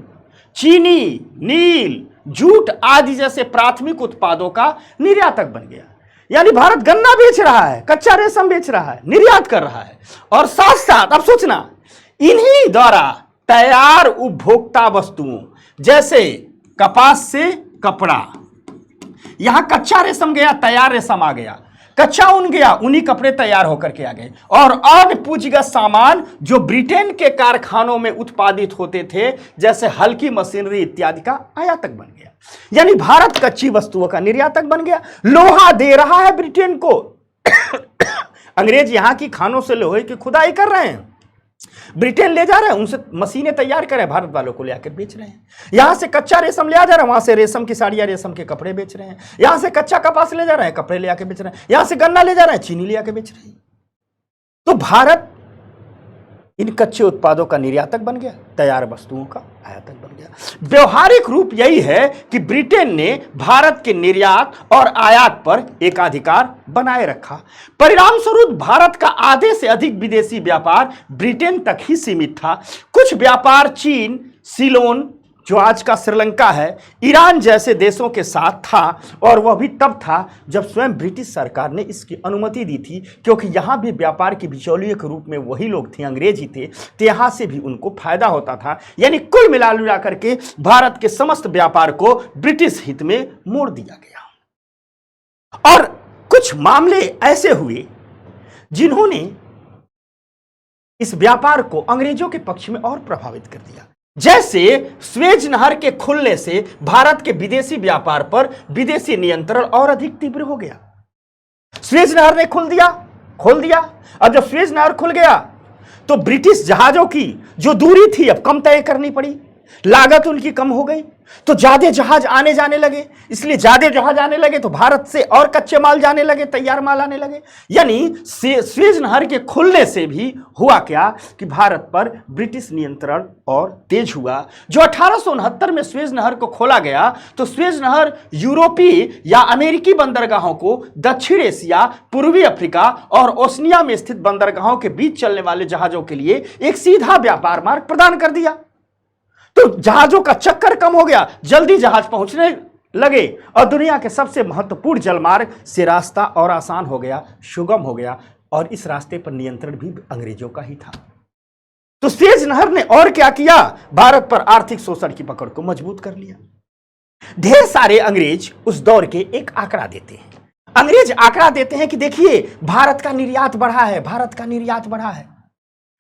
चीनी, नील, जूट आदि जैसे प्राथमिक उत्पादों का निर्यातक बन गया। यानी भारत गन्ना बेच रहा है, कच्चा रेशम बेच रहा है, निर्यात कर रहा है, और साथ साथ अब सोचना इन्हीं द्वारा तैयार उपभोक्ता वस्तुओं जैसे कपास से कपड़ा, यहां कच्चा रेशम गया, तैयार रेशम आ गया, कच्चा ऊन गया, ऊनी कपड़े तैयार होकर के आ गए, और अन्य पूंजीगत सामान जो ब्रिटेन के कारखानों में उत्पादित होते थे जैसे हल्की मशीनरी इत्यादि का आयातक बन गया। यानी भारत कच्ची वस्तुओं का निर्यातक बन गया। लोहा दे रहा है ब्रिटेन को अंग्रेज यहां की खानों से लोहे की खुदाई कर रहे हैं, ब्रिटेन ले जा रहे हैं, उनसे मशीनें तैयार कर रहे हैं, भारत वालों को ले आकर बेच रहे हैं। यहां से कच्चा रेशम ले आ जा रहे हैं, वहां से रेशम की साड़ियां, रेशम के कपड़े बेच रहे हैं। यहां से कच्चा कपास ले जा रहे हैं, कपड़े ले आके बेच रहे हैं। यहां से गन्ना ले जा रहे हैं, चीनी ले आके बेच रहे हैं। तो भारत इन कच्चे उत्पादों का निर्यातक बन गया, तैयार वस्तुओं का आयातक बन गया। व्यवहारिक रूप यही है कि ब्रिटेन ने भारत के निर्यात और आयात पर एकाधिकार बनाए रखा। परिणाम स्वरूप भारत का आधे से अधिक विदेशी व्यापार ब्रिटेन तक ही सीमित था। कुछ व्यापार चीन, सीलोन जो आज का श्रीलंका है, ईरान जैसे देशों के साथ था, और वह भी तब था जब स्वयं ब्रिटिश सरकार ने इसकी अनुमति दी थी, क्योंकि यहाँ भी व्यापार के बिचौलिए के रूप में वही लोग थे, अंग्रेज ही थे, तो यहाँ से भी उनको फायदा होता था। यानी कुल मिला करके भारत के समस्त व्यापार को ब्रिटिश हित में मोड़ दिया गया। और कुछ मामले ऐसे हुए जिन्होंने इस व्यापार को अंग्रेजों के पक्ष में और प्रभावित कर दिया। जैसे स्वेज नहर के खुलने से भारत के विदेशी व्यापार पर विदेशी नियंत्रण और अधिक तीव्र हो गया। स्वेज नहर ने खोल दिया। अब जब स्वेज नहर खुल गया तो ब्रिटिश जहाजों की जो दूरी थी अब कम तय करनी पड़ी, लागत उनकी कम हो गई, तो ज्यादा जहाज आने जाने लगे। इसलिए ज्यादा जहाज आने लगे तो भारत से और कच्चे माल जाने लगे, तैयार माल आने लगे। यानी स्वेज नहर के खुलने से भी हुआ क्या कि भारत पर ब्रिटिश नियंत्रण और तेज हुआ। जो 1869 में स्वेज नहर को खोला गया तो स्वेज नहर यूरोपीय या अमेरिकी बंदरगाहों को दक्षिण एशिया, पूर्वी अफ्रीका और ओशनिया में स्थित बंदरगाहों के बीच चलने वाले जहाजों के लिए एक सीधा व्यापार मार्ग प्रदान कर दिया। तो जहाजों का चक्कर कम हो गया, जल्दी जहाज पहुंचने लगे, और दुनिया के सबसे महत्वपूर्ण जलमार्ग से रास्ता और आसान हो गया, सुगम हो गया, और इस रास्ते पर नियंत्रण भी अंग्रेजों का ही था। तो स्वेज नहर ने और क्या किया, भारत पर आर्थिक शोषण की पकड़ को मजबूत कर लिया। ढेर सारे अंग्रेज उस दौर के एक आंकड़ा देते हैं। अंग्रेज आंकड़ा देते हैं कि देखिए भारत का निर्यात बढ़ा है, भारत का निर्यात बढ़ा है।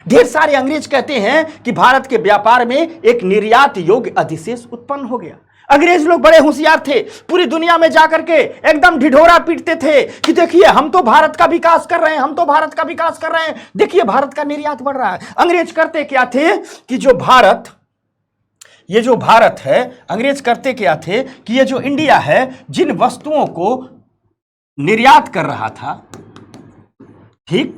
ढेर सारे अंग्रेज कहते हैं कि भारत के व्यापार में एक निर्यात योग्य अधिशेष उत्पन्न हो गया। अंग्रेज लोग बड़े होशियार थे, पूरी दुनिया में जाकर के एकदम ढिढोरा पीटते थे कि देखिए हम तो भारत का विकास कर रहे हैं, हम तो भारत का विकास कर रहे हैं, देखिए भारत का निर्यात बढ़ रहा है। अंग्रेज करते क्या थे कि ये जो भारत है, अंग्रेज करते क्या थे कि ये जो इंडिया है, जिन वस्तुओं को निर्यात कर रहा था, ठीक,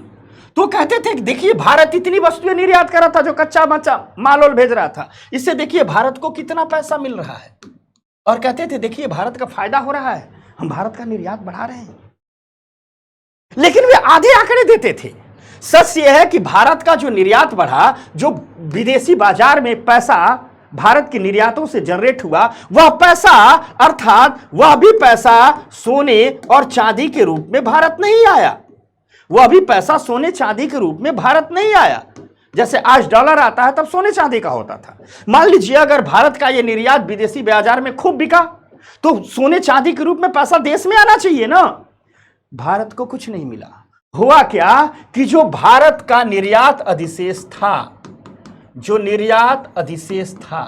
तो तो कहते थे कि देखिए भारत इतनी वस्तुएं निर्यात कर रहा था, जो कच्चा मच्चा माल वाल भेज रहा था, इससे देखिए भारत को कितना पैसा मिल रहा है। और कहते थे देखिए भारत का फायदा हो रहा है, हम भारत का निर्यात बढ़ा रहे हैं। लेकिन वे आधे आंकड़े देते थे। सच यह है कि भारत का जो निर्यात बढ़ा, जो विदेशी बाजार में पैसा भारत के निर्यातों से जनरेट हुआ, वह पैसा अर्थात वह भी पैसा सोने और चांदी के रूप में भारत नहीं आया। वह भी पैसा सोने चांदी के रूप में भारत नहीं आया। जैसे आज डॉलर आता है तब सोने चांदी का होता था। मान लीजिए अगर भारत का यह निर्यात विदेशी बाजार में खूब बिका तो सोने चांदी के रूप में पैसा देश में आना चाहिए ना। भारत को कुछ नहीं मिला। हुआ क्या कि जो भारत का निर्यात अधिशेष था, जो निर्यात अधिशेष था,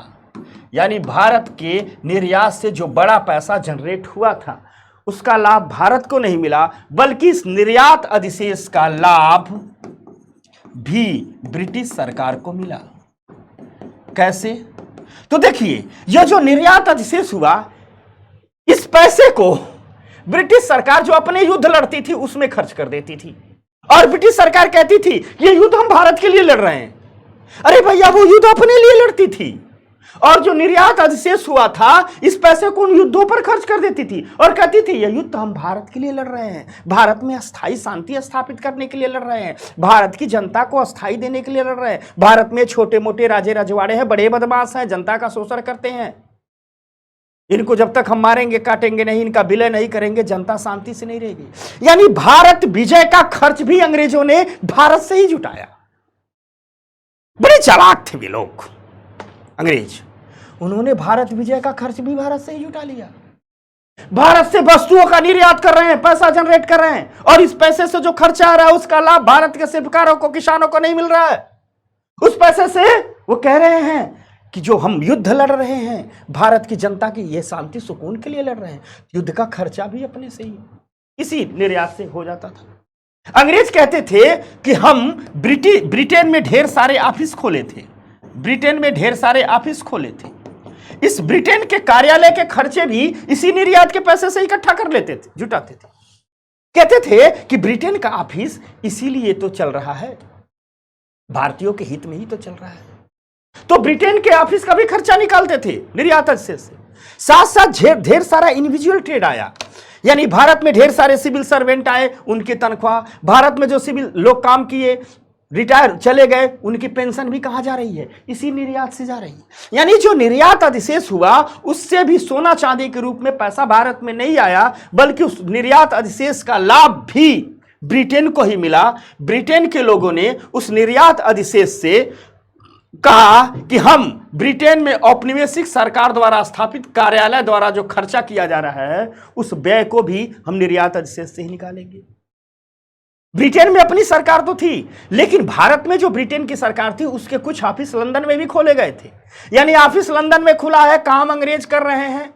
यानी भारत के निर्यात से जो बड़ा पैसा जनरेट हुआ था, उसका लाभ भारत को नहीं मिला, बल्कि इस निर्यात अधिशेष का लाभ भी ब्रिटिश सरकार को मिला। कैसे? तो देखिए, यह जो निर्यात अधिशेष हुआ, इस पैसे को ब्रिटिश सरकार जो अपने युद्ध लड़ती थी उसमें खर्च कर देती थी। और ब्रिटिश सरकार कहती थी ये युद्ध हम भारत के लिए लड़ रहे हैं। अरे भैया, वो युद्ध अपने लिए लड़ती थी और जो निर्यात अधिशेष हुआ था, इस पैसे को उन युद्धों पर खर्च कर देती थी और कहती थी यह युद्ध हम भारत के लिए लड़ रहे हैं, भारत में अस्थायी शांति स्थापित करने के लिए लड़ रहे हैं, भारत की जनता को अस्थायी देने के लिए लड़ रहे हैं। भारत में छोटे मोटे राजे रजवाड़े हैं, बड़े बदमाश हैं, जनता का शोषण करते हैं। इनको जब तक हम मारेंगे काटेंगे नहीं, इनका विलय नहीं करेंगे, जनता शांति से नहीं रहेगी। यानी भारत विजय का खर्च भी अंग्रेजों ने भारत से ही जुटाया। बड़े चालाक थे वे लोग अंग्रेज। उन्होंने भारत विजय का खर्च भी भारत से ही जुटा लिया। भारत से वस्तुओं का निर्यात कर रहे हैं, पैसा जनरेट कर रहे हैं, और इस पैसे से जो खर्चा आ रहा है उसका लाभ भारत के शिल्पकारों को, किसानों को नहीं मिल रहा है। उस पैसे से वो कह रहे हैं कि जो हम युद्ध लड़ रहे हैं भारत की जनता की ये शांति सुकून के लिए लड़ रहे हैं, युद्ध का खर्चा भी अपने से ही इसी निर्यात से हो जाता था। अंग्रेज कहते थे कि हम ब्रिटेन में ढेर सारे ऑफिस खोले थे, ब्रिटेन में ढेर सारे ऑफिस खोले थे। इस ब्रिटेन के कार्यालय के खर्चे भी इसी निर्यात के पैसे से इकट्ठा कर लेते थे, जुटाते थे। कहते थे कि ब्रिटेन का ऑफिस इसीलिए तो चल रहा है, भारतीयों के हित में ही तो चल रहा है। तो ब्रिटेन के ऑफिस का भी खर्चा निकालते थे निर्यात से। साथ साथ ढेर सारा इंडिविजुअल ट्रेड आया, यानी भारत में ढेर सारे सिविल सर्वेंट आए, उनकी तनख्वाह, भारत में जो सिविल लोग काम किए रिटायर चले गए, उनकी पेंशन भी कहां जा रही है? इसी निर्यात से जा रही है। यानी जो निर्यात अधिशेष हुआ उससे भी सोना चांदी के रूप में पैसा भारत में नहीं आया, बल्कि उस निर्यात अधिशेष का लाभ भी ब्रिटेन को ही मिला। ब्रिटेन के लोगों ने उस निर्यात अधिशेष से कहा कि हम ब्रिटेन में औपनिवेशिक सरकार द्वारा स्थापित कार्यालय द्वारा जो खर्चा किया जा रहा है उस व्यय को भी हम निर्यात अधिशेष से ही निकालेंगे। ब्रिटेन में अपनी सरकार तो थी, लेकिन भारत में जो ब्रिटेन की सरकार थी उसके कुछ ऑफिस लंदन में भी खोले गए थे। यानी ऑफिस लंदन में खुला है, काम अंग्रेज कर रहे हैं,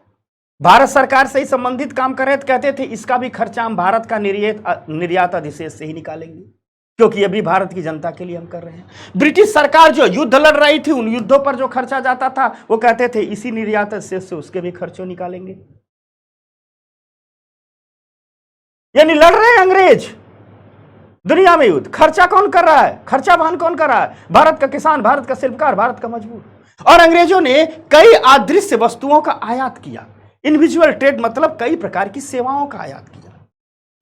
भारत सरकार से ही संबंधित काम कर रहे थे। कहते थे इसका भी खर्चा हम भारत का निर्यात अधिशेष से ही निकालेंगे, क्योंकि ये भी भारत की जनता के लिए हम कर रहे हैं। ब्रिटिश सरकार जो युद्ध लड़ रही थी, उन युद्धों पर जो खर्चा जाता था वो कहते थे इसी निर्यात अधिशेष से उसके भी खर्चों निकालेंगे। यानी लड़ रहे हैं अंग्रेज दुनिया में युद्ध, खर्चा कौन कर रहा है? खर्चा वहन कौन कर रहा है? भारत का किसान, भारत का शिल्पकार, भारत का मजदूर। और अंग्रेजों ने कई अदृश्य वस्तुओं का आयात किया। इंडिविजुअल ट्रेड मतलब कई प्रकार की सेवाओं का आयात किया।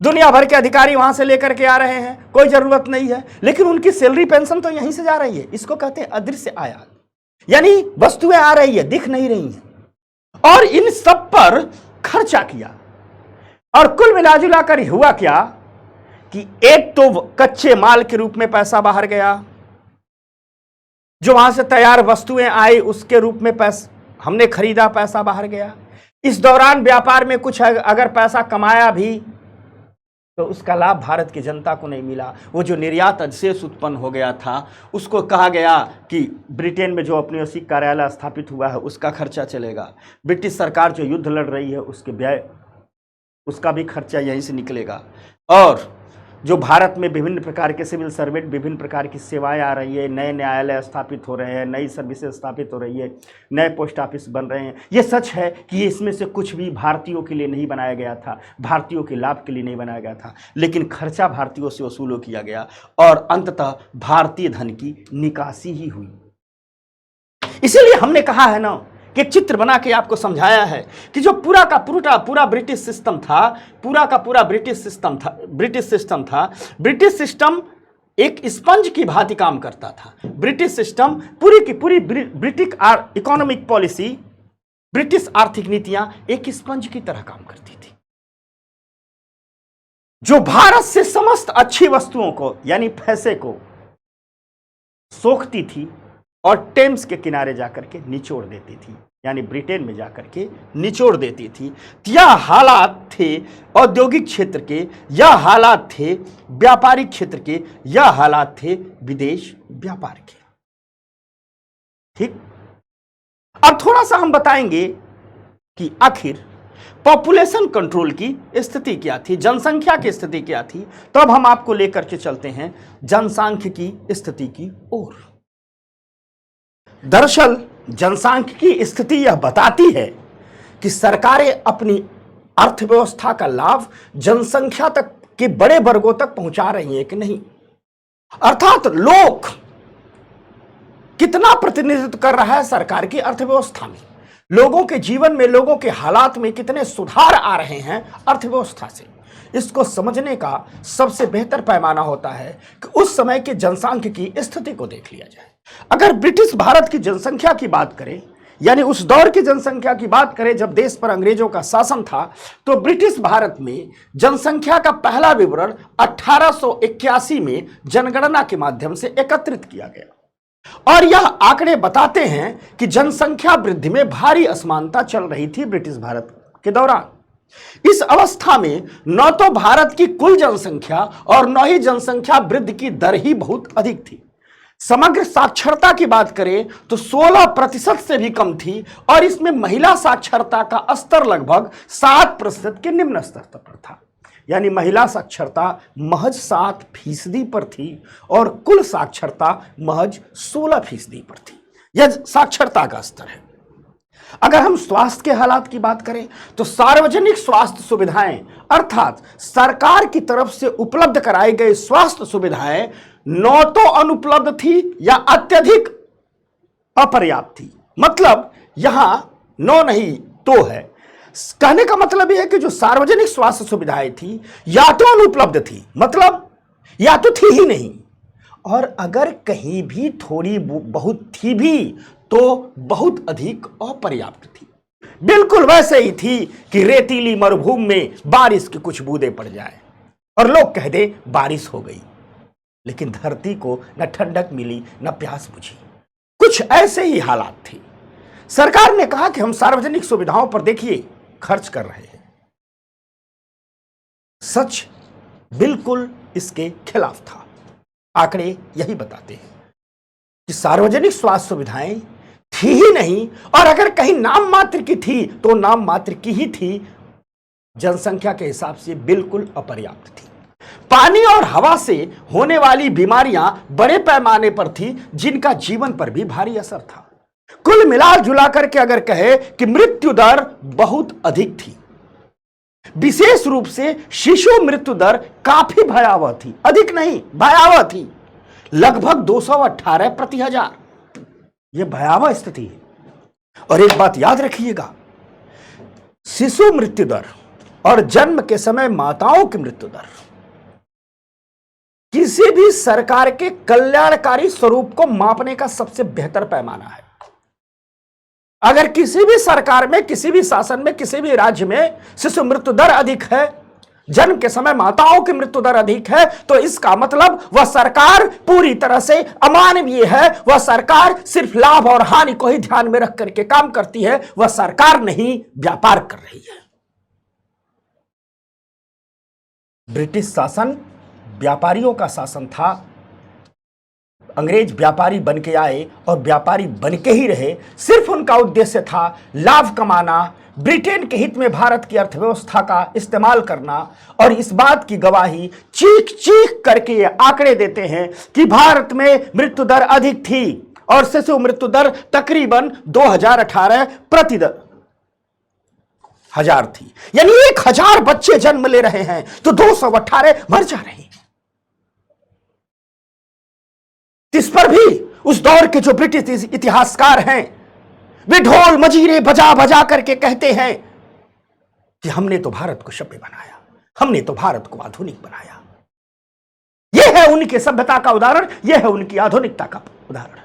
दुनिया भर के अधिकारी वहां से लेकर के आ रहे हैं, कोई जरूरत नहीं है, लेकिन उनकी सैलरी पेंशन तो यहीं से जा रही है। इसको कहते हैं अदृश्य आयात, यानी वस्तुएं आ रही है, दिख नहीं रही हैं, और इन सब पर खर्चा किया। और कुल मिलाजुला कर हुआ क्या कि एक तो कच्चे माल के रूप में पैसा बाहर गया, जो वहां से तैयार वस्तुएं आई उसके रूप में पैसा हमने खरीदा, पैसा बाहर गया। इस दौरान व्यापार में कुछ अगर पैसा कमाया भी तो उसका लाभ भारत की जनता को नहीं मिला। वो जो निर्यात अधिशेष उत्पन्न हो गया था उसको कहा गया कि ब्रिटेन में जो औपनिवेशिक कार्यालय स्थापित हुआ है उसका खर्चा चलेगा, ब्रिटिश सरकार जो युद्ध लड़ रही है उसके व्यय उसका भी खर्चा यहीं से निकलेगा, और जो भारत में विभिन्न प्रकार के सिविल सर्वेंट, विभिन्न प्रकार की सेवाएं आ रही है, नए न्यायालय स्थापित हो रहे हैं, नई सर्विसेज स्थापित हो रही है, नए पोस्ट ऑफिस बन रहे हैं, ये सच है कि ये इसमें से कुछ भी भारतीयों के लिए नहीं बनाया गया था, भारतीयों के लाभ के लिए नहीं बनाया गया था, लेकिन खर्चा भारतीयों से वसूल किया गया और अंततः भारतीय धन की निकासी ही हुई। इसीलिए हमने कहा है ना कि एक चित्र बना के आपको समझाया है कि जो पूरा का पूरा ब्रिटिश सिस्टम था, पूरा का पूरा ब्रिटिश सिस्टम था, ब्रिटिश सिस्टम एक स्पंज की भांति काम करता था। ब्रिटिश सिस्टम पूरी की पूरी ब्रिटिश इकोनॉमिक पॉलिसी, ब्रिटिश आर्थिक नीतियां एक स्पंज की तरह काम करती थी, जो भारत से समस्त अच्छी वस्तुओं को यानी पैसे को सोखती थी और टेम्स के किनारे जाकर के निचोड़ देती थी, यानी ब्रिटेन में जाकर के निचोड़ देती थी। यह हालात थे औद्योगिक क्षेत्र के, यह हालात थे व्यापारिक क्षेत्र के, यह हालात थे विदेश व्यापार के। ठीक, अब थोड़ा सा हम बताएंगे कि आखिर पॉपुलेशन कंट्रोल की स्थिति क्या थी, जनसंख्या की स्थिति क्या थी। तो अब हम आपको लेकर के चलते हैं जनसांख्यिकी की स्थिति की ओर। दरअसल जनसांख्यिकी की स्थिति यह बताती है कि सरकारें अपनी अर्थव्यवस्था का लाभ जनसंख्या तक के बड़े वर्गों तक पहुंचा रही हैं कि नहीं, अर्थात लोग कितना प्रतिनिधित्व कर रहा है सरकार की अर्थव्यवस्था में, लोगों के जीवन में, लोगों के हालात में कितने सुधार आ रहे हैं अर्थव्यवस्था से। इसको समझने का सबसे बेहतर पैमाना होता है कि उस समय के जनसांख्यिकी की स्थिति को देख लिया जाए। अगर ब्रिटिश भारत की जनसंख्या की बात करें, यानी उस दौर की जनसंख्या की बात करें जब देश पर अंग्रेजों का शासन था, तो ब्रिटिश भारत में जनसंख्या का पहला विवरण 1881 में जनगणना के माध्यम से एकत्रित किया गया और यह आंकड़े बताते हैं कि जनसंख्या वृद्धि में भारी असमानता चल रही थी ब्रिटिश भारत के दौरान। इस अवस्था में न तो भारत की कुल जनसंख्या और न ही जनसंख्या वृद्धि की दर ही बहुत अधिक थी। समग्र साक्षरता की बात करें तो 16% से भी कम थी और इसमें महिला साक्षरता का स्तर लगभग 7% के निम्न स्तर पर था, यानी महिला साक्षरता महज 7% पर थी और कुल साक्षरता महज 16% पर थी। यह साक्षरता का स्तर है। अगर हम स्वास्थ्य के हालात की बात करें तो सार्वजनिक स्वास्थ्य सुविधाएं अर्थात सरकार की तरफ से उपलब्ध कराई गई स्वास्थ्य सुविधाएं न तो अनुपलब्ध थी या अत्यधिक अपर्याप्त थी। मतलब यहां नो नहीं तो है, कहने का मतलब यह है कि जो सार्वजनिक स्वास्थ्य सुविधाएं थी या तो अनुपलब्ध थी, मतलब या तो थी ही नहीं, और अगर कहीं भी थोड़ी बहुत थी भी तो बहुत अधिक अपर्याप्त थी। बिल्कुल वैसे ही थी कि रेतीली मरुभूमि में बारिश की कुछ बूंदें पड़ जाए और लोग कह दे बारिश हो गई, लेकिन धरती को न ठंडक मिली न प्यास बुझी। कुछ ऐसे ही हालात थे। सरकार ने कहा कि हम सार्वजनिक सुविधाओं पर देखिए खर्च कर रहे हैं। सच बिल्कुल इसके खिलाफ था। आंकड़े यही बताते हैं कि सार्वजनिक स्वास्थ्य सुविधाएं थी ही नहीं, और अगर कहीं नाम मात्र की थी तो नाम मात्र की ही थी, जनसंख्या के हिसाब से बिल्कुल अपर्याप्त थी। पानी और हवा से होने वाली बीमारियां बड़े पैमाने पर थी जिनका जीवन पर भी भारी असर था। कुल मिला जुला करके अगर कहे कि मृत्यु दर बहुत अधिक थी। विशेष रूप से शिशु मृत्यु दर काफी भयावह थी, अधिक नहीं भयावह थी, लगभग 218 प्रति हजार। यह भयावह स्थिति है। और एक बात याद रखिएगा, शिशु मृत्यु दर और जन्म के समय माताओं की मृत्यु दर किसी भी सरकार के कल्याणकारी स्वरूप को मापने का सबसे बेहतर पैमाना है। अगर किसी भी सरकार में, किसी भी शासन में, किसी भी राज्य में शिशु मृत्यु दर अधिक है, जन्म के समय माताओं की मृत्यु दर अधिक है, तो इसका मतलब वह सरकार पूरी तरह से अमानवीय है। वह सरकार सिर्फ लाभ और हानि को ही ध्यान में रख करके काम करती है। वह सरकार नहीं व्यापार कर रही है। ब्रिटिश शासन व्यापारियों का शासन था। अंग्रेज व्यापारी बन के आए और व्यापारी बन के ही रहे। सिर्फ उनका उद्देश्य था लाभ कमाना, ब्रिटेन के हित में भारत की अर्थव्यवस्था का इस्तेमाल करना। और इस बात की गवाही चीख चीख करके ये आंकड़े देते हैं कि भारत में मृत्यु दर अधिक थी और शिशु मृत्यु दर तकरीबन 2018 प्रति हजार थी। यानी 1000 बच्चे जन्म ले रहे हैं तो 218 मर जा रहे हैं। इस पर भी उस दौर के जो ब्रिटिश इतिहासकार हैं वे ढोल मजीरे बजा बजा करके कहते हैं कि हमने तो भारत को सभ्य बनाया, हमने तो भारत को आधुनिक बनाया। यह है उनकी सभ्यता का उदाहरण, यह है उनकी आधुनिकता का उदाहरण।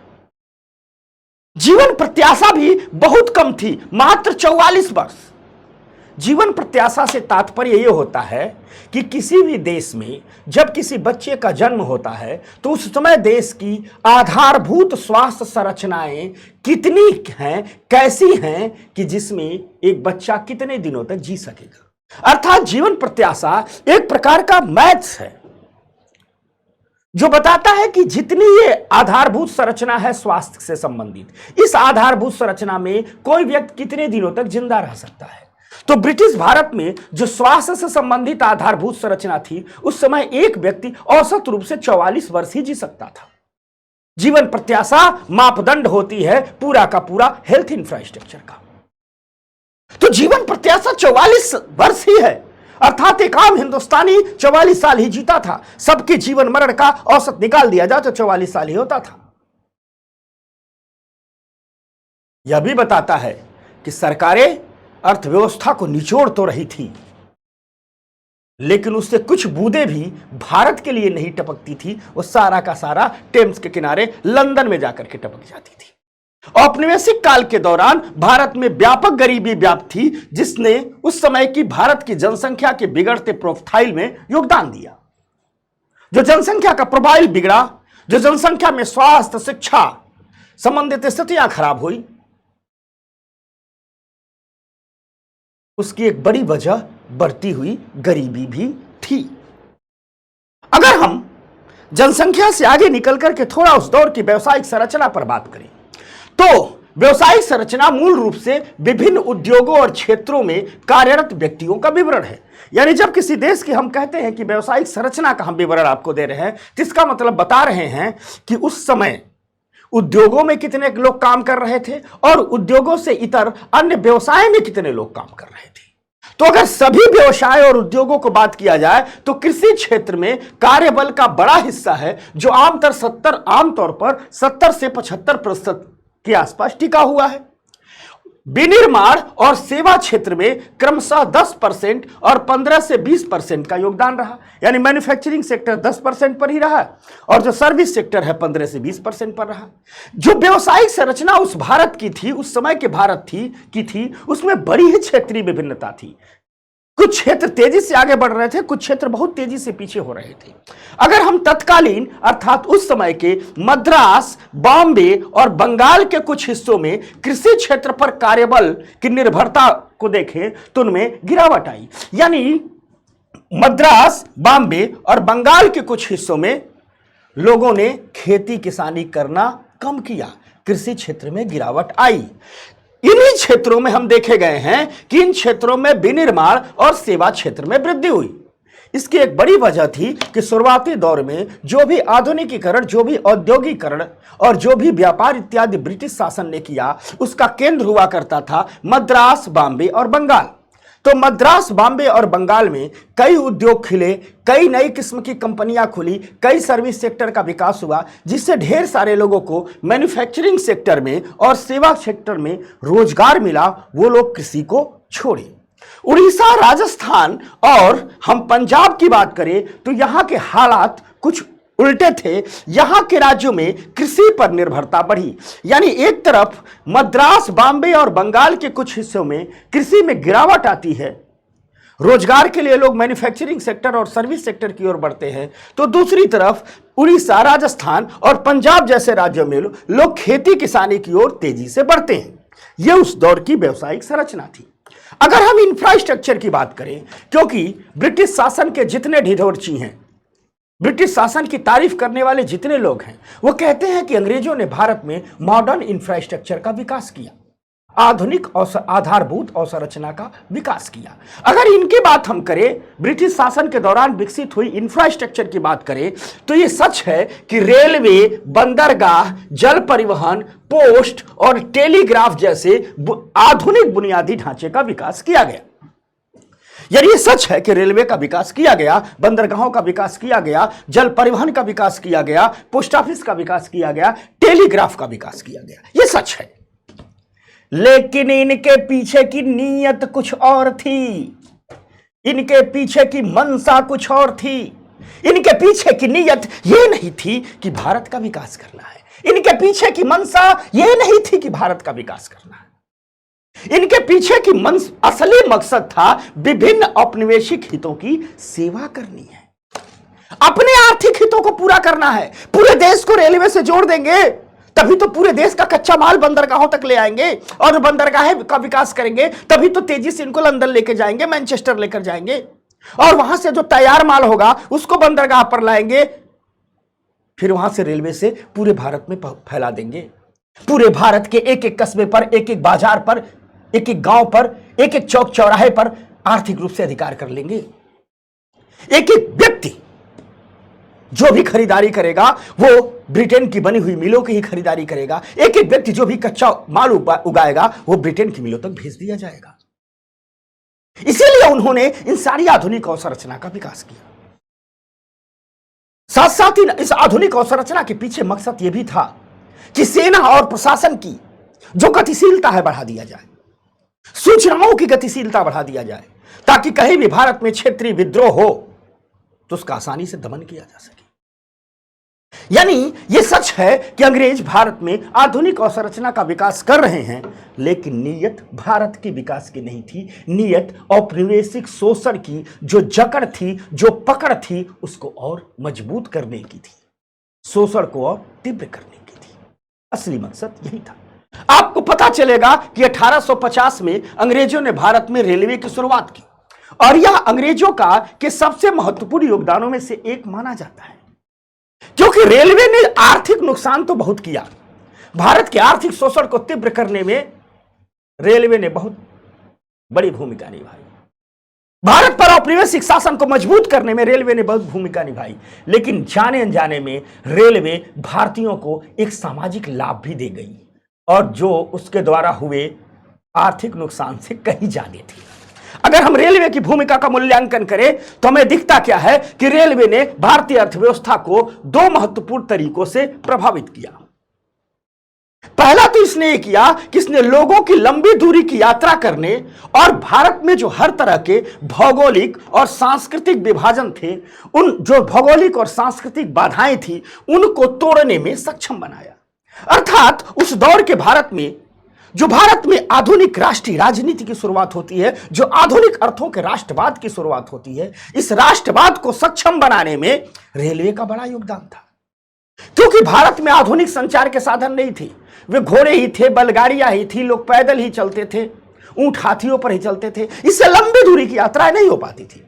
जीवन प्रत्याशा भी बहुत कम थी, मात्र 44 वर्ष। जीवन प्रत्याशा से तात्पर्य यह होता है कि किसी भी देश में जब किसी बच्चे का जन्म होता है तो उस समय देश की आधारभूत स्वास्थ्य संरचनाएं कितनी हैं, कैसी हैं कि जिसमें एक बच्चा कितने दिनों तक जी सकेगा। अर्थात जीवन प्रत्याशा एक प्रकार का मैथ्स है जो बताता है कि जितनी ये आधारभूत संरचना है स्वास्थ्य से संबंधित, इस आधारभूत संरचना में कोई व्यक्ति कितने दिनों तक जिंदा रह सकता है। तो ब्रिटिश भारत में जो स्वास्थ्य से संबंधित आधारभूत संरचना थी, उस समय एक व्यक्ति औसत रूप से 44 वर्ष ही जी सकता था। जीवन प्रत्याशा मापदंड होती है पूरा का पूरा हेल्थ इंफ्रास्ट्रक्चर का। तो जीवन प्रत्याशा 44 वर्ष ही है, अर्थात एक आम हिंदुस्तानी 44 साल ही जीता था। सबके जीवन मरण का औसत निकाल दिया जाए तो 44 साल ही होता था। यह भी बताता है कि सरकारें अर्थव्यवस्था को निचोड़ तो रही थी, लेकिन उससे कुछ बूंदें भी भारत के लिए नहीं टपकती थी। वो सारा का सारा टेम्स के किनारे लंदन में जाकर के टपक जाती थी। औपनिवेशिक काल के दौरान भारत में व्यापक गरीबी व्याप्त थी, जिसने उस समय की भारत की जनसंख्या के बिगड़ते प्रोफाइल में योगदान दिया। जो जनसंख्या का प्रोफाइल बिगड़ा, जो जनसंख्या में स्वास्थ्य शिक्षा संबंधित स्थितियां खराब हुई, उसकी एक बड़ी वजह बढ़ती हुई गरीबी भी थी। अगर हम जनसंख्या से आगे निकल करके थोड़ा उस दौर की व्यवसायिक संरचना पर बात करें तो व्यवसायिक संरचना मूल रूप से विभिन्न उद्योगों और क्षेत्रों में कार्यरत व्यक्तियों का विवरण है। यानी जब किसी देश की हम कहते हैं कि व्यवसायिक संरचना का हम विवरण आपको दे रहे हैं, तो इसका मतलब बता रहे हैं कि उस समय उद्योगों में कितने लोग काम कर रहे थे और उद्योगों से इतर अन्य व्यवसाय में कितने लोग काम कर रहे थे। तो अगर सभी व्यवसाय और उद्योगों को बात किया जाए तो कृषि क्षेत्र में कार्यबल का बड़ा हिस्सा है, जो आमतौर पर 70 से 75% के आसपास टिका हुआ है। विनिर्माण और सेवा क्षेत्र में क्रमशः 10% और 15 से 20% का योगदान रहा। यानी मैन्युफैक्चरिंग सेक्टर 10% पर ही रहा और जो सर्विस सेक्टर है 15 से 20% पर रहा। जो व्यवसायिक संरचना उस भारत की थी, उस समय के भारत की थी, उसमें बड़ी ही क्षेत्रीय विभिन्नता थी। कुछ क्षेत्र तेजी से आगे बढ़ रहे थे, कुछ क्षेत्र बहुत तेजी से पीछे हो रहे थे। अगर हम तत्कालीन अर्थात उस समय के मद्रास, बॉम्बे और बंगाल के कुछ हिस्सों में कृषि क्षेत्र पर कार्यबल की निर्भरता को देखें तो उनमें गिरावट आई। यानी मद्रास, बॉम्बे और बंगाल के कुछ हिस्सों में लोगों ने खेती किसानी करना कम किया, कृषि क्षेत्र में गिरावट आई। इन्हीं क्षेत्रों में हम देखे गए हैं कि इन क्षेत्रों में विनिर्माण और सेवा क्षेत्र में वृद्धि हुई। इसकी एक बड़ी वजह थी कि शुरुआती दौर में जो भी आधुनिकीकरण, जो भी औद्योगिकरण और जो भी व्यापार इत्यादि ब्रिटिश शासन ने किया, उसका केंद्र हुआ करता था मद्रास, बॉम्बे और बंगाल। तो मद्रास, बॉम्बे और बंगाल में कई उद्योग खिले, कई नई किस्म की कंपनियां खुली, कई सर्विस सेक्टर का विकास हुआ, जिससे ढेर सारे लोगों को मैन्युफैक्चरिंग सेक्टर में और सेवा सेक्टर में रोजगार मिला। वो लोग कृषि को छोड़े। उड़ीसा, राजस्थान और हम पंजाब की बात करें तो यहां के हालात कुछ उल्टे थे। यहां के राज्यों में कृषि पर निर्भरता बढ़ी। यानी एक तरफ मद्रास, बॉम्बे और बंगाल के कुछ हिस्सों में कृषि में गिरावट आती है, रोजगार के लिए लोग मैन्युफैक्चरिंग सेक्टर और सर्विस सेक्टर की ओर बढ़ते हैं, तो दूसरी तरफ उड़ीसा, राजस्थान और पंजाब जैसे राज्यों में लोग खेती किसानी की ओर तेजी से बढ़ते हैं। यह उस दौर की व्यवसायिक संरचना थी। अगर हम इंफ्रास्ट्रक्चर की बात करें, क्योंकि ब्रिटिश शासन के जितने ढिढोरची हैं ब्रिटिश शासन की तारीफ करने वाले जितने लोग हैं वो कहते हैं कि अंग्रेजों ने भारत में मॉडर्न इंफ्रास्ट्रक्चर का विकास किया, आधुनिक आधारभूत अवसंरचना का विकास किया। अगर इनकी बात हम करें, ब्रिटिश शासन के दौरान विकसित हुई इंफ्रास्ट्रक्चर की बात करें, तो यह सच है कि रेलवे, बंदरगाह, जल परिवहन, पोस्ट और टेलीग्राफ जैसे आधुनिक बुनियादी ढांचे का विकास किया गया। यानी ये सच है कि रेलवे का विकास किया गया, बंदरगाहों का विकास किया गया, जल परिवहन का विकास किया गया, पोस्ट ऑफिस का विकास किया गया, टेलीग्राफ का विकास किया गया, ये सच है। लेकिन इनके पीछे की नीयत कुछ और थी, इनके पीछे की मंशा कुछ और थी। इनके पीछे की नीयत यह नहीं थी कि भारत का विकास करना है, इनके पीछे की मंशा यह नहीं थी कि भारत का विकास करना है। इनके पीछे की असली मकसद था विभिन्न औपनिवेशिक हितों की सेवा करनी है, अपने आर्थिक हितों को पूरा करना है। पूरे देश को रेलवे से जोड़ देंगे तभी तो पूरे देश का कच्चा माल बंदरगाहों तक ले आएंगे, और बंदरगाहें का विकास करेंगे तभी तो तेजी से इनको लंदन लेकर जाएंगे, मैनचेस्टर लेकर जाएंगे, और वहां से जो तैयार माल होगा उसको बंदरगाह पर लाएंगे, फिर वहां से रेलवे से पूरे भारत में फैला देंगे। पूरे भारत के एक एक कस्बे पर, एक एक बाजार पर, एक एक गांव पर, एक एक चौक चौराहे पर आर्थिक रूप से अधिकार कर लेंगे। एक एक व्यक्ति जो भी खरीदारी करेगा वो ब्रिटेन की बनी हुई मिलों की ही खरीदारी करेगा। एक एक व्यक्ति जो भी कच्चा माल उगाएगा वो ब्रिटेन की मिलों तक भेज दिया जाएगा। इसीलिए उन्होंने इन सारी आधुनिक अवसंरचना का विकास किया। साथ साथ ही इस आधुनिक अवसंरचना के पीछे मकसद यह भी था कि सेना और प्रशासन की जो गतिशीलता है बढ़ा दिया जाए, सूचनाओं की गतिशीलता बढ़ा दिया जाए, ताकि कहीं भी भारत में क्षेत्रीय विद्रोह हो तो उसका आसानी से दमन किया जा सके। यानी यह सच है कि अंग्रेज भारत में आधुनिक अवसंरचना का विकास कर रहे हैं, लेकिन नीयत भारत के विकास की नहीं थी। नीयत औपनिवेशिक शोषण की जो जकड़ थी, जो पकड़ थी, उसको और मजबूत करने की थी, शोषण को और तीव्र करने की थी। असली मकसद यही था। आपको पता चलेगा कि 1850 में अंग्रेजों ने भारत में रेलवे की शुरुआत की, और यह अंग्रेजों का के सबसे महत्वपूर्ण योगदानों में से एक माना जाता है, क्योंकि रेलवे ने आर्थिक नुकसान तो बहुत किया। भारत के आर्थिक शोषण को तीव्र करने में रेलवे ने बहुत बड़ी भूमिका निभाई। भारत पर औपनिवेशिक शासन को मजबूत करने में रेलवे ने बहुत भूमिका निभाई। लेकिन जाने अनजाने में रेलवे भारतीयों को एक सामाजिक लाभ भी दे गई, और जो उसके द्वारा हुए आर्थिक नुकसान से कहीं ज्यादा थी। अगर हम रेलवे की भूमिका का मूल्यांकन करें तो हमें दिखता क्या है कि रेलवे ने भारतीय अर्थव्यवस्था को दो महत्वपूर्ण तरीकों से प्रभावित किया। पहला तो इसने यह किया कि इसने लोगों की लंबी दूरी की यात्रा करने और भारत में जो हर तरह के भौगोलिक और सांस्कृतिक विभाजन थे, उन जो भौगोलिक और सांस्कृतिक बाधाएं थी, उनको तोड़ने में सक्षम बनाया। अर्थात उस दौर के भारत में आधुनिक राष्ट्रीय राजनीति की शुरुआत होती है, जो आधुनिक अर्थों के राष्ट्रवाद की शुरुआत होती है, इस राष्ट्रवाद को सक्षम बनाने में रेलवे का बड़ा योगदान था। क्योंकि भारत में आधुनिक संचार के साधन नहीं थे, वे घोड़े ही थे, बैलगाड़ियां ही थी, लोग पैदल ही चलते थे, ऊंट हाथियों पर ही चलते थे, इससे लंबी दूरी की यात्राएं नहीं हो पाती थी।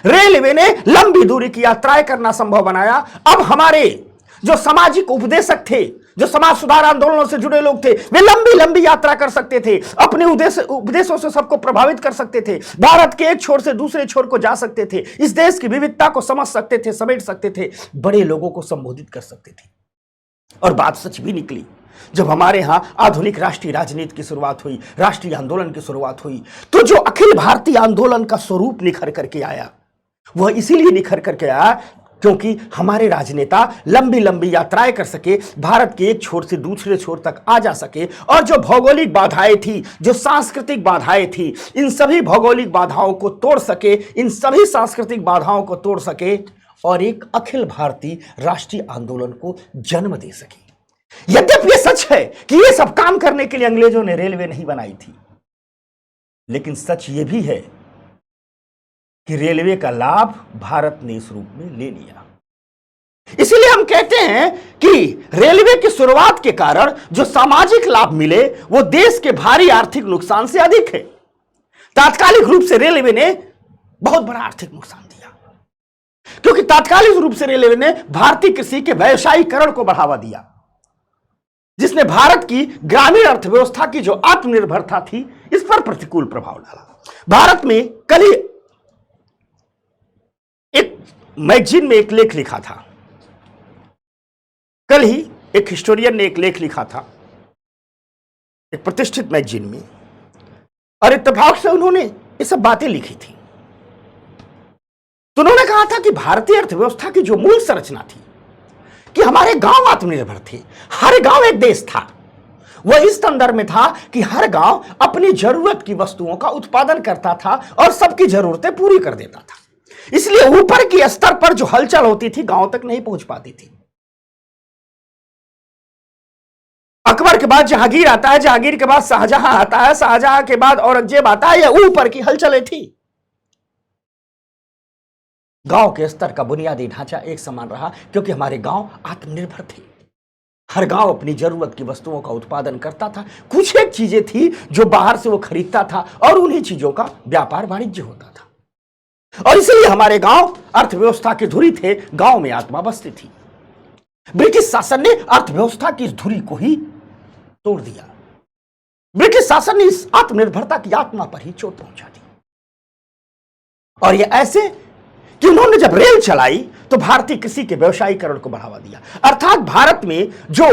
रेलवे ने लंबी दूरी की यात्राएं करना संभव बनाया। अब हमारे जो सामाजिक उपदेशक थे, जो समाज सुधार आंदोलनों से जुड़े लोग थे, वे लंबी लंबी यात्रा कर सकते थे, अपने उपदेशों से सबको प्रभावित कर सकते थे, भारत के एक छोर से दूसरे छोर को जा सकते थे, इस देश की विविधता को समझ सकते थे, समेट सकते थे, बड़े लोगों को संबोधित कर सकते थे। और बात सच भी निकली। जब हमारे यहां आधुनिक राष्ट्रीय राजनीति की शुरुआत हुई, राष्ट्रीय आंदोलन की शुरुआत हुई, तो जो अखिल भारतीय आंदोलन का स्वरूप निखर करके आया, वह इसीलिए निखर करके आया क्योंकि हमारे राजनेता लंबी लंबी यात्राएं कर सके, भारत के एक छोर से दूसरे छोर तक आ जा सके, और जो भौगोलिक बाधाएं थी, जो सांस्कृतिक बाधाएं थी, इन सभी भौगोलिक बाधाओं को तोड़ सके, इन सभी सांस्कृतिक बाधाओं को तोड़ सके, और एक अखिल भारतीय राष्ट्रीय आंदोलन को जन्म दे सके। यद्यपि यह सच है कि यह सब काम करने के लिए अंग्रेजों ने रेलवे नहीं बनाई थी, लेकिन सच यह भी है कि रेलवे का लाभ भारत ने इस रूप में ले लिया। इसीलिए हम कहते हैं कि रेलवे की शुरुआत के कारण जो सामाजिक लाभ मिले वो देश के भारी आर्थिक नुकसान से अधिक है। तात्कालिक रूप से रेलवे ने बहुत बड़ा आर्थिक नुकसान दिया, क्योंकि तात्कालिक रूप से रेलवे ने भारतीय कृषि के व्यवसायीकरण को बढ़ावा दिया, जिसने भारत की ग्रामीण अर्थव्यवस्था की जो आत्मनिर्भरता थी इस पर प्रतिकूल प्रभाव डाला। भारत में कल ही एक मैगजीन में एक लेख लिखा था, कल ही एक हिस्टोरियन ने एक लेख लिखा था एक प्रतिष्ठित मैगजीन में, और इत्तेफाक से उन्होंने ये सब बातें लिखी थी। तो उन्होंने कहा था कि भारतीय अर्थव्यवस्था की जो मूल संरचना थी कि हमारे गांव आत्मनिर्भर थे, हर गांव एक देश था। वह इस संदर्भ में था कि हर गांव अपनी जरूरत की वस्तुओं का उत्पादन करता था और सबकी जरूरतें पूरी कर देता था। इसलिए ऊपर के स्तर पर जो हलचल होती थी गांव तक नहीं पहुंच पाती थी। अकबर के बाद जहांगीर आता है, जहांगीर के बाद शाहजहां आता है, शाहजहां के बाद औरंगजेब आता है, यह ऊपर की हलचलें थी। गांव के स्तर का बुनियादी ढांचा एक समान रहा क्योंकि हमारे गांव आत्मनिर्भर थे। हर गांव अपनी जरूरत की वस्तुओं का उत्पादन करता था। कुछ एक चीजें थी जो बाहर से वो खरीदता था और उन्हीं चीजों का व्यापार वाणिज्य होता था, और इसलिए हमारे गांव अर्थव्यवस्था की धुरी थे, गांव में आत्मा बसती थी। ब्रिटिश शासन ने अर्थव्यवस्था की इस धुरी को ही तोड़ दिया। ब्रिटिश शासन ने इस आत्मनिर्भरता की आत्मा पर ही चोट पहुंचा दी, और यह ऐसे कि उन्होंने जब रेल चलाई तो भारतीय कृषि के व्यवसायीकरण को बढ़ावा दिया। अर्थात भारत में जो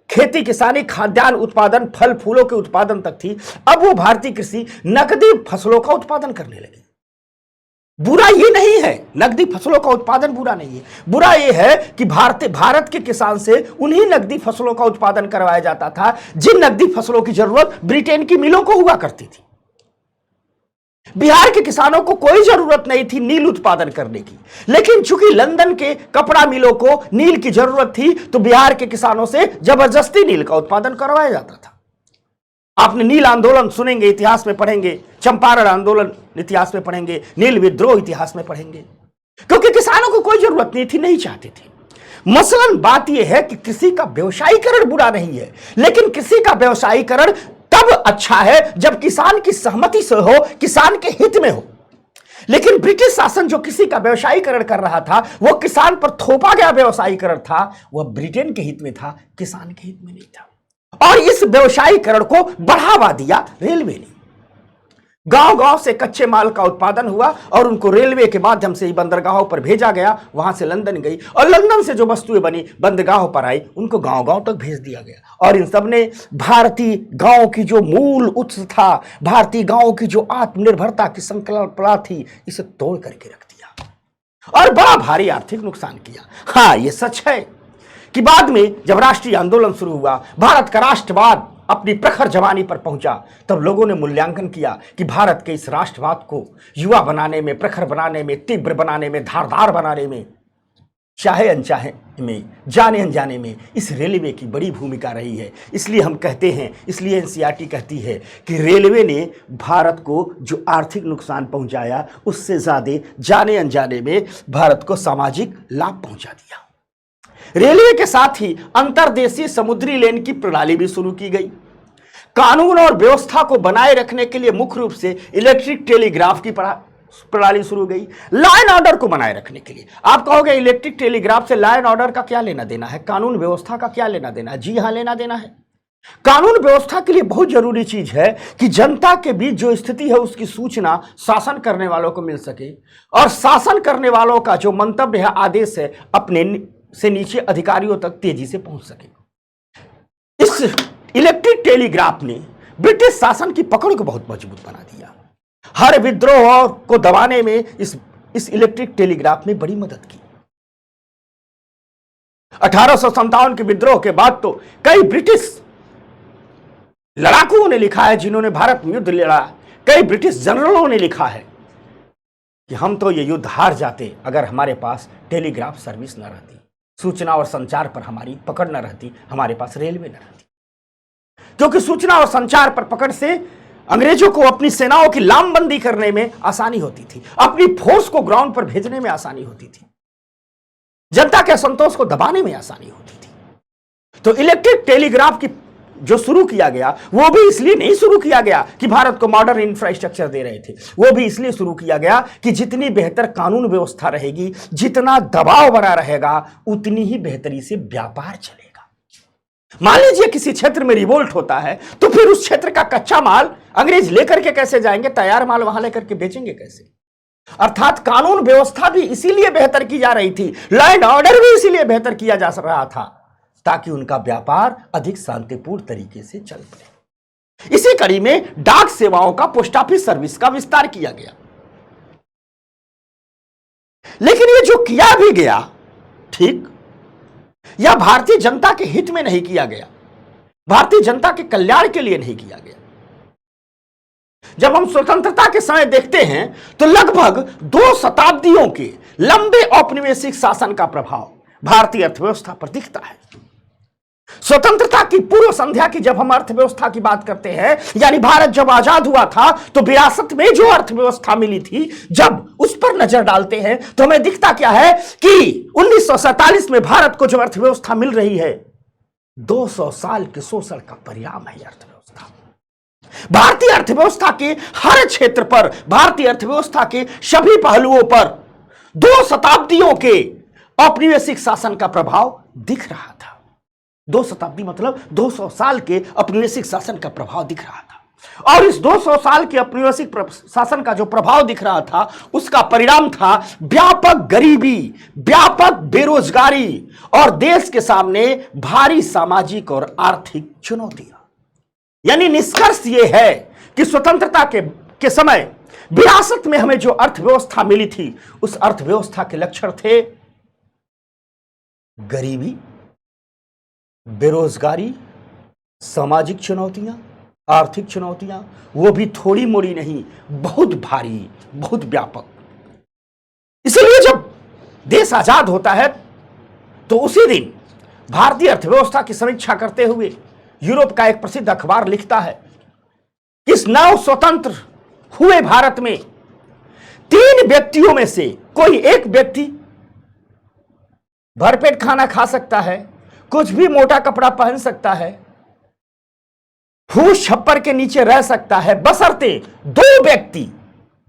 खेती किसानी खाद्यान्न उत्पादन फल फूलों के उत्पादन तक थी, अब वो भारतीय कृषि नकदी फसलों का उत्पादन करने लगे। बुरा ये नहीं है, नकदी फसलों का उत्पादन बुरा नहीं है, बुरा ये है कि भारत के किसान से उन्हीं नकदी फसलों का उत्पादन करवाया जाता था जिन नकदी फसलों की जरूरत ब्रिटेन की मिलों को हुआ करती थी। बिहार के किसानों को कोई जरूरत नहीं थी नील उत्पादन करने की, लेकिन चूंकि लंदन के कपड़ा मिलों को नील की जरूरत थी तो बिहार के किसानों से जबरदस्ती नील का उत्पादन करवाया जाता था। आपने नील आंदोलन सुनेंगे, इतिहास में पढ़ेंगे, चंपारण आंदोलन इतिहास में पढ़ेंगे, नील विद्रोह इतिहास में पढ़ेंगे, क्योंकि किसानों को कोई जरूरत नहीं थी, नहीं चाहते थे। मसलन बात यह है कि कृषि का व्यवसायीकरण बुरा नहीं है, लेकिन कृषि का व्यवसायीकरण तब अच्छा है जब किसान की सहमति से हो, किसान के हित में हो। लेकिन ब्रिटिश शासन जो कृषि का व्यवसायीकरण कर रहा था, वो किसान पर थोपा गया व्यवसायीकरण था, वह ब्रिटेन के हित में था, किसान के हित में नहीं था। और इस व्यवसायीकरण को बढ़ावा दिया रेलवे ने। गांव गांव से कच्चे माल का उत्पादन हुआ और उनको रेलवे के माध्यम से ही बंदरगाहों पर भेजा गया, वहां से लंदन गई और लंदन से जो वस्तुएं बनी बंदरगाहों पर आई, उनको गांव गांव तक भेज दिया गया। और इन सब ने भारतीय गांव की जो मूल उत्स था, भारतीय गांव की जो आत्मनिर्भरता की संकल्पना थी, इसे तोड़ करके रख दिया और बड़ा भारी आर्थिक नुकसान किया। हाँ, यह सच है कि बाद में जब राष्ट्रीय आंदोलन शुरू हुआ, भारत का राष्ट्रवाद अपनी प्रखर जवानी पर पहुंचा, तब लोगों ने मूल्यांकन किया कि भारत के इस राष्ट्रवाद को युवा बनाने में, प्रखर बनाने में, तीव्र बनाने में, धारदार बनाने में, चाहे अनचाहे में, जाने अनजाने में इस रेलवे की बड़ी भूमिका रही है। इसलिए हम कहते हैं, इसलिए एनसीईआरटी कहती है कि रेलवे ने भारत को जो आर्थिक नुकसान पहुंचाया, उससे ज्यादा जाने अनजाने में भारत को सामाजिक लाभ पहुंचा दिया। रेलवे के साथ ही अंतर्देशीय समुद्री लेन की प्रणाली भी शुरू की गई। कानून और व्यवस्था को बनाए रखने के लिए मुख्य रूप से इलेक्ट्रिक टेलीग्राफ की प्रणाली शुरू गई। लॉ एंड ऑर्डर को बनाए रखने के लिए आप कहोगे इलेक्ट्रिक टेलीग्राफ से लॉ एंड ऑर्डर का क्या लेना देना है, कानून व्यवस्था का क्या लेना देना है? जी हां, लेना देना है। कानून व्यवस्था के लिए बहुत जरूरी चीज है कि जनता के बीच जो स्थिति है उसकी सूचना शासन करने वालों को मिल सके, और शासन करने वालों का जो मंतव्य है, आदेश है, अपने से नीचे अधिकारियों तक तेजी से पहुंच सके। इस इलेक्ट्रिक टेलीग्राफ ने ब्रिटिश शासन की पकड़ को बहुत मजबूत बना दिया। हर विद्रोह को दबाने में इस इलेक्ट्रिक टेलीग्राफ ने बड़ी मदद की। 1857 के विद्रोह के बाद तो कई ब्रिटिश लड़ाकुओं ने लिखा है, जिन्होंने भारत में युद्ध लड़ा, कई ब्रिटिश जनरलों ने लिखा है कि हम तो ये युद्ध हार जाते अगर हमारे पास टेलीग्राफ सर्विस न रहती, सूचना और संचार पर हमारी पकड़ न रहती, हमारे पास रेलवे न रहती। क्योंकि सूचना और संचार पर पकड़ से अंग्रेजों को अपनी सेनाओं की लामबंदी करने में आसानी होती थी, अपनी फोर्स को ग्राउंड पर भेजने में आसानी होती थी, जनता के असंतोष को दबाने में आसानी होती थी। तो इलेक्ट्रिक टेलीग्राफ की जो शुरू किया गया वो भी इसलिए नहीं शुरू किया गया कि भारत को मॉडर्न इंफ्रास्ट्रक्चर दे रहे थे, वो भी इसलिए शुरू किया गया कि जितनी बेहतर कानून व्यवस्था रहेगी, जितना दबाव बना रहेगा, उतनी ही बेहतरी से व्यापार चलेगा। मान लीजिए किसी क्षेत्र में रिवोल्ट होता है तो फिर उस क्षेत्र का कच्चा माल अंग्रेज लेकर के कैसे जाएंगे, तैयार माल वहां लेकर के बेचेंगे कैसे। अर्थात कानून व्यवस्था भी इसीलिए बेहतर की जा रही थी, लॉ एंड ऑर्डर भी इसीलिए बेहतर किया जा रहा था ताकि उनका व्यापार अधिक शांतिपूर्ण तरीके से चल पाए। इसी कड़ी में डाक सेवाओं का, पोस्ट ऑफिस सर्विस का विस्तार किया गया। लेकिन ये जो किया भी गया, ठीक, यह भारतीय जनता के हित में नहीं किया गया, भारतीय जनता के कल्याण के लिए नहीं किया गया। जब हम स्वतंत्रता के समय देखते हैं तो लगभग 2 शताब्दियों के लंबे औपनिवेशिक शासन का प्रभाव भारतीय अर्थव्यवस्था पर दिखता है। स्वतंत्रता की पूर्व संध्या की जब हम अर्थव्यवस्था की बात करते हैं, यानी भारत जब आजाद हुआ था तो विरासत में जो अर्थव्यवस्था मिली थी, जब उस पर नजर डालते हैं तो हमें दिखता क्या है कि 1947 में भारत को जो अर्थव्यवस्था मिल रही है, 200 साल के शोषण का परिणाम है अर्थव्यवस्था। भारतीय अर्थव्यवस्था के हर क्षेत्र पर, भारतीय अर्थव्यवस्था के सभी पहलुओं पर 2 शताब्दियों के औपनिवेशिक शासन का प्रभाव दिख रहा था। 2 शताब्दी मतलब 200 साल के औपनिवेशिक शासन का प्रभाव दिख रहा था। और इस 200 साल के औपनिवेशिक शासन का जो प्रभाव दिख रहा था, उसका परिणाम था व्यापक गरीबी, व्यापक बेरोजगारी और देश के सामने भारी सामाजिक और आर्थिक चुनौतियां। यानी निष्कर्ष यह है कि स्वतंत्रता के समय विरासत में हमें जो अर्थव्यवस्था मिली थी, उस अर्थव्यवस्था के लक्षण थे गरीबी, बेरोजगारी, सामाजिक चुनौतियां, आर्थिक चुनौतियां, वो भी थोड़ी मोड़ी नहीं, बहुत भारी, बहुत व्यापक। इसलिए जब देश आजाद होता है तो उसी दिन भारतीय अर्थव्यवस्था की समीक्षा करते हुए यूरोप का एक प्रसिद्ध अखबार लिखता है कि इस नव स्वतंत्र हुए भारत में 3 व्यक्तियों में से कोई एक व्यक्ति भरपेट खाना खा सकता है, कुछ भी मोटा कपड़ा पहन सकता है, फूस छप्पर के नीचे रह सकता है, बशर्ते 2 व्यक्ति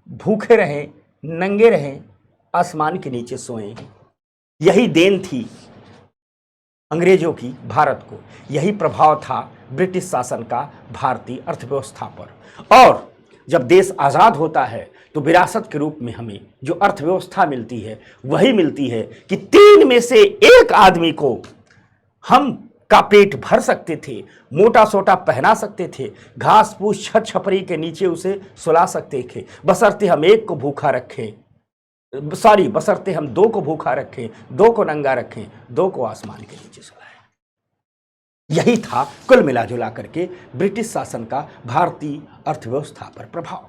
भूखे रहें, नंगे रहें, आसमान के नीचे सोएं। यही देन थी अंग्रेजों की भारत को, यही प्रभाव था ब्रिटिश शासन का भारतीय अर्थव्यवस्था पर। और जब देश आजाद होता है तो विरासत के रूप में हमें जो अर्थव्यवस्था मिलती है, वही मिलती है कि 3 में से 1 आदमी को हम का पेट भर सकते थे, मोटा सोटा पहना सकते थे, घास फूस छत छपरी के नीचे उसे सुला सकते थे, बशर्ते हम 1 को भूखा रखें, बशर्ते हम 2 को भूखा रखें, 2 को नंगा रखें, 2 को आसमान के नीचे सुलाएं। यही था कुल मिला जुला करके ब्रिटिश शासन का भारतीय अर्थव्यवस्था पर प्रभाव।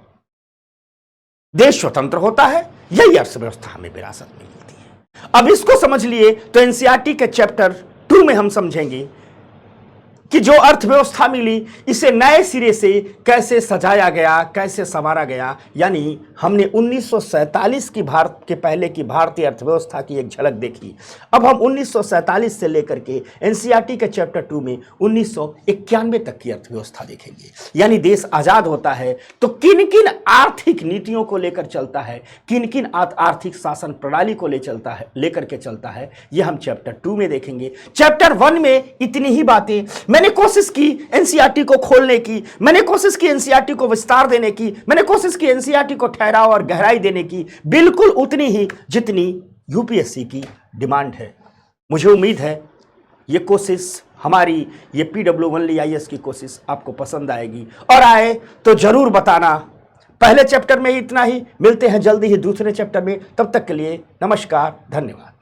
देश स्वतंत्र होता है, यही अर्थव्यवस्था हमें विरासत में मिलती है। अब इसको समझ लिए तो एनसीईआरटी के चैप्टर 2 में हम समझेंगे कि जो अर्थव्यवस्था मिली, इसे नए सिरे से कैसे सजाया गया, कैसे संवारा गया। यानी हमने 1947 की भारत के पहले की भारतीय अर्थव्यवस्था की एक झलक देखी। अब हम 1947 से लेकर के एनसीईआरटी के चैप्टर 2 में 1991 तक की अर्थव्यवस्था देखेंगे। यानी देश आजाद होता है तो किन किन आर्थिक नीतियों को लेकर चलता है, किन किन आर्थिक शासन प्रणाली को लेकर के चलता है, यह हम चैप्टर 2 में देखेंगे। चैप्टर 1 में इतनी ही बातें मैंने कोशिश की एनसीईआरटी को खोलने की, मैंने कोशिश की एनसीईआरटी को विस्तार देने की, मैंने कोशिश की एनसीईआरटी को ठहराव और गहराई देने की, बिल्कुल उतनी ही जितनी यूपीएससी की डिमांड है। मुझे उम्मीद है ये कोशिश हमारी, ये PW IAS की कोशिश आपको पसंद आएगी, और आए तो जरूर बताना। पहले चैप्टर में ही इतना ही, मिलते हैं जल्दी ही दूसरे चैप्टर में। तब तक के लिए नमस्कार, धन्यवाद।